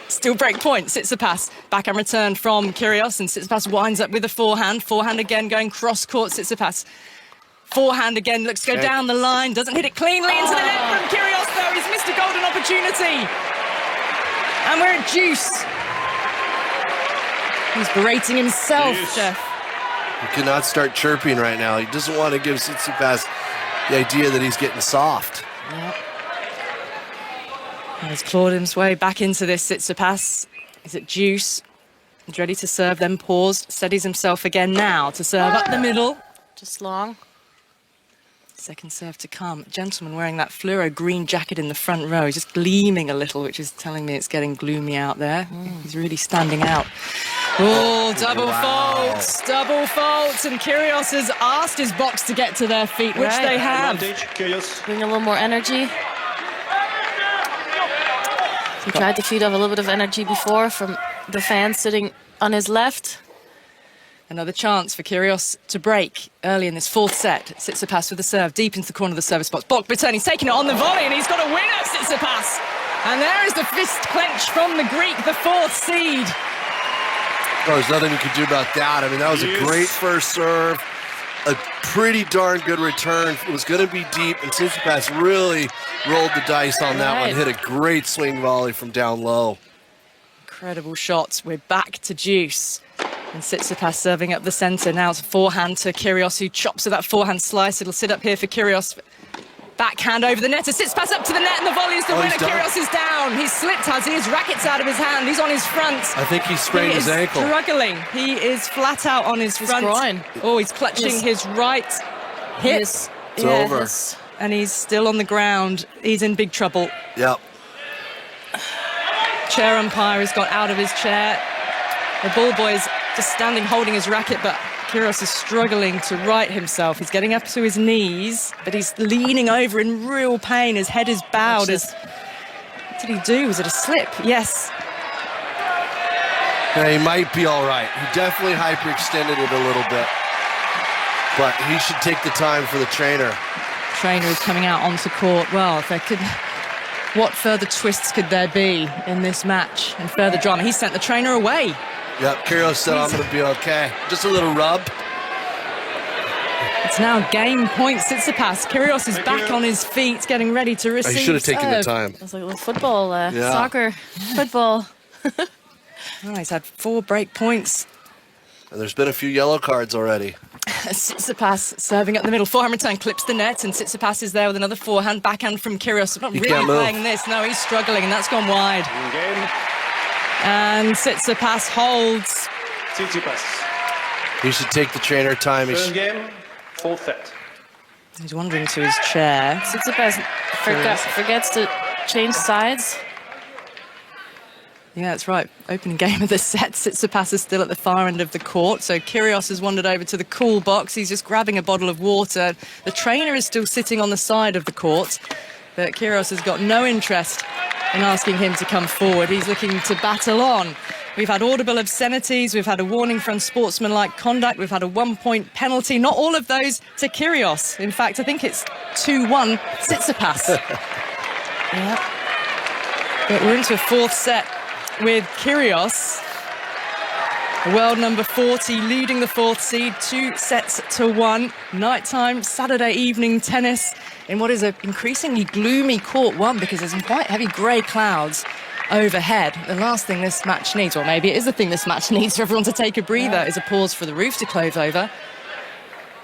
Still break point. Tsitsipas. Backhand return from Kyrgios, and Tsitsipas winds up with a forehand. Forehand again going cross court. Tsitsipas. Forehand again, looks to go down the line. Doesn't hit it cleanly into the net from Kyrgios, though. He's missed a golden opportunity. And we're at deuce. He's berating himself, Jeff. He cannot start chirping right now. He doesn't want to give Tsitsipas the idea that he's getting soft. Yep. He's clawed his way back into this. Tsitsipas is at deuce. He's ready to serve, then pause. Steadies himself again now to serve up the middle. Just long. Second serve to come. Gentleman wearing that fluoro green jacket in the front row. He's just gleaming a little, which is telling me it's getting gloomy out there. He's really standing out. Oh, double fault. Double fault. And Kyrgios has asked his box to get to their feet, which they have. Bring a little more energy. He tried to feed off a little bit of energy before from the fan sitting on his left. Another chance for Kyrgios to break early in this fourth set. Tsitsipas with the serve deep into the corner of the service box. Bok returning, he's taking it on the volley, and he's got a winner, Tsitsipas. And there is the fist clench from the Greek, the fourth seed. Oh, there's nothing you can do about that. I mean, that was a great first serve. A pretty darn good return. It was going to be deep, and Tsitsipas really rolled the dice on that one. Hit a great swing volley from down low. Incredible shots. We're back to deuce. And Tsitsipas serving up the centre. Now it's a forehand to Kyrgios, who chops with that forehand slice. It'll sit up here for Kyrgios. Backhand over the net. Tsitsipas up to the net, and the volley is the winner. Kyrgios is down. He's slipped, has he? His racket's out of his hand. He's on his front. I think he sprained his ankle. He's struggling. He is flat out on his front. Groin. Oh, he's clutching his right hip. It's over. And he's still on the ground. He's in big trouble. Yep. Chair umpire has got out of his chair. The ball boy is just standing holding his racket, but Kyrgios is struggling to right himself. He's getting up to his knees, but he's leaning over in real pain. His head is bowed. What did he do? Was it a slip? Yes. Yeah, he might be all right. He definitely hyperextended it a little bit. But he should take the time for the trainer. Trainer is coming out onto court. Well, if there could... What further twists could there be in this match and further drama? He sent the trainer away. Yep, Kyrgios said, I'm going to be okay. Just a little rub. It's now game point Tsitsipas. Kyrgios is back on his feet, getting ready to receive. He should have taken the time. It's like a little football, soccer, football. Oh, he's had 4 break points. And there's been a few yellow cards already. Tsitsipas serving up the middle. Forehand return clips the net, and Tsitsipas is there with another forehand backhand from Kyrgios. Not really playing this. No, he's struggling, and that's gone wide. And Tsitsipas holds. He should take the trainer time. First game, 4th set. He's wandering to his chair. Tsitsipas forgets to change sides. Yeah, that's right. Opening game of the set. Tsitsipas is still at the far end of the court. So Kyrgios has wandered over to the cool box. He's just grabbing a bottle of water. The trainer is still sitting on the side of the court. But Kyrgios has got no interest in asking him to come forward. He's looking to battle on. We've had audible obscenities. We've had a warning for unsportsmanlike conduct. We've had a 1-point penalty. Not all of those to Kyrgios. In fact, I think it's 2-1 Tsitsipas. Yeah. But we're into a 4th set with Kyrgios, world number 40, leading the 4th seed, 2-1. Nighttime, Saturday evening tennis in what is an increasingly gloomy court 1 because there's some quite heavy grey clouds overhead. The last thing this match needs, or maybe it is the thing this match needs for everyone to take a breather, is a pause for the roof to close over.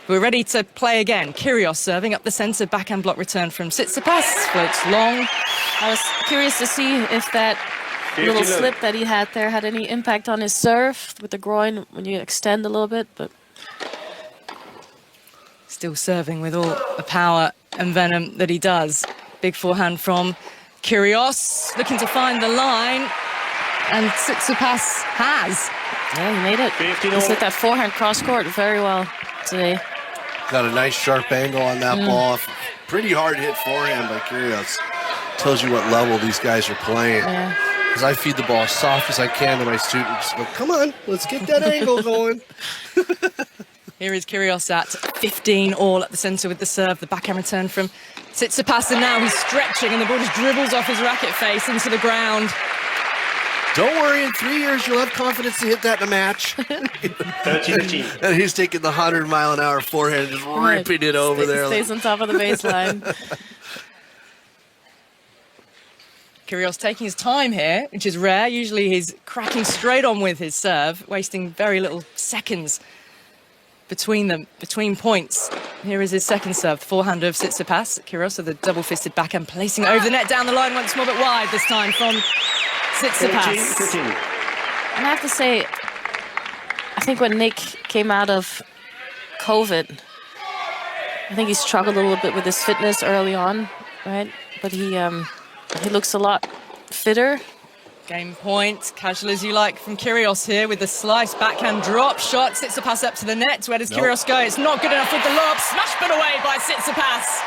We're ready to play again. Kyrgios serving up the centre, backhand block return from Tsitsipas, floats long. I was curious to see if that little slip that he had there had any impact on his serve with the groin when you extend a little bit, but still serving with all the power and venom that he does. Big forehand from Kyrgios, looking to find the line, and Tsitsipas has. Yeah, he made it. He's hit that forehand cross court very well today. Got a nice sharp angle on that ball. Pretty hard hit forehand by Kyrgios. Tells you what level these guys are playing. Yeah. Because I feed the ball as soft as I can to my students. But come on, let's get that angle going. Here is Kyrgios at 15 all at the centre with the serve. The backhand return from Tsitsipas, and now he's stretching and the ball just dribbles off his racket face into the ground. Don't worry, in 3 years you'll have confidence to hit that in a match. 13-15. And he's taking the 100-mile-an-hour forehand and just ripping it over there. Stays on top of the baseline. Kyrgios taking his time here, which is rare. Usually he's cracking straight on with his serve, wasting very little seconds between them, between points. Here is his second serve, the forehand of Tsitsipas. Kyrgios with the double-fisted backhand, placing over the net, down the line once more, but wide this time from Tsitsipas. 13. And I have to say, I think when Nick came out of COVID, I think he struggled a little bit with his fitness early on, right? But he looks a lot fitter. Game point, casual as you like from Kyrgios here with the slice, backhand drop shot. Tsitsipas up to the net. Where does Kyrgios go? It's not good enough with the lob. Smashed put away by Tsitsipas.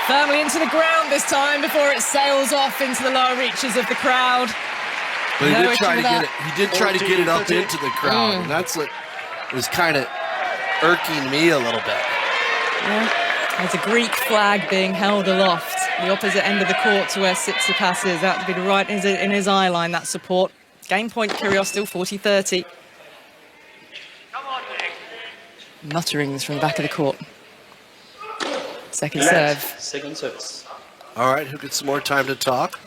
Firmly into the ground this time before it sails off into the lower reaches of the crowd. But he did try to get it. He did try to get it up into the crowd, and that's what was kind of irking me a little bit. Yeah. There's a Greek flag being held aloft, the opposite end of the court to where Tsitsipas is. That would be right in his eye line, that support. Game point, Kyrgios still 40-30. Mutterings from the back of the court. Second serve. Second service. All right, who gets some more time to talk?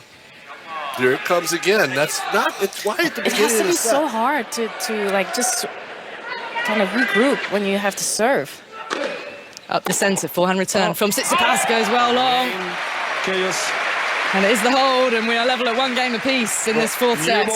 Here it comes again. That's not. It's why at the beginning. It has to of the be set. so hard to like just kind of regroup when you have to serve. Up the centre, forehand return from Tsitsipas goes well long. And it is the hold, and we are level at 1 game apiece in this 4th set.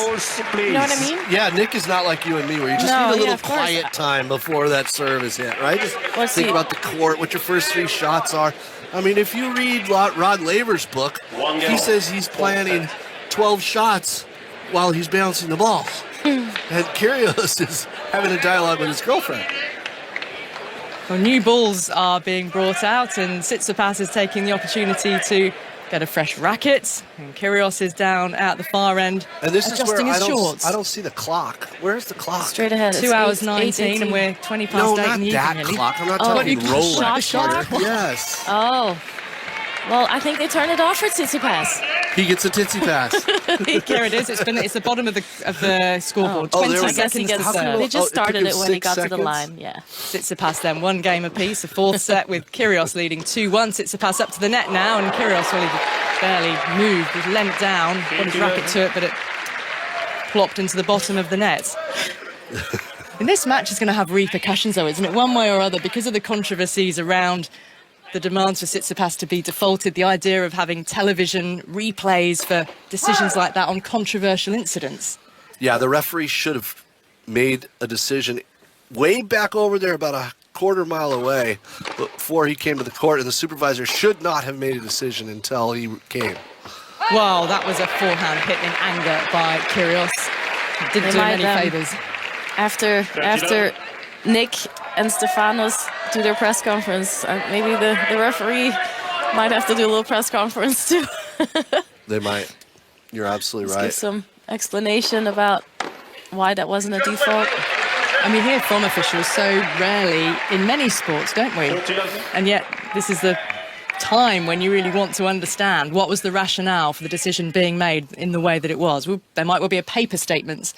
You know what I mean? Yeah, Nick is not like you and me, where you just need a little quiet time before that serve is hit, right? Just think about the court, what your first 3 shots are. I mean, if you read Rod Laver's book, he says he's planning 12 shots while he's bouncing the ball. And Kyrgios is having a dialogue with his girlfriend. Well, new balls are being brought out, and Tsitsipas is taking the opportunity to get a fresh racket. And Kyrgios is down at the far end, and this is where his shorts. I don't see the clock. Where's the clock? Straight ahead. 2 hours 19, and we're 20 past 8 in the evening. No, not that clock. I'm not talking Rolex. Yes. Oh. Well, I think they turned it off for Tsitsipas. He gets a Tsitsipas. Here it is. It's the bottom of the scoreboard. 20 seconds to serve. They just started it when he got to the line. Yeah. Tsitsipas then 1 game apiece. A fourth set with Kyrgios leading 2-1. Tsitsipas up to the net now, and Kyrgios really barely moved. He leant down, got his racket to it, but it plopped into the bottom of the net. And this match is going to have repercussions, though, isn't it? One way or other, because of the controversies around the demands for Tsitsipas to be defaulted, the idea of having television replays for decisions like that on controversial incidents. Yeah, the referee should have made a decision way back over there, about a quarter mile away, before he came to the court, and the supervisor should not have made a decision until he came. Well, that was a forehand hit in anger by Kyrgios. Didn't do him any favours. After Nick and Stefanos do their press conference, maybe the referee might have to do a little press conference too. They might. You're absolutely right. Give some explanation about why that wasn't a default. I mean, we hear from officials so rarely in many sports, don't we? And yet this is the time when you really want to understand what was the rationale for the decision being made in the way that it was. There might well be a paper statement.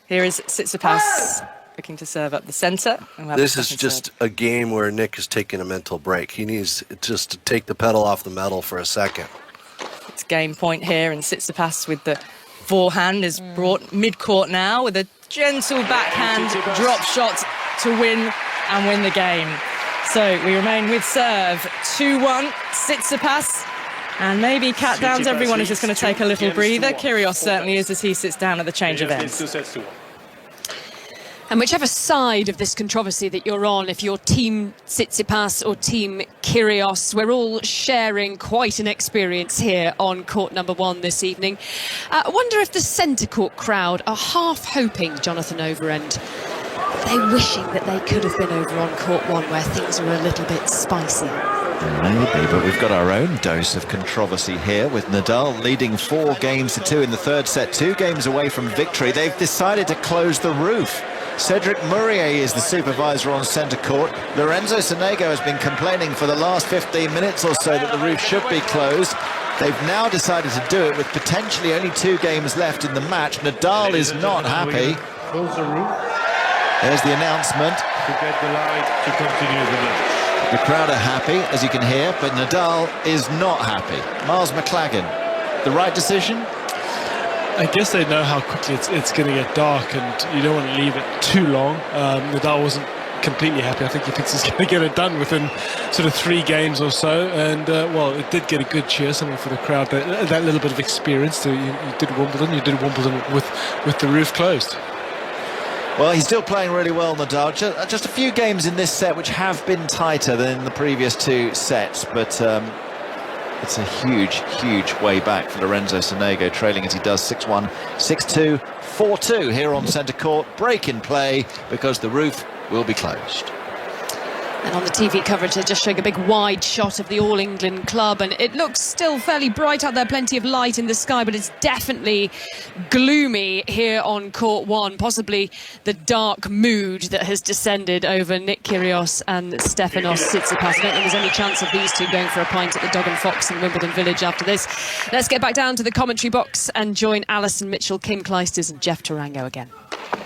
Here is Tsitsipas looking to serve up the centre. This is just a game where Nick is taking a mental break. He needs just to take the pedal off the metal for a second. It's game point here, and Tsitsipas with the forehand is brought mid-court now with a gentle backhand drop shot to win and win the game. So we remain with serve 2-1, Tsitsipas. And maybe Cat Downs, everyone is just going to take a little breather. Kyrgios certainly is as he sits down at the change of ends. And whichever side of this controversy that you're on, if you're Team Tsitsipas or Team Kyrgios, we're all sharing quite an experience here on court number 1 this evening. I wonder if the centre court crowd are half hoping, Jonathan Overend, they're wishing that they could have been over on court 1 where things are a little bit spicier. Maybe, but we've got our own dose of controversy here with Nadal leading 4-2 in the third set, 2 games away from victory. They've decided to close the roof. Cedric Mourier is the supervisor on centre court. Lorenzo Sonego has been complaining for the last 15 minutes or so that the roof should be closed. They've now decided to do it with potentially only 2 games left in the match. Nadal is not happy. There's the announcement. To get the light to continue the match. The crowd are happy, as you can hear, but Nadal is not happy. Miles McLagan, the right decision? I guess they know how quickly it's going to get dark, and you don't want to leave it too long. Nadal wasn't completely happy. I think he thinks he's going to get it done within sort of 3 games or so. And, well, it did get a good cheer, something for the crowd, that little bit of experience. You did Wimbledon with the roof closed. Well, he's still playing really well, Nadal. Just a few games in this set which have been tighter than in the previous 2 sets, but it's a huge way back for Lorenzo Sonego, trailing as he does 6-1, 6-2, 4-2 here on centre court. Break in play because the roof will be closed. And on the TV coverage, they're just showing a big wide shot of the All England club, and it looks still fairly bright out there, plenty of light in the sky, but it's definitely gloomy here on court 1, possibly the dark mood that has descended over Nick Kyrgios and Stefanos Tsitsipas. I don't think there's any chance of these two going for a pint at the Dog and Fox in Wimbledon Village after this. Let's get back down to the commentary box and join Alison Mitchell, Kim Clijsters and Jeff Tarango again.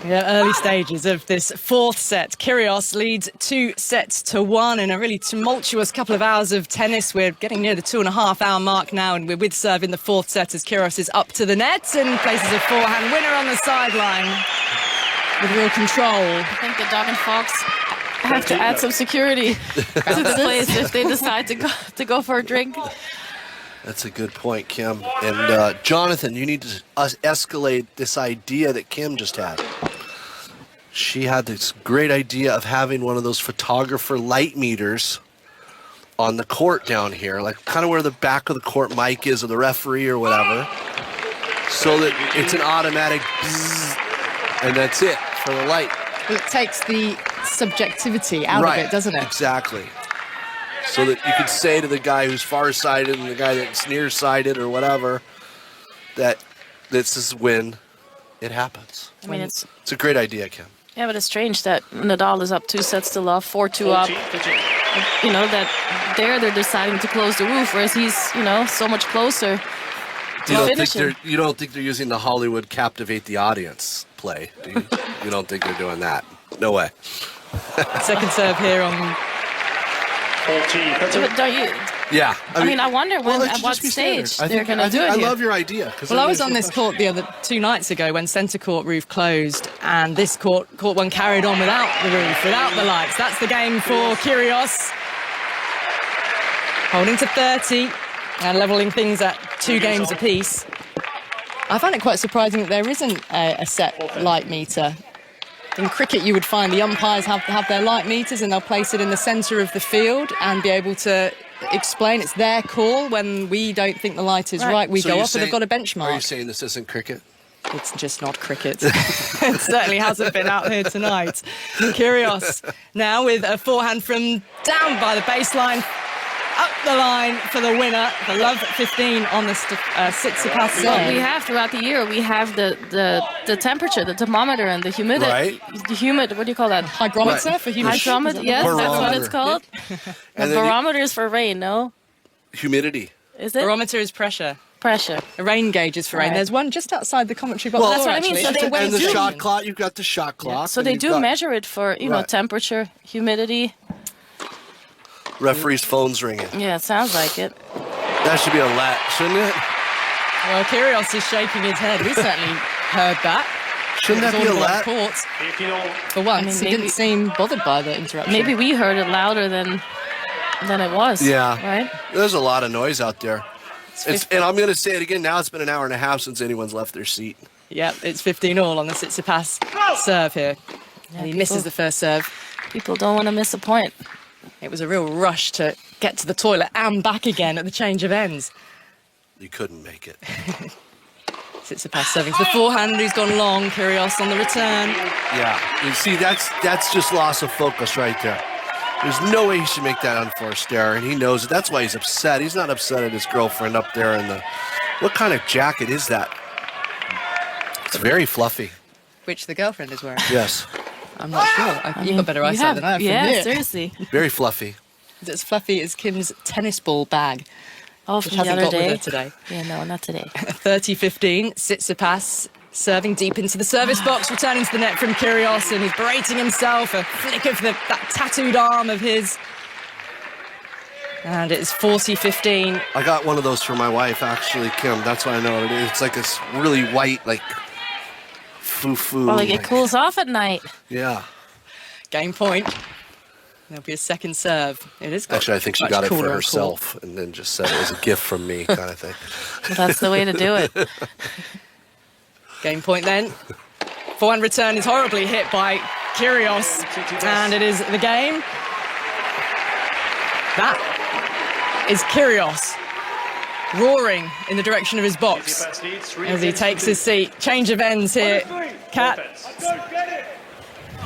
Yeah, early stages of this 4th set. Kyrgios leads 2-1 in a really tumultuous couple of hours of tennis. We're getting near the 2.5-hour mark now, and we're with serve in the 4th set as Kyrgios is up to the net and places a forehand winner on the sideline with real control. I think the Dog and Fox have to add some security to the place if they decide to go for a drink. That's a good point, Kim. And Jonathan, you need to escalate this idea that Kim just had. She had this great idea of having one of those photographer light meters on the court down here, like kind of where the back of the court mic is of the referee or whatever, so that it's an automatic bzzz, and that's it for the light. Well, it takes the subjectivity out of it, doesn't it? Exactly. So that you could say to the guy who's far-sighted and the guy that's near-sighted or whatever that this is when it happens. I mean, it's a great idea, Kim. Yeah, but it's strange that Nadal is up 2 sets to love, 4-2 up. You know, that they're deciding to close the roof, whereas he's, so much closer. You don't think they're using the Hollywood captivate the audience play, do you? You don't think they're doing that? No way. Second serve here on... 14. But don't you... Yeah. I mean, I wonder at what stage they're going to do it. I here. love your idea. Well, I was on this court the other 2 nights ago when centre court roof closed, and this court one carried on without the roof, without the lights. That's the game for Kyrgios. Holding to 30 and levelling things at 2 games apiece. I find it quite surprising that there isn't a set light meter. In cricket, you would find the umpires have their light meters and they'll place it in the centre of the field and be able to explain it's their call. When we don't think the light is right, we go off and they've got a benchmark. Are you saying this isn't cricket? It's just not cricket. It certainly hasn't been out here tonight. Kyrgios now with a forehand from down by the baseline, up the line for the winner. The love 15 on the Tsitsipas serve. Well, we have throughout the year, we have the temperature, the thermometer and the humidity. Right. The humid, what do you call that? Hygrometer for humidity. Hygrometer, yes, that's what it's called. And the barometer is for rain, no? Humidity. Is it? Barometer is pressure. Pressure. A rain gauge is for rain. Right. There's one just outside the commentary box. Well, that's what I mean. Actually. So And the shot clock, you've got the shot clock. Yeah. So they do measure it for, temperature, humidity. Referee's phone's ringing. Yeah, it sounds like it. That should be a let, shouldn't it? Well, Kyrgios is shaking his head. We certainly heard that. Shouldn't that be a let? For once, he didn't seem bothered by the interruption. Maybe we heard it louder than it was. Yeah. Right? There's a lot of noise out there. And I'm going to say it again now. It's been an hour and a half since anyone's left their seat. Yep, it's 15-all on the Tsitsipas serve here. Yeah, and he misses the first serve. People don't want to miss a point. It was a real rush to get to the toilet and back again at the change of ends. You couldn't make it. Tsitsipas serving to the forehand, who's gone long. Kyrgios on the return. Yeah, you see, that's just loss of focus right there. There's no way he should make that unforced error, and he knows it. That's why he's upset. He's not upset at his girlfriend up there in the... What kind of jacket is that? It's very fluffy. Which the girlfriend is wearing. Yes. I'm not sure. You've got better eyesight than I have from here. Seriously. Very fluffy. It's as fluffy as Kim's tennis ball bag. Oh, which from the hasn't other got day. with her today. Yeah, no, not today. 30-15, Tsitsipas serving deep into the service box, returning to the net from Kyrgios, and he's berating himself, a flick of that tattooed arm of his. And it's 40-15. I got one of those for my wife, actually, Kim. That's why I know what it is. It's like this really white, like, foo-foo. Well, it cools off at night. Yeah. Game point. There'll be a second serve. It is. Actually, I think she got it for herself and then just said it was a gift from me, kind of thing. Well, that's the way to do it. Game point then. Forehand return is horribly hit by Kyrgios, and it is the game. That is Kyrgios roaring in the direction of his box as he takes his seat. Change of ends here. Kat.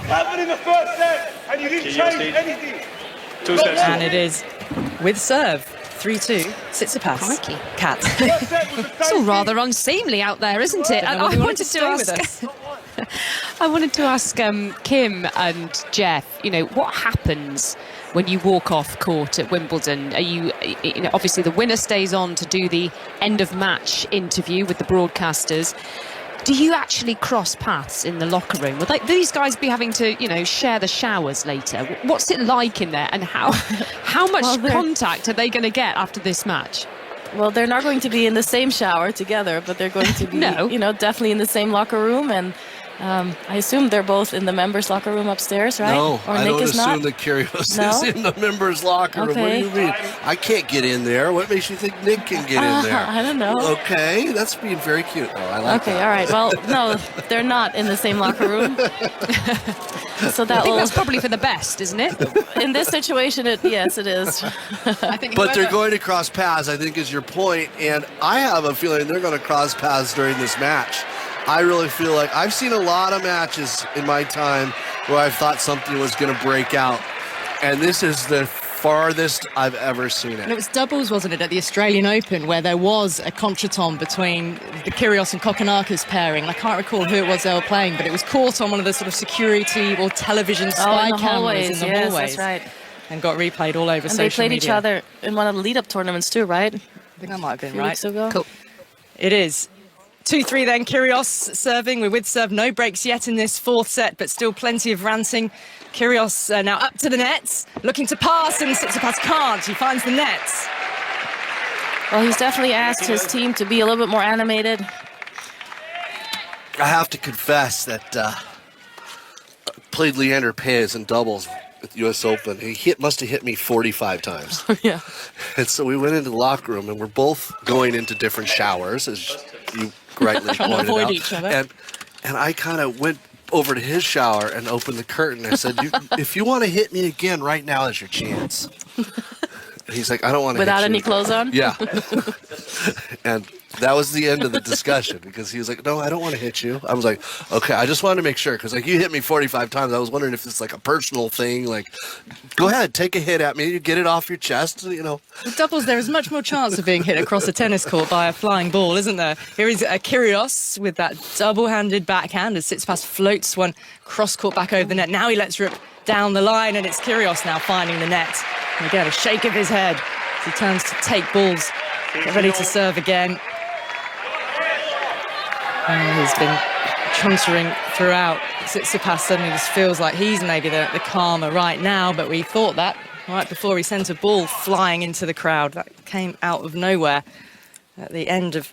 Happened in the first set, and you didn't change anything. 2 sets. And it is with serve. 3-2, Tsitsipas. Kat. It's all rather unseemly out there, isn't it? And I wanted to ask. I wanted to ask Kim and Jeff. What happens when you walk off court at Wimbledon? Are you obviously the winner stays on to do the end of match interview with the broadcasters. Do you actually cross paths in the locker room? Will these guys be having to, share the showers later? What's it like in there, and how much contact are they going to get after this match? Well, they're not going to be in the same shower together, but they're going to be, definitely in the same locker room. And I assume they're both in the members' locker room upstairs, right? No, or I Nick don't is assume not? that Kyrgios is in the members' locker room. Okay. What do you mean? I can't get in there. What makes you think Nick can get in there? I don't know. Okay, that's being very cute, though. I like that. Okay, all right. Well, no, they're not in the same locker room. So I think that's probably for the best, isn't it? In this situation, yes, it is. But they're going to cross paths, I think, is your point. And I have a feeling they're going to cross paths during this match. I really feel like I've seen a lot of matches in my time where I thought something was going to break out. And this is the farthest I've ever seen it. And it was doubles, wasn't it, at the Australian Open, where there was a contretemps between the Kyrgios and Kokkinakis pairing. I can't recall who it was they were playing, but it was caught on one of the sort of security or television spy cameras in the hallways. That's right. And got replayed all over social media. And they played each other in one of the lead-up tournaments too, right? I think that might have been a few right. weeks ago. Cool. It is. 2-3 then, Kyrgios serving. We're with serve, no breaks yet in this fourth set, but still plenty of ranting. Kyrgios now up to the nets, looking to pass, and Tsitsipas can't. He finds the nets. Well, he's definitely asked his team to be a little bit more animated. I have to confess that played Leander Paes in doubles at the U.S. Open. He must have hit me 45 times. Yeah. And so we went into the locker room, and we're both going into different showers, as you rightly Trying to pointed avoid out. each other. And I kind of went over to his shower and opened the curtain. I said, if you want to hit me again, right now is your chance. He's like, I don't want to hit you. Without any clothes on? Yeah. And that was the end of the discussion, because he was like, no, I don't want to hit you. I was like, okay, I just wanted to make sure, because like you hit me 45 times. I was wondering if it's like a personal thing. Like, go ahead, take a hit at me. You get it off your chest, you know. With doubles, there is much more chance of being hit across a tennis court by a flying ball, isn't there? Here is Kyrgios with that double-handed backhand as Tsitsipas floats one cross-court back over the net. Now he lets rip down the line, and it's Kyrgios now finding the net. And again, a shake of his head as he turns to take balls, get ready to serve again. And he's been chuntering throughout. Tsitsipas suddenly just feels like he's maybe the calmer right now, but we thought that right before he sent a ball flying into the crowd. That came out of nowhere at the end of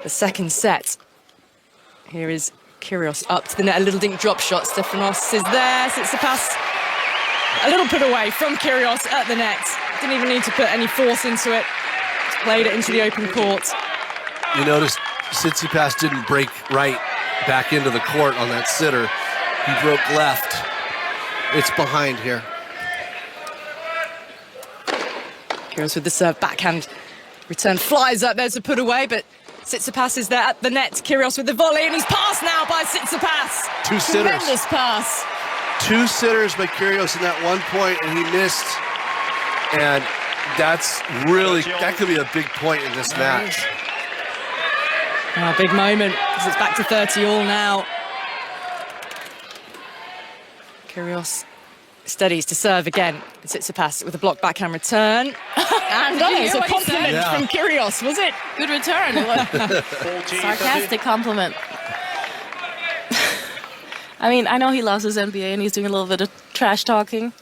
the second set. Here is Kyrgios up to the net, a little dink drop shot. Stefanos is there. Tsitsipas a little put away from Kyrgios at the net. Didn't even need to put any force into it. Just played it into the open court. You notice Tsitsipas didn't break right back into the court on that sitter. He broke left. It's behind here. Kyrgios with the serve, backhand return flies up. There's a put away, but Tsitsipas is there at the net. Kyrgios with the volley, and he's passed now by Tsitsipas. Two sitters. Tremendous pass. Two sitters by Kyrgios in that one point, and he missed. And that's really, that could be a big point in this match. Oh, big moment, because it's back to 30 all now. Kyrgios steadies to serve again. Tsitsipas with a block backhand return. And it's a compliment from Kyrgios, was it? Good return. Sarcastic compliment. I mean, I know he loves his NBA and he's doing a little bit of trash talking.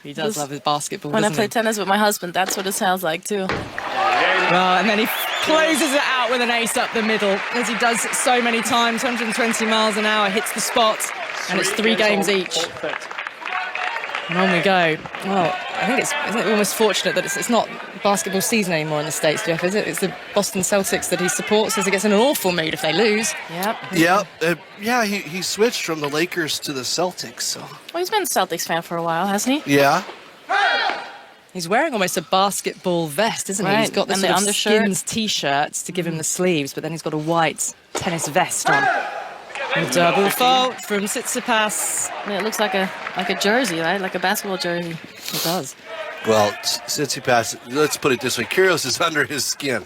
He does love his basketball, When I doesn't play he? tennis with my husband, that's what it sounds like too. Well, and then he closes it out with an ace up the middle, as he does so many times. 120 miles an hour, hits the spot, and it's 3 games each. And on we go. Well, I think isn't it almost fortunate that it's not basketball season anymore in the States, Jeff, is it? It's the Boston Celtics that he supports, as he gets in an awful mood if they lose. Yeah, he switched from the Lakers to the Celtics. So. Well, he's been a Celtics fan for a while, hasn't he? Yeah. He's wearing almost a basketball vest, isn't he? Right, He's got the and sort the of undershirt. skins T-shirts to give him the sleeves, but then he's got a white tennis vest on. And double fault from Tsitsipas. Yeah, it looks like a jersey, right? Like a basketball jersey. It does. Well, Tsitsipas, let's put it this way. Kyrgios is under his skin.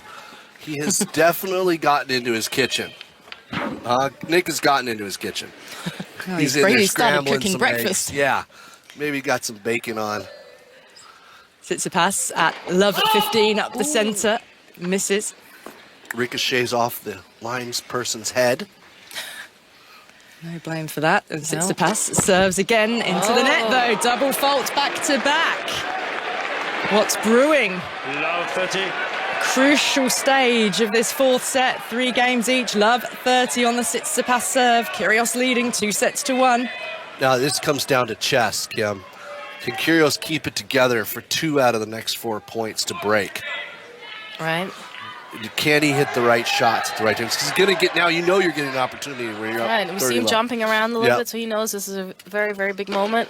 He has definitely gotten into his kitchen. Nick has gotten into his kitchen. He's in there started scrambling cooking some breakfast. eggs. Yeah, maybe got some bacon on. Tsitsipas at love at 15 up the centre. Misses. Ricochets off the linesperson's head. No blame for that. And Tsitsipas serves again into the net, though. Double fault back to back. What's brewing? Love 30. Crucial stage of this fourth set. 3 games each. Love 30 on the Tsitsipas serve. Kyrgios leading 2-1. Now, this comes down to chess, Kim. Can Kyrgios keep it together for 2 out of the next 4 points to break? Right. Can he hit the right shots at the right times? Because he's going to get, now you know you're getting an opportunity where you're up. Right, we 30 see him low. jumping around a little bit, so he knows this is a very, very big moment.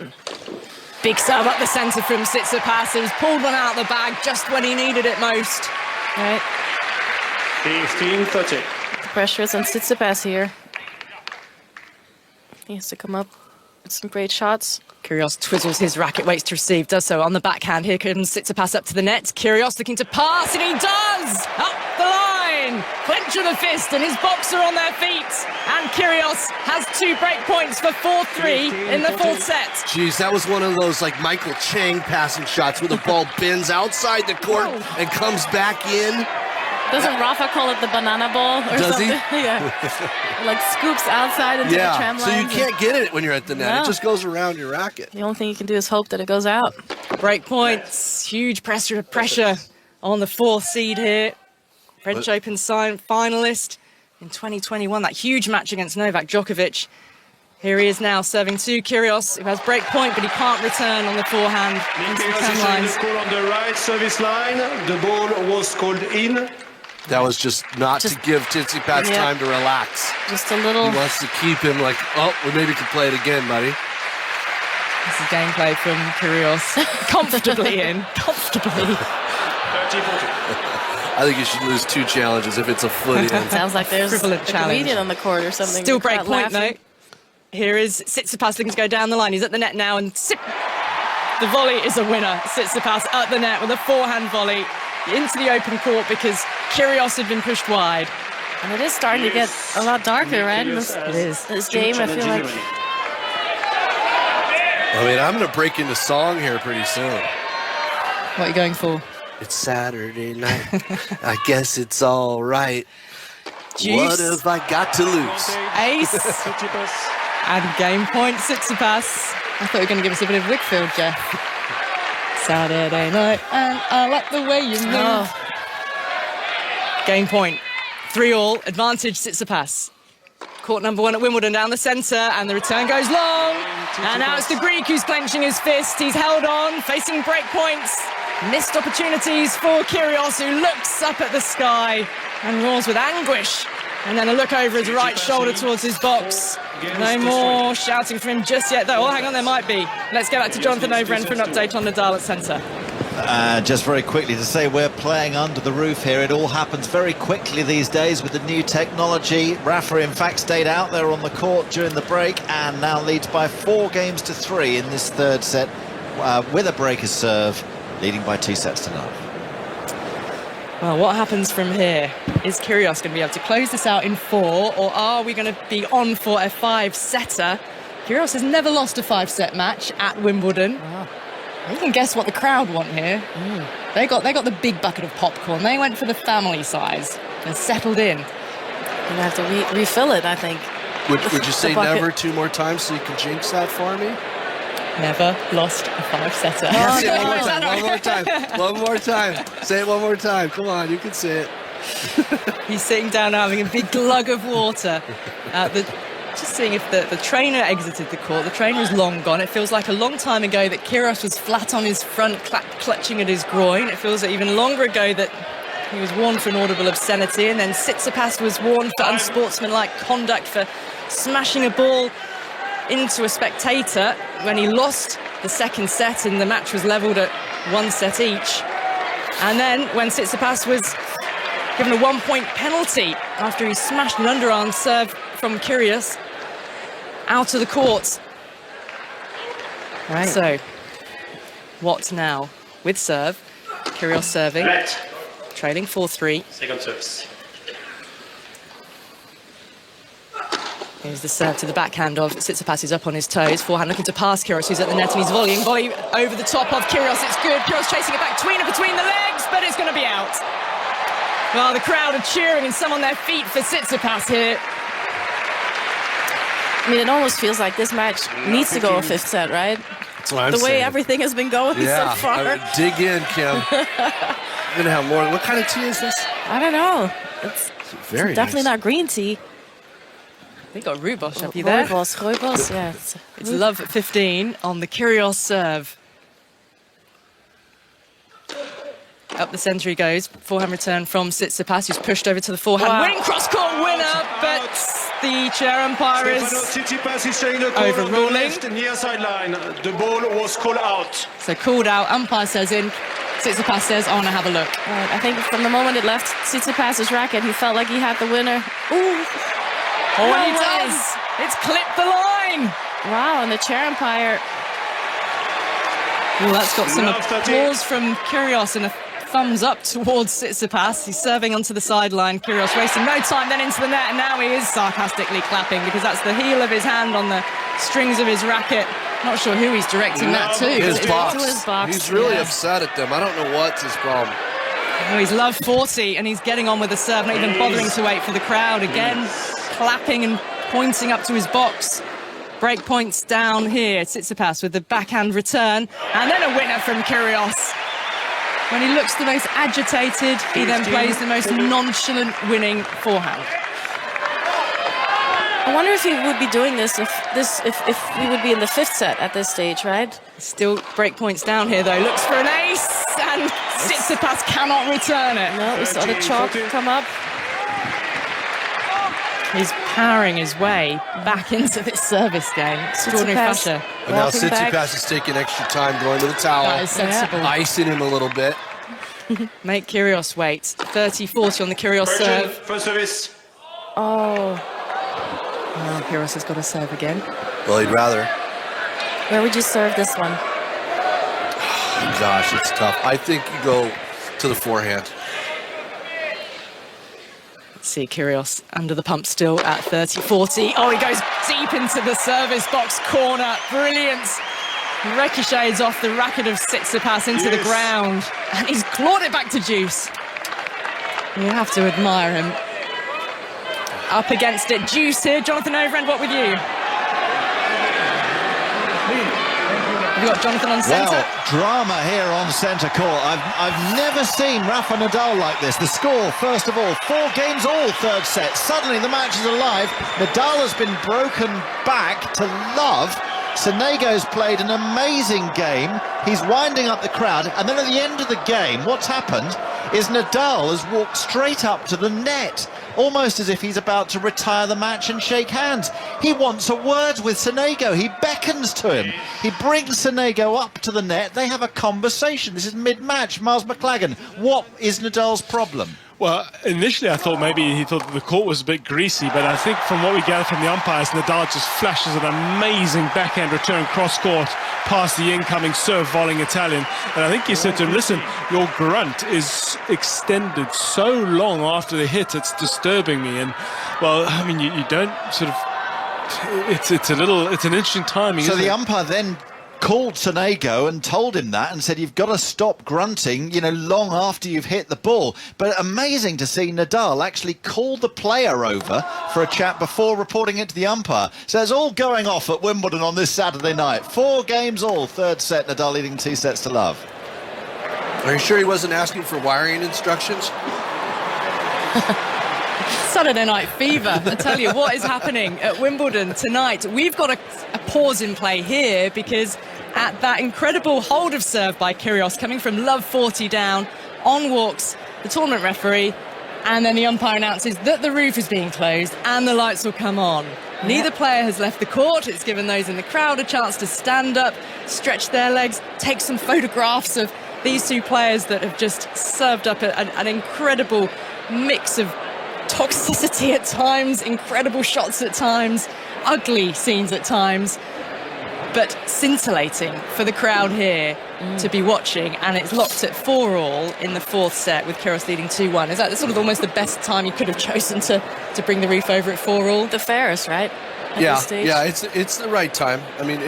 Big serve up the centre from Tsitsipas. He's pulled one out of the bag just when he needed it most. Right. 15-30. The pressure is on Tsitsipas here. He has to come up with some great shots. Kyrgios twizzles his racket, waits to receive, does so on the backhand. Here comes Tsitsipas up to the net. Kyrgios looking to pass, and he does! Up the line! Clench of the fist, and his boxer on their feet. And Kyrgios has 2 break points for 4-3 in the fourth set. Jeez, that was one of those like Michael Chang passing shots where the ball bends outside the court and comes back in. Doesn't Rafa call it the banana ball or Does something? he? Yeah. Like scoops outside into the tram so line. you can't get it when you're at the net. No. It just goes around your racket. The only thing you can do is hope that it goes out. Break points, huge pressure on the 4th seed here. French Open finalist in 2021, that huge match against Novak Djokovic. Here he is now serving to Kyrgios, who has break point, but he can't return on the forehand. Kyrgios is showing the call on the right service line. The ball was called in. That was just not to give Tsitsipas time to relax. Just a little. He wants to keep him like, oh, we maybe can play it again, buddy. This is gameplay from Kyrgios. Comfortably in. Comfortably. 30-40. I think you should lose 2 challenges if it's a foot in. Sounds like there's a comedian on the court or something. Still break point, though. Here is Tsitsipas looking to go down the line. He's at the net now, and the volley is a winner. Tsitsipas at the net with a forehand volley into the open court because Kyrgios had been pushed wide. And it is starting to get a lot darker, right? This game, I feel like. I mean, I'm going to break into song here pretty soon. What are you going for? It's Saturday night. I guess it's all right. Juice. What have I got to lose? Ace. And game point, Tsitsipas. I thought you were going to give us a bit of Wickfield, Jeff. Saturday night, and I like the way you move. Game point. 3-all, advantage Tsitsipas. Court number 1 at Wimbledon down the centre, and the return goes long. And now it's the Greek who's clenching his fist. He's held on, facing break points. Missed opportunities for Kyrgios, who looks up at the sky and roars with anguish. And then a look over his right shoulder towards his box. No more shouting for him just yet, though. Oh, hang on, there might be. Let's get back to Jonathan Overend for an update on Nadal at centre. Just very quickly to say we're playing under the roof here. It all happens very quickly these days with the new technology. Rafa, in fact, stayed out there on the court during the break and now leads by 4-3 in this third set with a breaker serve, leading by 2-0. Well, what happens from here? Is Kyrgios going to be able to close this out in 4, or are we going to be on for a 5-setter? Kyrgios has never lost a 5-set match at Wimbledon. Wow. You can guess what the crowd want here. They got the big bucket of popcorn. They went for the family size and settled in. You're going to have to refill it, I think. Would you say never 2 more times so you can jinx that for me? Never lost a 5-setter. Say it one more time. One more time. Say it one more time. Come on, you can say it. He's sitting down now having a big glug of water. Just seeing if the trainer exited the court. The trainer is long gone. It feels like a long time ago that Kyrgios was flat on his front, clutching at his groin. It feels like even longer ago that he was warned for an audible obscenity, and then Tsitsipas was warned for unsportsmanlike conduct for smashing a ball into a spectator when he lost the second set and the match was levelled at 1 set each. And then when Tsitsipas was given a 1-point penalty after he smashed an underarm serve from Kyrgios out of the court. Right. So, what now? With serve, Kyrgios serving, trailing 4-3. Second service. Here's the serve to the backhand of Tsitsipas, who's up on his toes. Forehand looking to pass Kyrgios, who's at the net, and he's volleying. Volley over the top of Kyrgios, it's good. Kyrgios chasing it back, between the legs, but it's going to be out. Well, the crowd are cheering and some on their feet for Tsitsipas here. I mean, it almost feels like this match needs to go a 5th set, right? That's what I'm saying. The way saying. everything has been going so far. Dig in, Kim. We're gonna have more. What kind of tea is this? I don't know. It's very definitely nice. not green tea. They got Rooibos up you there. Rooibos, yeah. It's love at 15 on the Kyrgios serve. Up the centre he goes. Forehand return from Tsitsipas, who's pushed over to the forehand. Wow. Winning cross-court winner, but the chair umpire is Stefanos Tsitsipas is showing the call overruling. on the left near sideline. The ball was called out. So called out, umpire says in. Tsitsipas says, I want to have a look. Right, I think from the moment it left Tsitsipas's racket, he felt like he had the winner. Ooh. Oh, and he does! It's clipped the line! Wow, and the chair umpire. Well, that's got some applause from Kyrgios and a thumbs up towards Tsitsipas. He's serving onto the sideline. Kyrgios wasting no time, then into the net, and now he is sarcastically clapping because that's the heel of his hand on the strings of his racket. Not sure who he's directing that to. His box. To his box. He's really upset at them. I don't know what's his problem. Oh, he's love 40 and he's getting on with the serve, not even bothering to wait for the crowd. Again, clapping and pointing up to his box. Break points down here. Tsitsipas with the backhand return. And then a winner from Kyrgios. When he looks the most agitated, he then plays the most nonchalant winning forehand. I wonder if he would be doing this if we would be in the 5th set at this stage, right? Still break points down here though. Looks for an ace and Tsitsipas cannot return it. No, we saw the chalk come up. He's powering his way back into this service game. Extraordinary fashion. And now Tsitsipas is taking extra time going to the towel. That is sensible. Icing him a little bit. Make Kyrgios wait. 30-40 on the Kyrgios serve. First service. Oh. Well, Kyrgios has got to serve again. Well, he'd rather. Where would you serve this one? Gosh, it's tough. I think you go to the forehand. Let's see Kyrgios under the pump still at 30-40. Oh, he goes deep into the service box corner. Brilliant. Ricochets off the racket of Tsitsipas into the ground. And he's clawed it back to Juice. You have to admire him. Up against it. Juice here. Jonathan Overend, what with you? Have you got Jonathan on centre? Well, drama here on centre court. I've never seen Rafa Nadal like this. The score, first of all, 4 games all, 3rd set. Suddenly the match is alive. Nadal has been broken back to love. Sonego's played an amazing game. He's winding up the crowd. And then at the end of the game, what's happened is Nadal has walked straight up to the net, almost as if he's about to retire the match and shake hands. He wants a word with Sonego. He beckons to him. He brings Sonego up to the net. They have a conversation. This is mid-match. Miles McLagan, what is Nadal's problem? Well, initially I thought maybe he thought the court was a bit greasy, but I think from what we gather from the umpires, Nadal just flashes an amazing backhand return cross-court past the incoming serve-volleying Italian. And I think he said to him, listen, your grunt is extended so long after the hit, it's disturbing me. And, well, I mean, you don't sort of... It's an interesting timing, So isn't the it? umpire then called Sonego and told him that and said, you've got to stop grunting, you know, long after you've hit the ball. But amazing to see Nadal actually call the player over for a chat before reporting it to the umpire. So it's all going off at Wimbledon on this Saturday night. 4 games all, 3rd set, Nadal leading 2-0. Are you sure he wasn't asking for wiring instructions? Saturday Night Fever. I tell you what is happening at Wimbledon tonight. We've got a pause in play here because at that incredible hold of serve by Kyrgios coming from love 40 down, on walks the tournament referee, and then the umpire announces that the roof is being closed and the lights will come on. Neither player has left the court. It's given those in the crowd a chance to stand up, stretch their legs, take some photographs of these 2 players that have just served up an incredible mix of toxicity at times, incredible shots at times, ugly scenes at times, but scintillating for the crowd here to be watching. And it's locked at 4-all in the 4th set with Kyrgios leading 2-1. Is that sort of almost the best time you could have chosen to bring the roof over at 4-all? The fairest, right? Yeah, it's the right time. I mean,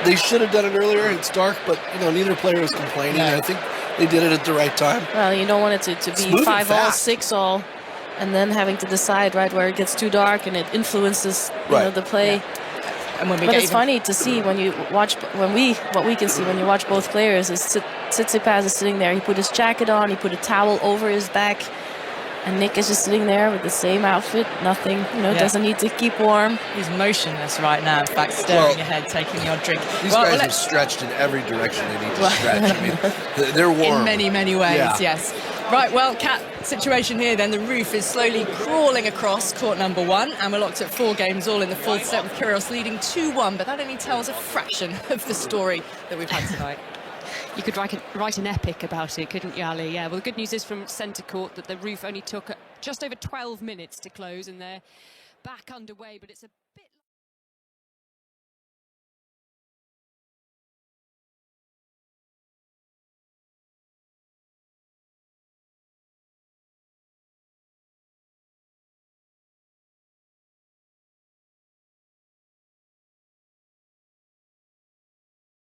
they should have done it earlier. It's dark, but you know, neither player was complaining. I think they did it at the right time. Well, you don't want it to be 5-all, 6-all, and then having to decide right where it gets too dark and it influences the play. Yeah. And when we but it's funny to see when you watch what we can see when you watch both players is Tsitsipas is sitting there. He put his jacket on, he put a towel over his back, and Nick is just sitting there with the same outfit, nothing, doesn't need to keep warm. He's motionless right now, in fact, staring ahead, taking your drink. These guys have stretched in every direction they need to stretch. I mean, they're warm. In many, many ways, yes. Right, well, Kat, situation here then. The roof is slowly crawling across court number 1, and we're locked at 4 games all in the 4th set with Kyrgios leading 2-1, but that only tells a fraction of the story that we've had tonight. You could write an epic about it, couldn't you, Ali? Yeah, well, the good news is from centre court that the roof only took just over 12 minutes to close, and they're back underway, but it's a